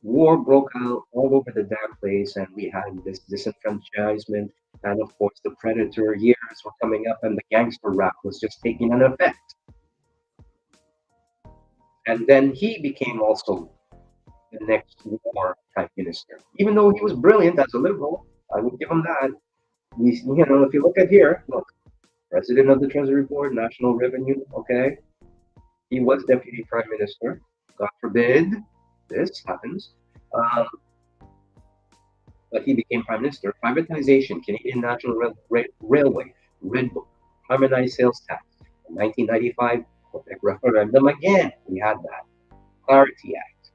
war broke out all over the damn place and we had this disenfranchisement. And of course, the predator years were coming up and the gangster rap was just taking an effect. And then he became also the next war prime minister. Even though he was brilliant as a liberal, I would give him that. If you look at here, look, president of the Treasury Board, National Revenue, okay. He was deputy prime minister. God forbid this happens. But he became prime minister. Privatization, Canadian National Railway, Red Book, harmonized sales tax. In 1995, Quebec referendum again, we had that. Clarity Act.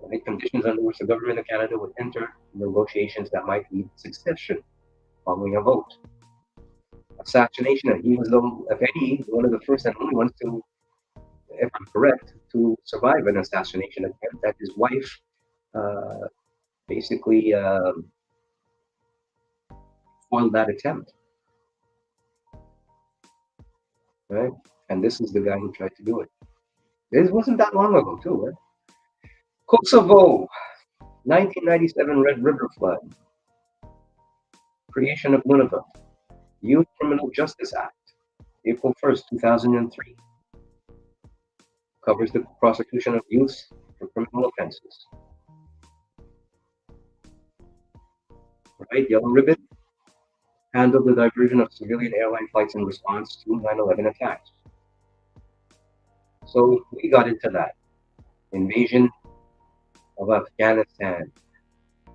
right? Conditions under which the government of Canada would enter negotiations that might lead to succession following a vote. Assassination, and he was, if any, one of the first and only ones to, if I'm correct, to survive an assassination attempt that his wife uh, basically foiled that attempt, right? And this is the guy who tried to do it. This wasn't that long ago, too, right? Kosovo, 1997 Red River flood, creation of Nunavut, Youth Criminal Justice Act, April 1st, 2003, covers the prosecution of youths for criminal offenses. Right, Yellow Ribbon handled the diversion of civilian airline flights in response to 9/11 attacks. So we got into that. Invasion of Afghanistan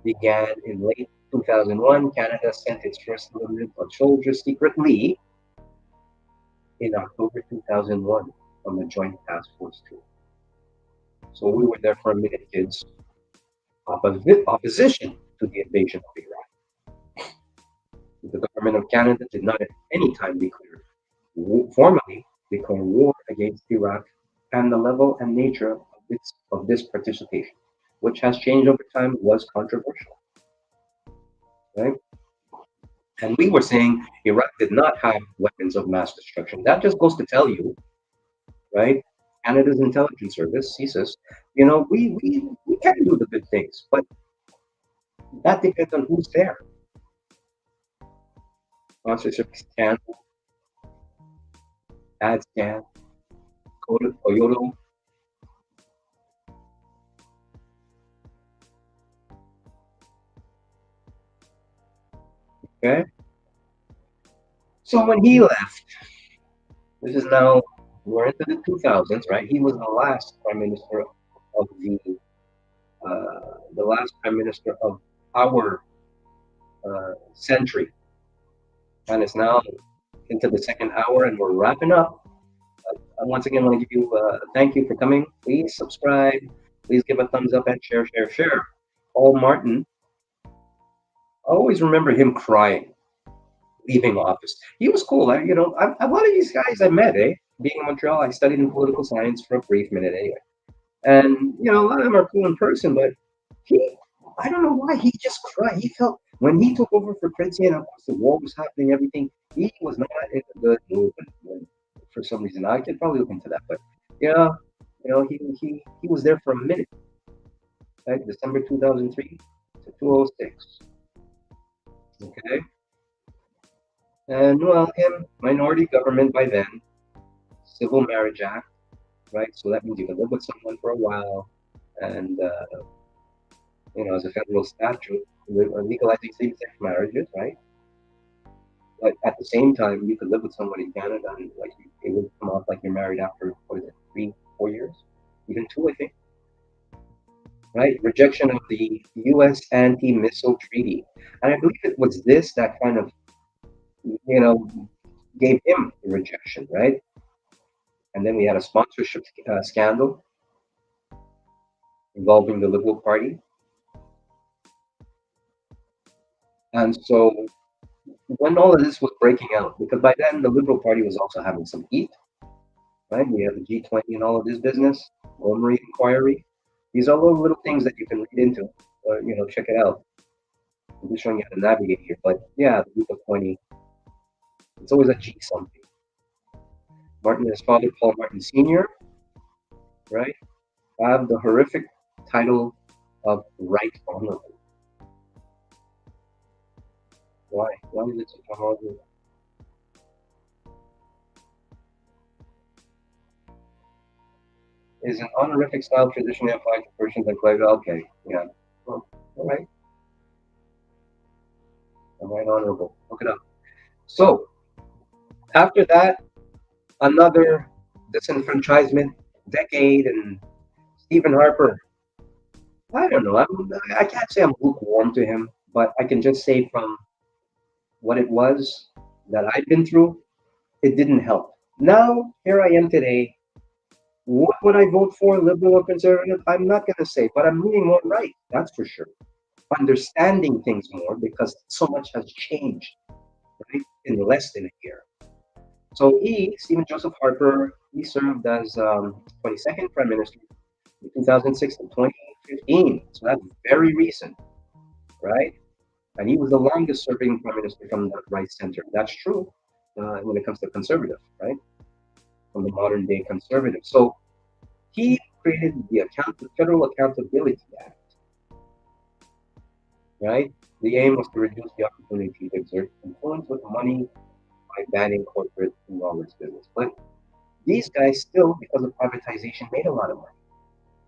began in late 2001. Canada sent its first movement of soldiers secretly in October 2001 from the Joint Task Force 2. So we were there for a minute, kids. Opposition to the invasion of Iraq. The government of Canada did not at any time formally declare war against Iraq, and the level and nature of this participation, which has changed over time, was controversial. Right? And we were saying Iraq did not have weapons of mass destruction. That just goes to tell you, right? Canada's intelligence service, CSIS, we can do the good things, but that depends on who's there. Sponsorship scandal, ad scam, Toyota. Okay. So when he left, this is now, we're into the 2000s, right? He was the last prime minister of the last prime minister of our century, and it's now into the second hour, and we're wrapping up. I once again want to give you thank you for coming. Please subscribe. Please give a thumbs up and share, share, share. Paul Martin, I always remember him crying, leaving office. He was cool. A lot of these guys I met, being in Montreal, I studied in political science for a brief minute anyway. And, a lot of them are cool in person, but I don't know why, he just cried. He felt, when he took over for Chrétien, of course, the war was happening, everything, he was not in a good mood for some reason. I could probably look into that, but yeah, he was there for a minute, right? December 2003 to 2006. Okay. And well, him, minority government by then, Civil Marriage Act, right? So that means you can live with someone for a while, and as a federal statute, legalizing same-sex marriages, right? But at the same time, you could live with someone in Canada, and it would come off like you're married after 3, 4 years, even 2, I think. Right? Rejection of the U.S. anti-missile treaty, and I believe it was this that kind of, gave him the rejection, right? And then we had a sponsorship scandal involving the Liberal Party. And so when all of this was breaking out, because by then the Liberal Party was also having some heat, right? We have the G20 and all of this business, Omri inquiry. These are all little things that you can read into, or, check it out. I'm just showing you how to navigate here. But yeah, the group of 20, it's always a G something. Martin, his father, Paul Martin Sr., right, have the horrific title of Right Honorable. Why? Why is it such a horrible? Is an honorific style traditionally applied to Persians and Clay? Okay, yeah. Well, all right. Right Honorable. Look it up. So, after that, another disenfranchisement decade, and Stephen Harper. I don't know. I can't say I'm lukewarm to him, but I can just say from what it was that I've been through, it didn't help. Now, here I am today, What would I vote for, liberal or conservative? I'm not going to say, but I'm leaning more right. That's for sure. Understanding things more because so much has changed, right, in less than a year. So Stephen Joseph Harper, he served as 22nd Prime Minister in 2006 to 2015. So that's very recent, right? And he was the longest serving Prime Minister from the right center. That's true when it comes to conservative, right? From the modern day conservative. So he created the Federal Accountability Act, right? The aim was to reduce the opportunity to exert influence with money by banning corporate lawless business. But these guys still, because of privatization, made a lot of money.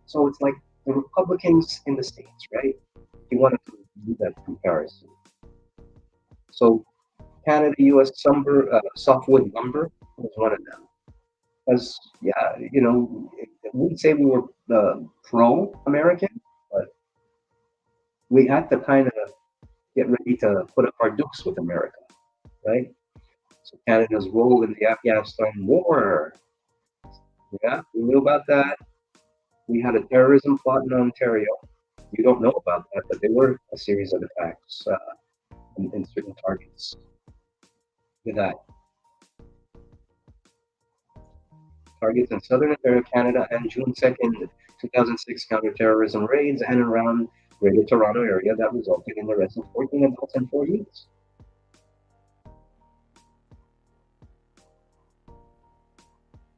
So it's like the Republicans in the States, right? He wanted to do that comparison. So Canada, U.S. Softwood lumber was one of them. Because, yeah, I wouldn't say we were pro-American, but we had to kind of get ready to put up our dukes with America, right? So Canada's role in the Afghanistan war, yeah, we knew about that. We had a terrorism plot in Ontario. You don't know about that, but there were a series of attacks in certain targets with that. Targets in southern Ontario, Canada, and June 2nd, 2006 counterterrorism raids and around Greater Toronto area that resulted in the arrest of 14 adults and 4 youths.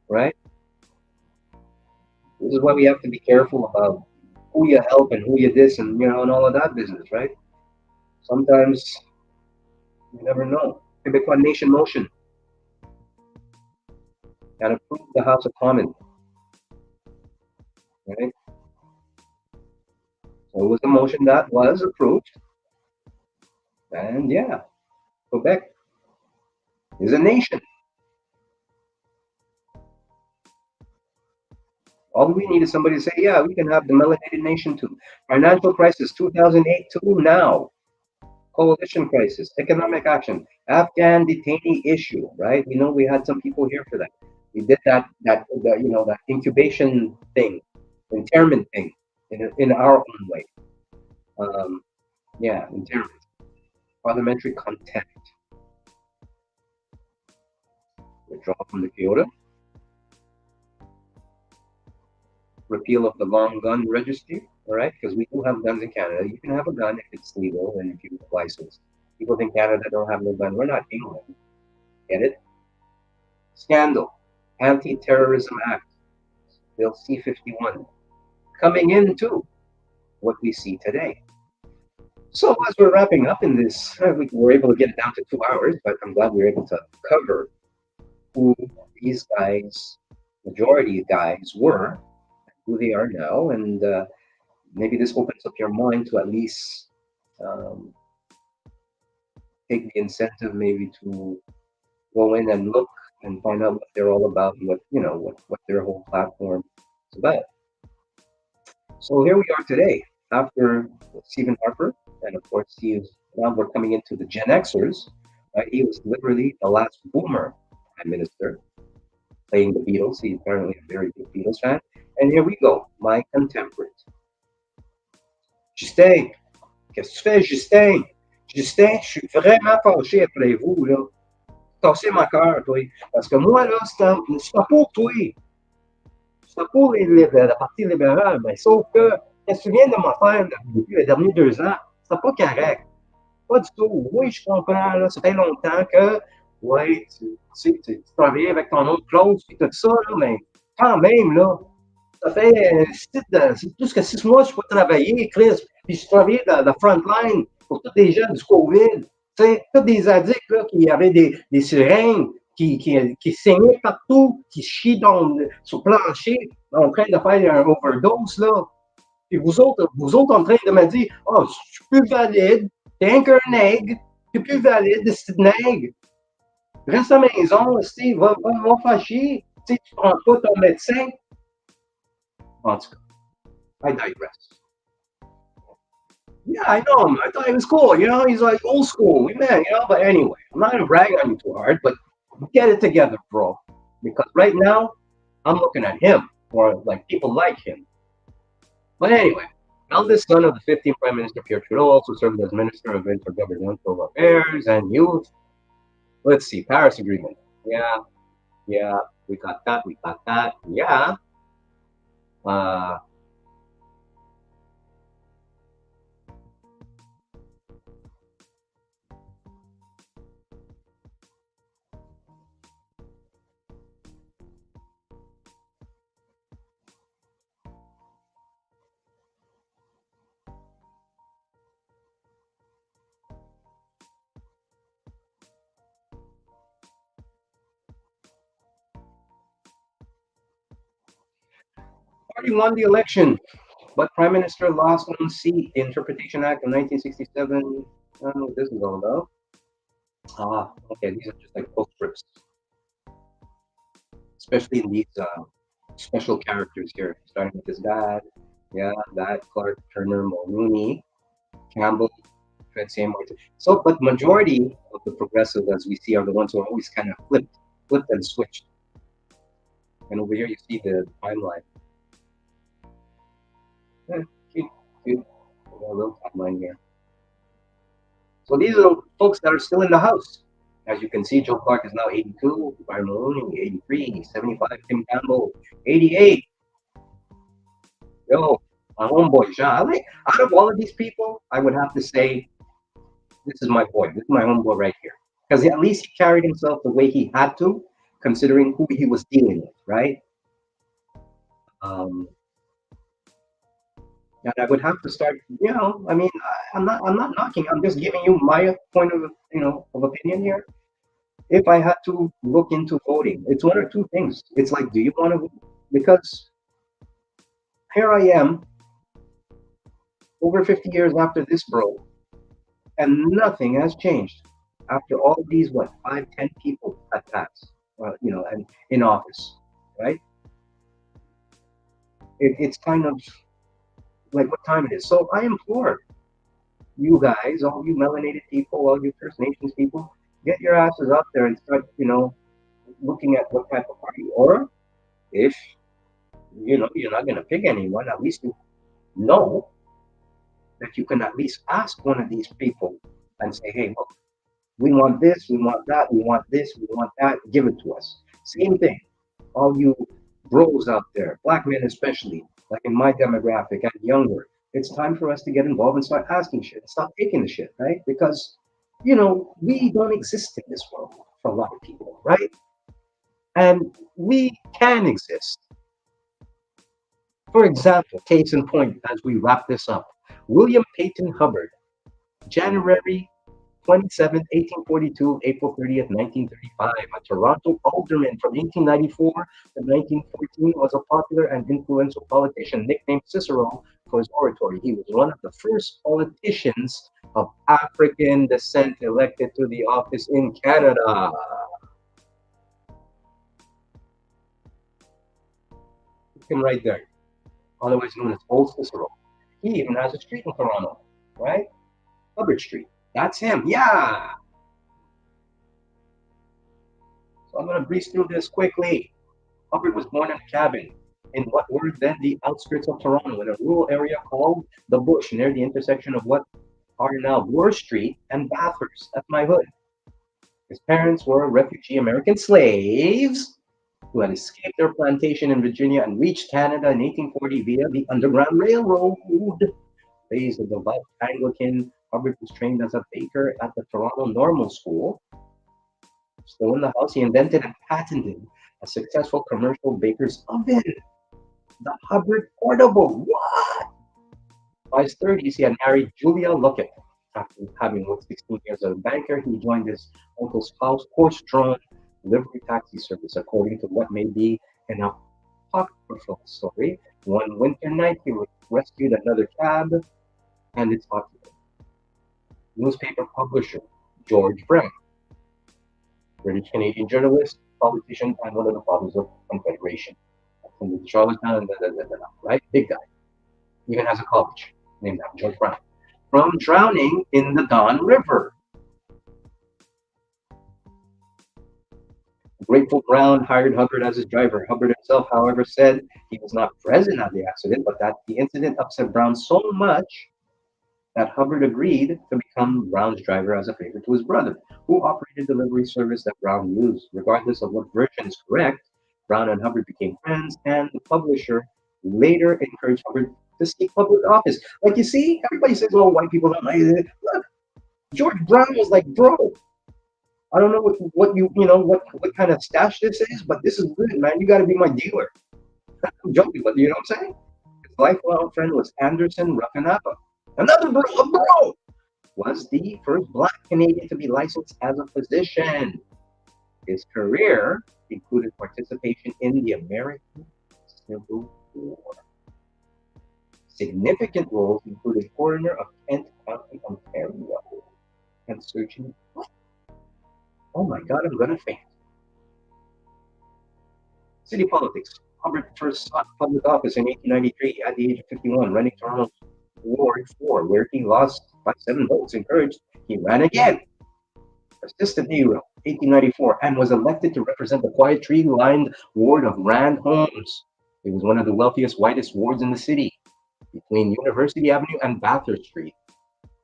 Right? This is why we have to be careful about who you help and who you diss and and all of that business, right? Sometimes you never know. Quebecois Nation motion that approved the House of Commons, right? So it was a motion that was approved, and yeah, Quebec is a nation. All we need is somebody to say, yeah, we can have the melanated nation too. Financial crisis 2008 to now. Coalition crisis, economic action, Afghan detainee issue, right? We know we had some people here for that. We did that incubation thing, interment thing in our own way. Yeah, interment. Parliamentary contempt. Withdraw from the Kyoto. Repeal of the long gun registry, all right? Because we do have guns in Canada. You can have a gun if it's legal and if you have a license. People think Canada don't have no gun. We're not England. Get it? Scandal. Anti-Terrorism Act. Bill C-51. Coming into what we see today. So as we're wrapping up in this, we were able to get it down to 2 hours, but I'm glad we were able to cover who these guys, majority guys, were, who they are now, and maybe this opens up your mind to at least take the incentive maybe to go in and look and find out what they're all about, and what their whole platform is about. So here we are today, after Stephen Harper, and of course now we're coming into the Gen Xers. Right? He was literally the last boomer prime minister, playing the Beatles. He's apparently a very big Beatles fan. And here we go, my contemporary. Justin, qu'est-ce que tu fais, Justin? Justin, je suis vraiment fâché après vous, là. Tassez ma cœur, toi. Parce que moi, là, c'est pas pour toi. C'est pour la partie libérale, mais sauf que, qu'est-ce que tu viens de me faire depuis les derniers 2 ans? C'est pas correct. Pas du tout. Oui, je comprends, là, ça fait longtemps que, ouais, tu travailles avec ton autre Claude, puis tout ça, là, mais quand même, là, ça fait c'est plus que 6 mois que je peux travailler, Chris, puis je travaillais dans la front line pour tous les gens du COVID. Tu sais, tous des addicts là, qui avaient des seringues, qui saignaient partout, qui chient sur le plancher en train de faire un overdose, là. Puis vous autres en train de me dire, oh, je suis plus valide, t'es un qu'un nègre, t'es plus valide, c'est nègre. Reste à la maison, Steve, va faire chier. Tu sais, tu prends pas ton médecin. En tout cas, I digress. Yeah, I know him. I thought he was cool. He's like old school. Man, but anyway, I'm not going to brag on you too hard, but get it together, bro. Because right now, I'm looking at him. or like people like him. But anyway, eldest son of the 15th Prime Minister Pierre Trudeau also served as Minister of Intergovernmental Affairs and Youth. Let's see, Paris Agreement. Yeah, yeah, we got that, we got that. Yeah. Uh, Party won the election, but Prime Minister lost one seat. The Interpretation Act of 1967. I don't know what this is all about. Okay, these are just like postscripts, especially in these special characters here, starting with his dad. Yeah, dad, Clark, Turner, Mulrooney, Campbell, Tracy Martin. So, but majority of the progressives, as we see, are the ones who are always kind of flipped and switched. And over here, you see the timeline. Yeah, cute, cute. We got a little timeline here. So these are the folks that are still in the house. As you can see, Joe Clark is now 82, Byron Maloney, 83, 75, Tim Campbell, 88. Yo, my homeboy, Jean. Out of all of these people, I would have to say, this is my boy. This is my homeboy right here. Because at least he carried himself the way he had to, considering who he was dealing with, right? Um, and I would have to start, I mean, I'm not knocking. I'm just giving you my point of opinion here. If I had to look into voting, it's one or two things. It's like, do you want to vote? Because here I am, over 50 years after this, bro, and nothing has changed after all these, what, 5, 10 people have passed, and in office, right? It's kind of like what time it is. So I implore you guys, all you melanated people, all you First Nations people, get your asses up there and start, looking at what type of party. Or if you're not going to pick anyone, at least you know that you can at least ask one of these people and say, hey, look, we want this, we want that, we want this, we want that, give it to us. Same thing. All you bros out there, black men especially, like in my demographic and younger, it's time for us to get involved and start asking shit. Stop taking the shit, right? Because, we don't exist in this world for a lot of people, right? And we can exist. For example, case in point, as we wrap this up, William Peyton Hubbard, January 27th, 1842, April 30th, 1935, a Toronto alderman from 1894 to 1914, was a popular and influential politician nicknamed Cicero for his oratory. He was one of the first politicians of African descent elected to the office in Canada. Look him right there, otherwise known as Old Cicero. He even has a street in Toronto, right? Hubbard Street. That's him. Yeah. So I'm going to breeze through this quickly. Hubbard was born in a cabin in what were then the outskirts of Toronto, in a rural area called the Bush, near the intersection of what are now Bloor Street and Bathurst. That's my hood. His parents were refugee American slaves who had escaped their plantation in Virginia and reached Canada in 1840 via the Underground Railroad. Raised a devout Anglican, Hubbard was trained as a baker at the Toronto Normal School. Still in the house, he invented and patented a successful commercial baker's oven, the Hubbard Portable. What? By his 30s, he had married Julia Luckett. After having worked 16 years as a banker, he joined his uncle's horse-drawn livery taxi service, according to what may be an apocryphal story. One winter night, he rescued another cab and its occupant. Newspaper publisher George Brown, British Canadian journalist, politician, and one of the fathers of Confederation. From the Charlottetown, right? Big guy. Even has a college named after George Brown. From drowning in the Don River. Grateful Brown hired Hubbard as his driver. Hubbard himself, however, said he was not present at the accident, but that the incident upset Brown so much that Hubbard agreed to become Brown's driver as a favor to his brother, who operated delivery service that Brown used. Regardless of what version is correct, Brown and Hubbard became friends, and the publisher later encouraged Hubbard to seek public office. Like you see, everybody says, "Oh, white people don't like it." Look, George Brown was like, "Bro, I don't know what what kind of stash this is, but this is good, man. You got to be my dealer." I'm joking, but you know what I'm saying? His lifelong friend was Anderson Ruffenappa. Another bro was the first Black Canadian to be licensed as a physician. His career included participation in the American Civil War. Significant roles included coroner of Kent County, Ontario, and surgeon. What? Oh my God, I'm gonna faint. City politics. Hubbard first sought public office in 1893 at the age of 51, running Toronto's Ward 4, where he lost by 7 votes. Encouraged, he ran again. Assistant hero, 1894, and was elected to represent the quiet tree-lined ward of Rand Homes. It was one of the wealthiest, whitest wards in the city, between University Avenue and Bathurst Street.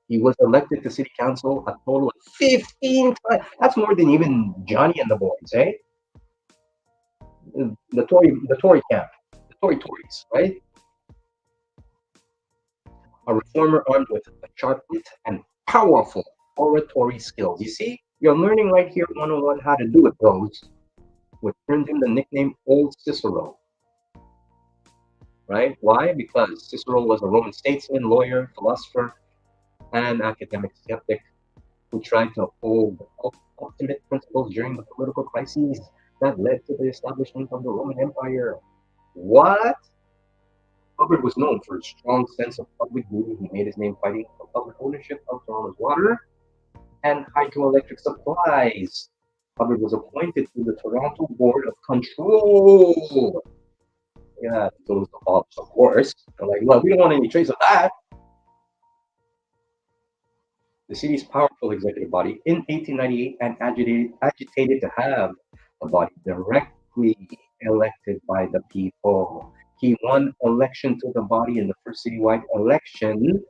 He was elected to city council a total of 15 times. That's more than even Johnny and the boys, eh? The Tory camp, the Tories, right? A reformer armed with a sharp wit and powerful oratory skills. You see, you're learning right here 101 how to do it, bros, which earned him the nickname Old Cicero. Right? Why? Because Cicero was a Roman statesman, lawyer, philosopher, and academic skeptic who tried to uphold ultimate principles during the political crises that led to the establishment of the Roman Empire. What? Hubbard was known for his strong sense of public duty. He made his name fighting for public ownership of Toronto's water and hydroelectric supplies. Hubbard was appointed to the Toronto Board of Control. Yeah, those office, of course. They're like, well, we don't want any trace of that. The city's powerful executive body in 1898 and agitated to have a body directly elected by the people. He won election to the body in the first citywide election.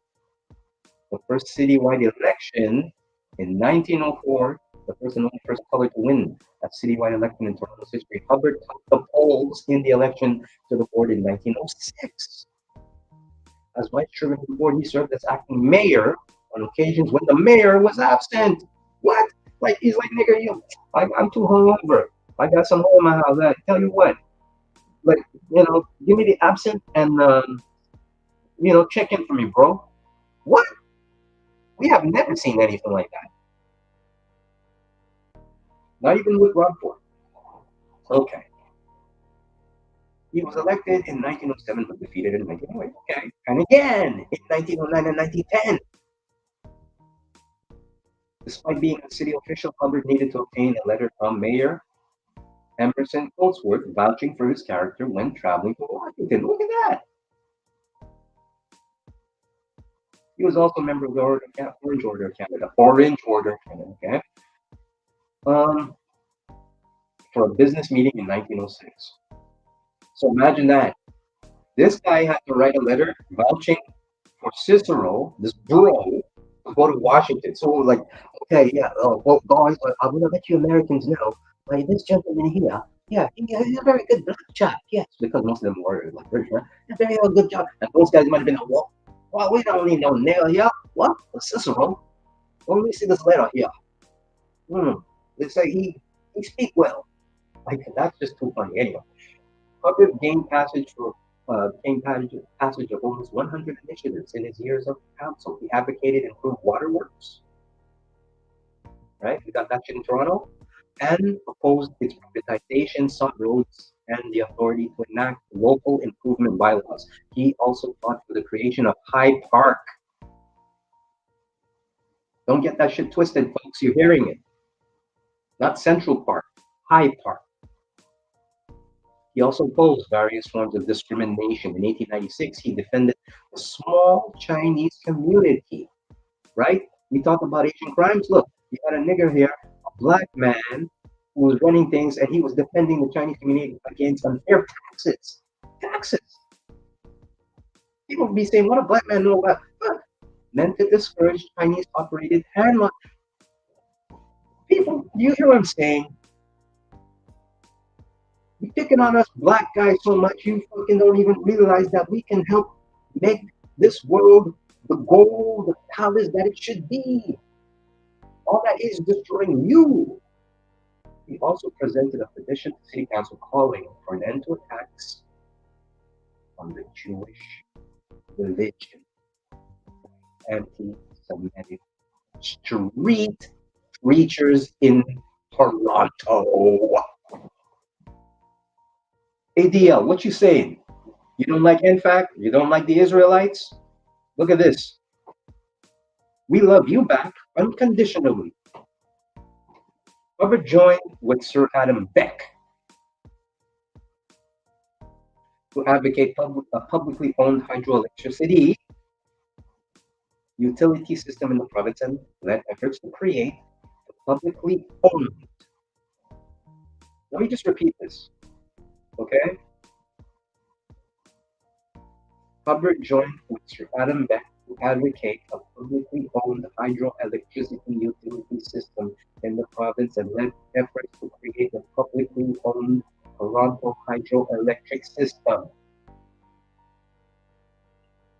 The first citywide election in 1904, the first and only person of color to win a citywide election in Toronto's history. Hubbard topped the polls in the election to the board in 1906. As vice chairman of the board, he served as acting mayor on occasions when the mayor was absent. What? Like, he's like, nigga, I'm too hungover. I got some hole in my house. I tell you what, like, give me the absent and, check in for me, bro. What? We have never seen anything like that. Not even with Rob Ford. Okay. He was elected in 1907 but defeated in 1908. Okay. And again in 1909 and 1910. Despite being a city official, Hubbard needed to obtain a letter from Mayor Emerson Colesworth vouching for his character when traveling to Washington. Look at that. He was also a member of the Orange Order of Canada. Okay. For a business meeting in 1906. So imagine that. This guy had to write a letter vouching for Cicero, this bro, to go to Washington. So like, okay, yeah, well, guys, I'm gonna let you Americans know, like this gentleman here, yeah, he's a very good black chap. Yes, because most of them were like British, right? A very good job. And those guys might have been like, well, we don't need no nail here. What? Cicero? Well, let me see this letter here. They say he speak well. Like, that's just too funny. Anyway, Hubbard gained passage of almost 100 initiatives in his years of council. He advocated improved waterworks, right? We got that shit in Toronto, and opposed its privatization, sought roads and the authority to enact local improvement bylaws. He also fought for the creation of Hyde Park. Don't get that shit twisted, folks. You're hearing it. Not Central Park, Hyde Park. He also opposed various forms of discrimination. In 1896, he defended the small Chinese community, right? We talk about Asian crimes. Look, you got a nigger here, a black man, who was running things, and he was defending the Chinese community against unfair taxes. Taxes. People would be saying, "What a black man know about?" Meant to discourage Chinese-operated handlines. People, you hear what I'm saying? You're picking on us black guys so much, you fucking don't even realize that we can help make this world the gold, the palace that it should be. All that is destroying you. He also presented a petition to City Council calling for an end to attacks on the Jewish religion, anti-Semitic street preachers in Toronto. ADL, what you saying? You don't like NFAC? You don't like the Israelites? Look at this. We love you back unconditionally. Hubbard joined with Sir Adam Beck to advocate a publicly owned hydroelectricity utility system in the province and led efforts to create a publicly owned. Let me just repeat this, okay? Hubbard joined with Sir Adam Beck to advocate a publicly owned hydroelectricity utility system in the province and led efforts to create a publicly owned Toronto hydroelectric system.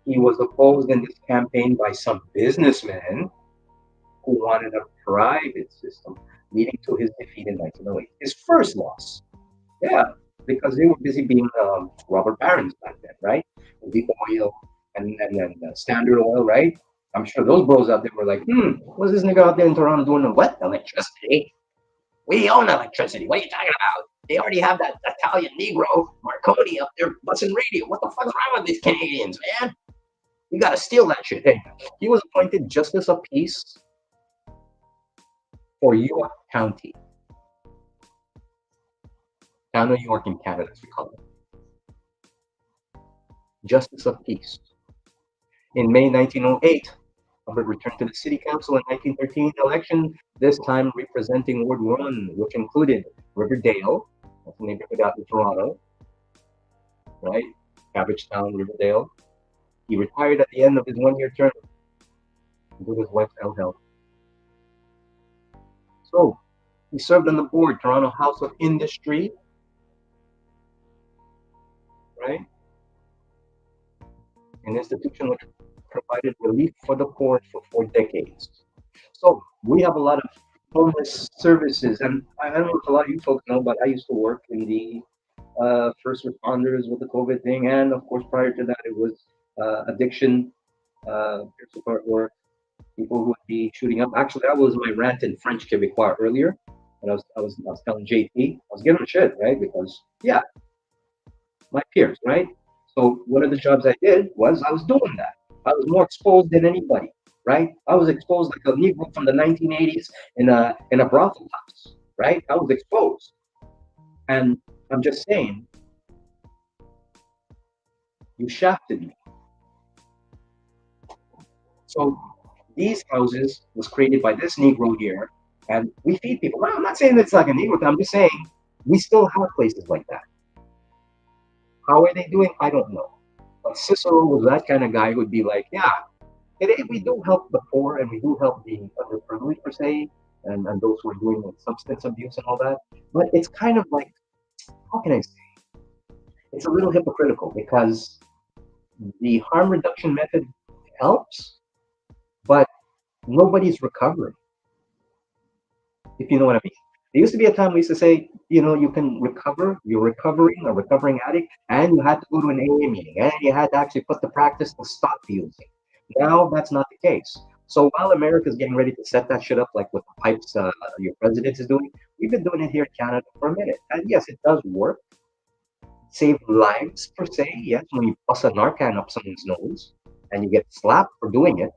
He was opposed in this campaign by some businessmen who wanted a private system, leading to his defeat in 1908. His first loss. Yeah, because they were busy being robber barons back then, right? The oil and Standard Oil, right? I'm sure those bros out there were like, what's this nigga out there in Toronto doing? What? Electricity? We own electricity. What are you talking about? They already have that Italian Negro, Marconi, up there bussing radio. What the fuck's wrong with these Canadians, man? We gotta steal that shit. Hey, he was appointed Justice of Peace for York County. Town of York in Canada, as we call it. Justice of Peace. In May 1908, Hubbard returned to the City Council in 1913 election, this time representing Ward 1, which included Riverdale, that's the neighborhood out in Toronto, right? Cabbagetown, Riverdale. He retired at the end of his one-year term with his wife's ill health. So, he served on the board, Toronto House of Industry, right? An institution which provided relief for the poor for 4 decades. So, we have a lot of homeless services, and I don't know if a lot of you folks know, but I used to work in the first responders with the COVID thing, and of course, prior to that, it was addiction, peer support work, people who would be shooting up. Actually, that was my rant in French Québécois earlier, and I was telling JT, I was giving him shit, right? Because yeah, my peers, right? So one of the jobs I did was I was doing that. I was more exposed than anybody, right? I was exposed like a Negro from the 1980s in a brothel house, right? I was exposed, and I'm just saying, you shafted me. So these houses was created by this Negro here, and we feed people. Well, I'm not saying it's like a Negro thing. I'm just saying we still have places like that. How are they doing? I don't know. But Cicero was that kind of guy who would be like, yeah, we do help the poor and we do help the underprivileged per se, and those who are doing like substance abuse and all that. But it's kind of like, how can I say? It's a little hypocritical because the harm reduction method helps, but nobody's recovering, if you know what I mean. There used to be a time we used to say, you can recover, you're recovering, a recovering addict, and you had to go to an AA meeting, and you had to actually put the practice to stop using. Now that's not the case. So while America's getting ready to set that shit up, like with the pipes your president is doing, we've been doing it here in Canada for a minute. And yes, it does work. Save lives per se, yes, when you bust a Narcan up someone's nose and you get slapped for doing it,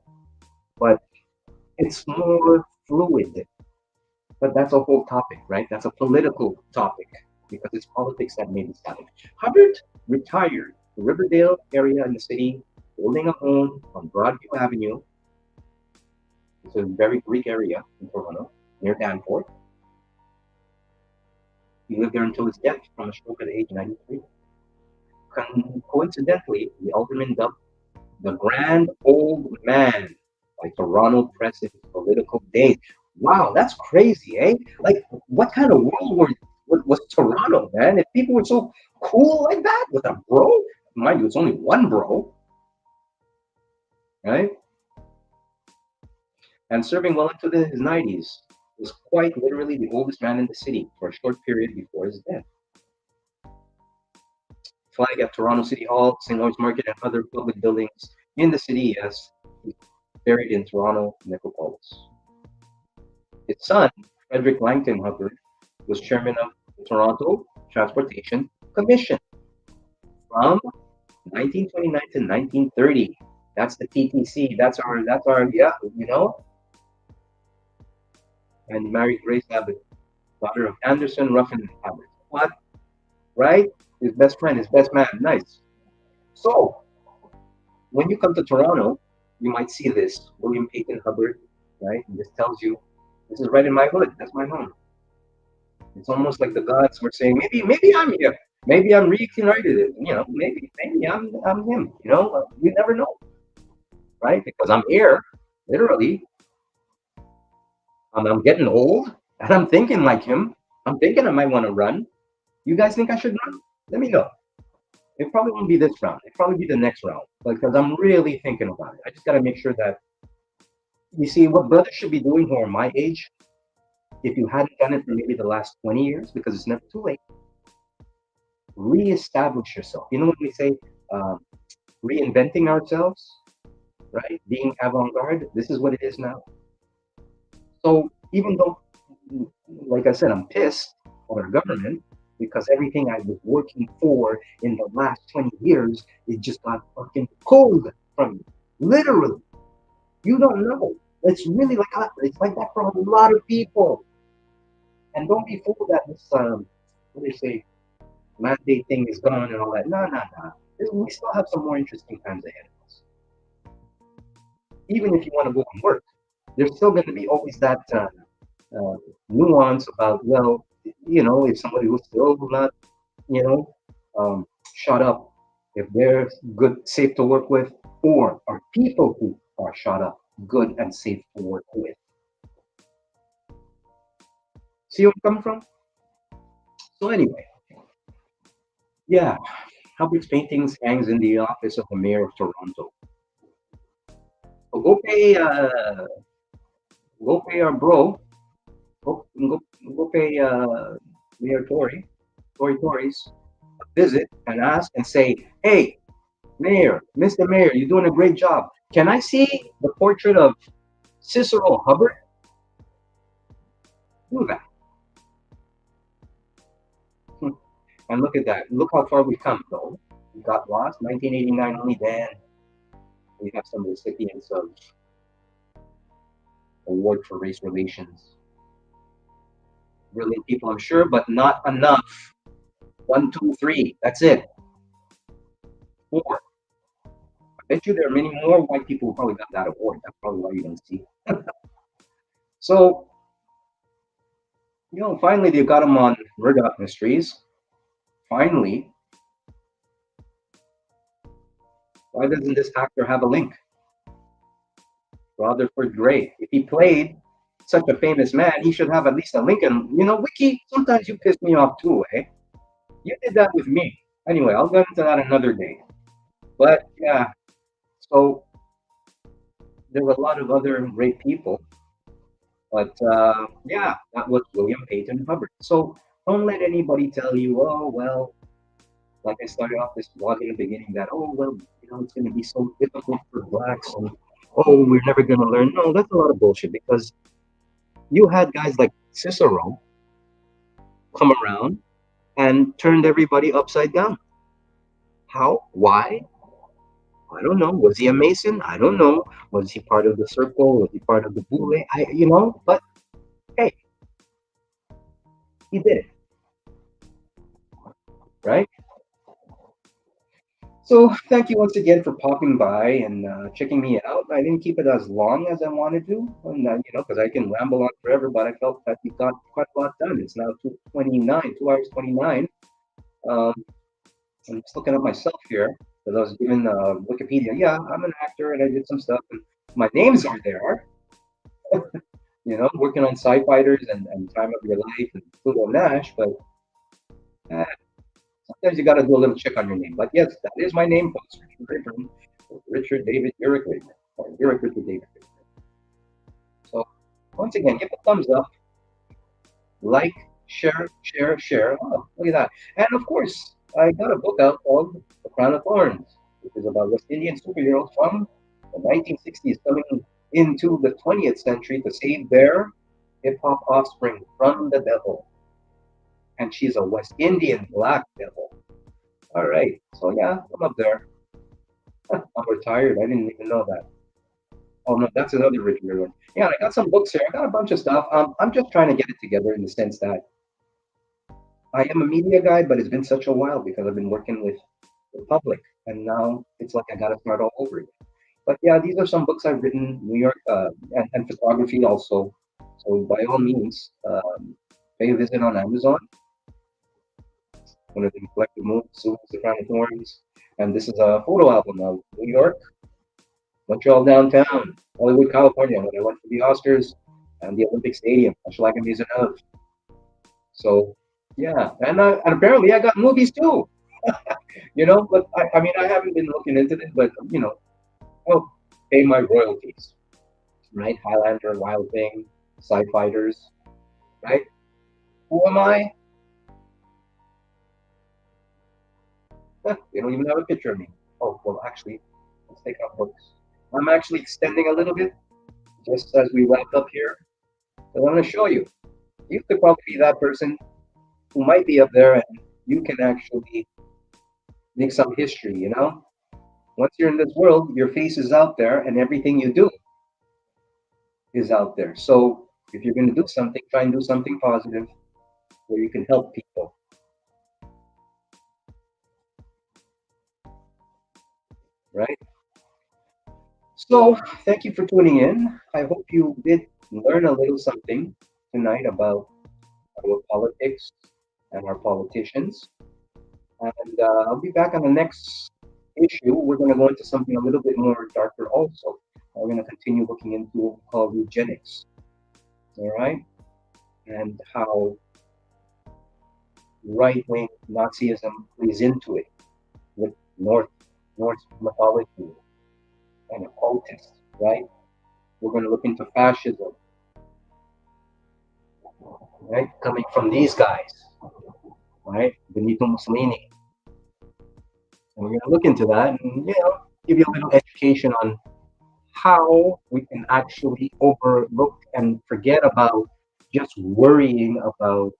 but it's more fluid. But that's a whole topic, right? That's a political topic because it's politics that made this happen. Hubbard retired the Riverdale area in the city, building a home on Broadview Avenue. It's a very Greek area in Toronto, near Danforth. He lived there until his death from a stroke at the age of 93. Coincidentally, the alderman dubbed the Grand Old Man by Toronto Press in his political days. Wow, that's crazy, eh? Like, what kind of world was Toronto, man? If people were so cool like that with a bro, mind you, it's only one bro, right? And serving well into his 90s, was quite literally the oldest man in the city for a short period before his death. Flag at Toronto City Hall, St. Lawrence Market, and other public buildings in the city, as he's buried in Toronto necropolis. His son, Frederick Langton Hubbard, was chairman of the Toronto Transportation Commission from 1929 to 1930. That's the TTC. That's our yeah, you know. And he married Grace Abbott, daughter of Anderson, Ruffin, and Abbott. What? Right? His best friend, his best man. Nice. So, when you come to Toronto, you might see this William Peyton Hubbard, right? And this tells you this is right in my hood. That's my home. It's almost like the gods were saying, maybe I'm here. Maybe I'm reignited. You know, maybe I'm him. You know, you never know, right? Because I'm here, literally. I'm getting old, and I'm thinking like him. I'm thinking I might want to run. You guys think I should run? Let me know. It probably won't be this round. It probably be the next round because I'm really thinking about it. I just got to make sure that you see what brothers should be doing who are my age. If you hadn't done it for maybe the last 20 years, because it's never too late, reestablish yourself. You know what we say, uh, reinventing ourselves, right? Being avant-garde. This is what it is now. So even though, like I said, I'm pissed at our government because everything I was working for in the last 20 years, it just got fucking pulled from me. Literally. You don't know. It's really like that. It's like that for a lot of people. And don't be fooled that this, what do they say, mandate thing is gone and all that. No, no, no. We still have some more interesting times ahead of us. Even if you want to go and work, there's still going to be always that nuance about, well, you know, if somebody was still not, you know, shut up, if they're good, safe to work with, or are people who are shut up good and safe to work with. See where I'm coming from? So anyway, yeah, Hubbard's paintings hangs in the office of the mayor of Toronto. So go pay our bro, go pay Mayor Tories a visit and ask and say, hey, Mayor, Mr. Mayor, you're doing a great job. Can I see the portrait of Cicero Hubbard? Do that. And look at that. Look how far we've come, though. We got lost. 1989, only then we have some recipients of award for race relations. Brilliant people, I'm sure, but not enough. 1, 2, 3. That's it. 4. I bet you there are many more white people who probably got that award. That's probably why you don't see. So, you know, finally they got him on Murdoch Mysteries. Finally, why doesn't this actor have a link? Rutherford Gray. If he played such a famous man, he should have at least a link. And, you know, Wiki, sometimes you piss me off too, eh? You did that with me. Anyway, I'll get into that another day. But, yeah, so there were a lot of other great people. But, yeah, that was William Peyton Hubbard. So don't let anybody tell you, oh, well, like I started off this blog in the beginning that, oh, well, you know, it's going to be so difficult for blacks and, oh, we're never going to learn. No, that's a lot of bullshit because you had guys like Cicero come around and turned everybody upside down. How? Why? I don't know. Was he a Mason? I don't know. Was he part of the circle? Was he part of the Boule? You know, but hey, he did it, right? So thank you once again for popping by and checking me out. I didn't keep it as long as I wanted to, and because I can ramble on forever, but I felt that we got quite a lot done. It's now 2:29, 2 hours 29. Um, I'm just looking at myself here because I was given Wikipedia. Yeah, I'm an actor and I did some stuff, and my names are there. Working on Sci Fighters and Time of Your Life and Pluto Nash, but uh, sometimes you got to do a little check on your name. But yes, that is my name, folks. Richard David Urick Wigner, or Urick Richard David Wigner. So once again, give a thumbs up, like, share, share, share. Oh, look at that. And of course, I got a book out called The Crown of Thorns, which is about West Indian superheroes from the 1960s coming into the 20th century to save their hip hop offspring from the devil. And she's a West Indian black devil. All right. So yeah, I'm up there. I'm retired. I didn't even know that. Oh no, that's another original one. Yeah, I got some books here. I got a bunch of stuff. I'm just trying to get it together in the sense that I am a media guy, but it's been such a while because I've been working with the public, and now it's like I got to start all over again. But yeah, these are some books I've written, New York, and photography also. So by all means, pay a visit on Amazon. One of the collective moves, The Crown of Thorns, and this is a photo album of New York, Montreal downtown, Hollywood, California, when I went for the Oscars and the Olympic Stadium, Hochelaga Maisonneuve. So, yeah, and apparently I got movies too. But I mean, I haven't been looking into this, but I'll pay my royalties, right? Highlander, Wild Thing, Sci Fighters, right? Who am I? They don't even have a picture of me. Oh, well, actually, let's take out books. I'm actually extending a little bit just as we wrap up here. I want to show you. You could probably be that person who might be up there and you can actually make some history. Once you're in this world, your face is out there and everything you do is out there. So if you're going to do something, try and do something positive where you can help people. Right? So thank you for tuning in. I hope you did learn a little something tonight about our politics and our politicians. And I'll be back on the next issue. We're going to go into something a little bit more darker also. We're going to continue looking into what we call eugenics. All right? And how right-wing Nazism plays into it with Norse mythology and occultists, right? We're going to look into fascism, right? Coming from these guys, right? Benito Mussolini. And we're going to look into that and, give you a little education on how we can actually overlook and forget about just worrying about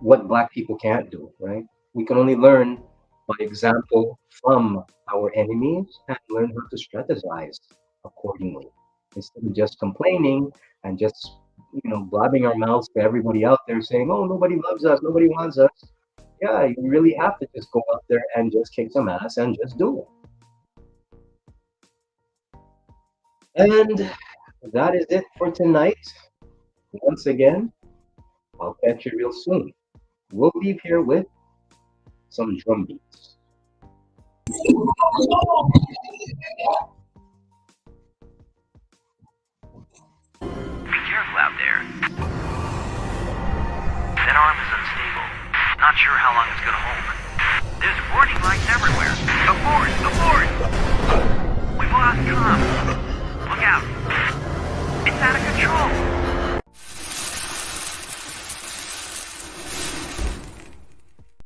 what Black people can't do, right? We can only learn by example from our enemies and learn how to strategize accordingly instead of just complaining and just blabbing our mouths to everybody out there saying, oh, nobody loves us, nobody wants us. Yeah, you really have to just go out there and just kick some ass and just do it. And that is it for tonight. Once again, I'll catch you real soon. We'll leave here with some drum beats. Be careful out there. That arm is unstable. Not sure how long it's gonna hold. There's warning lights everywhere. Abort! Abort! We've lost comm. Look out. It's out of control.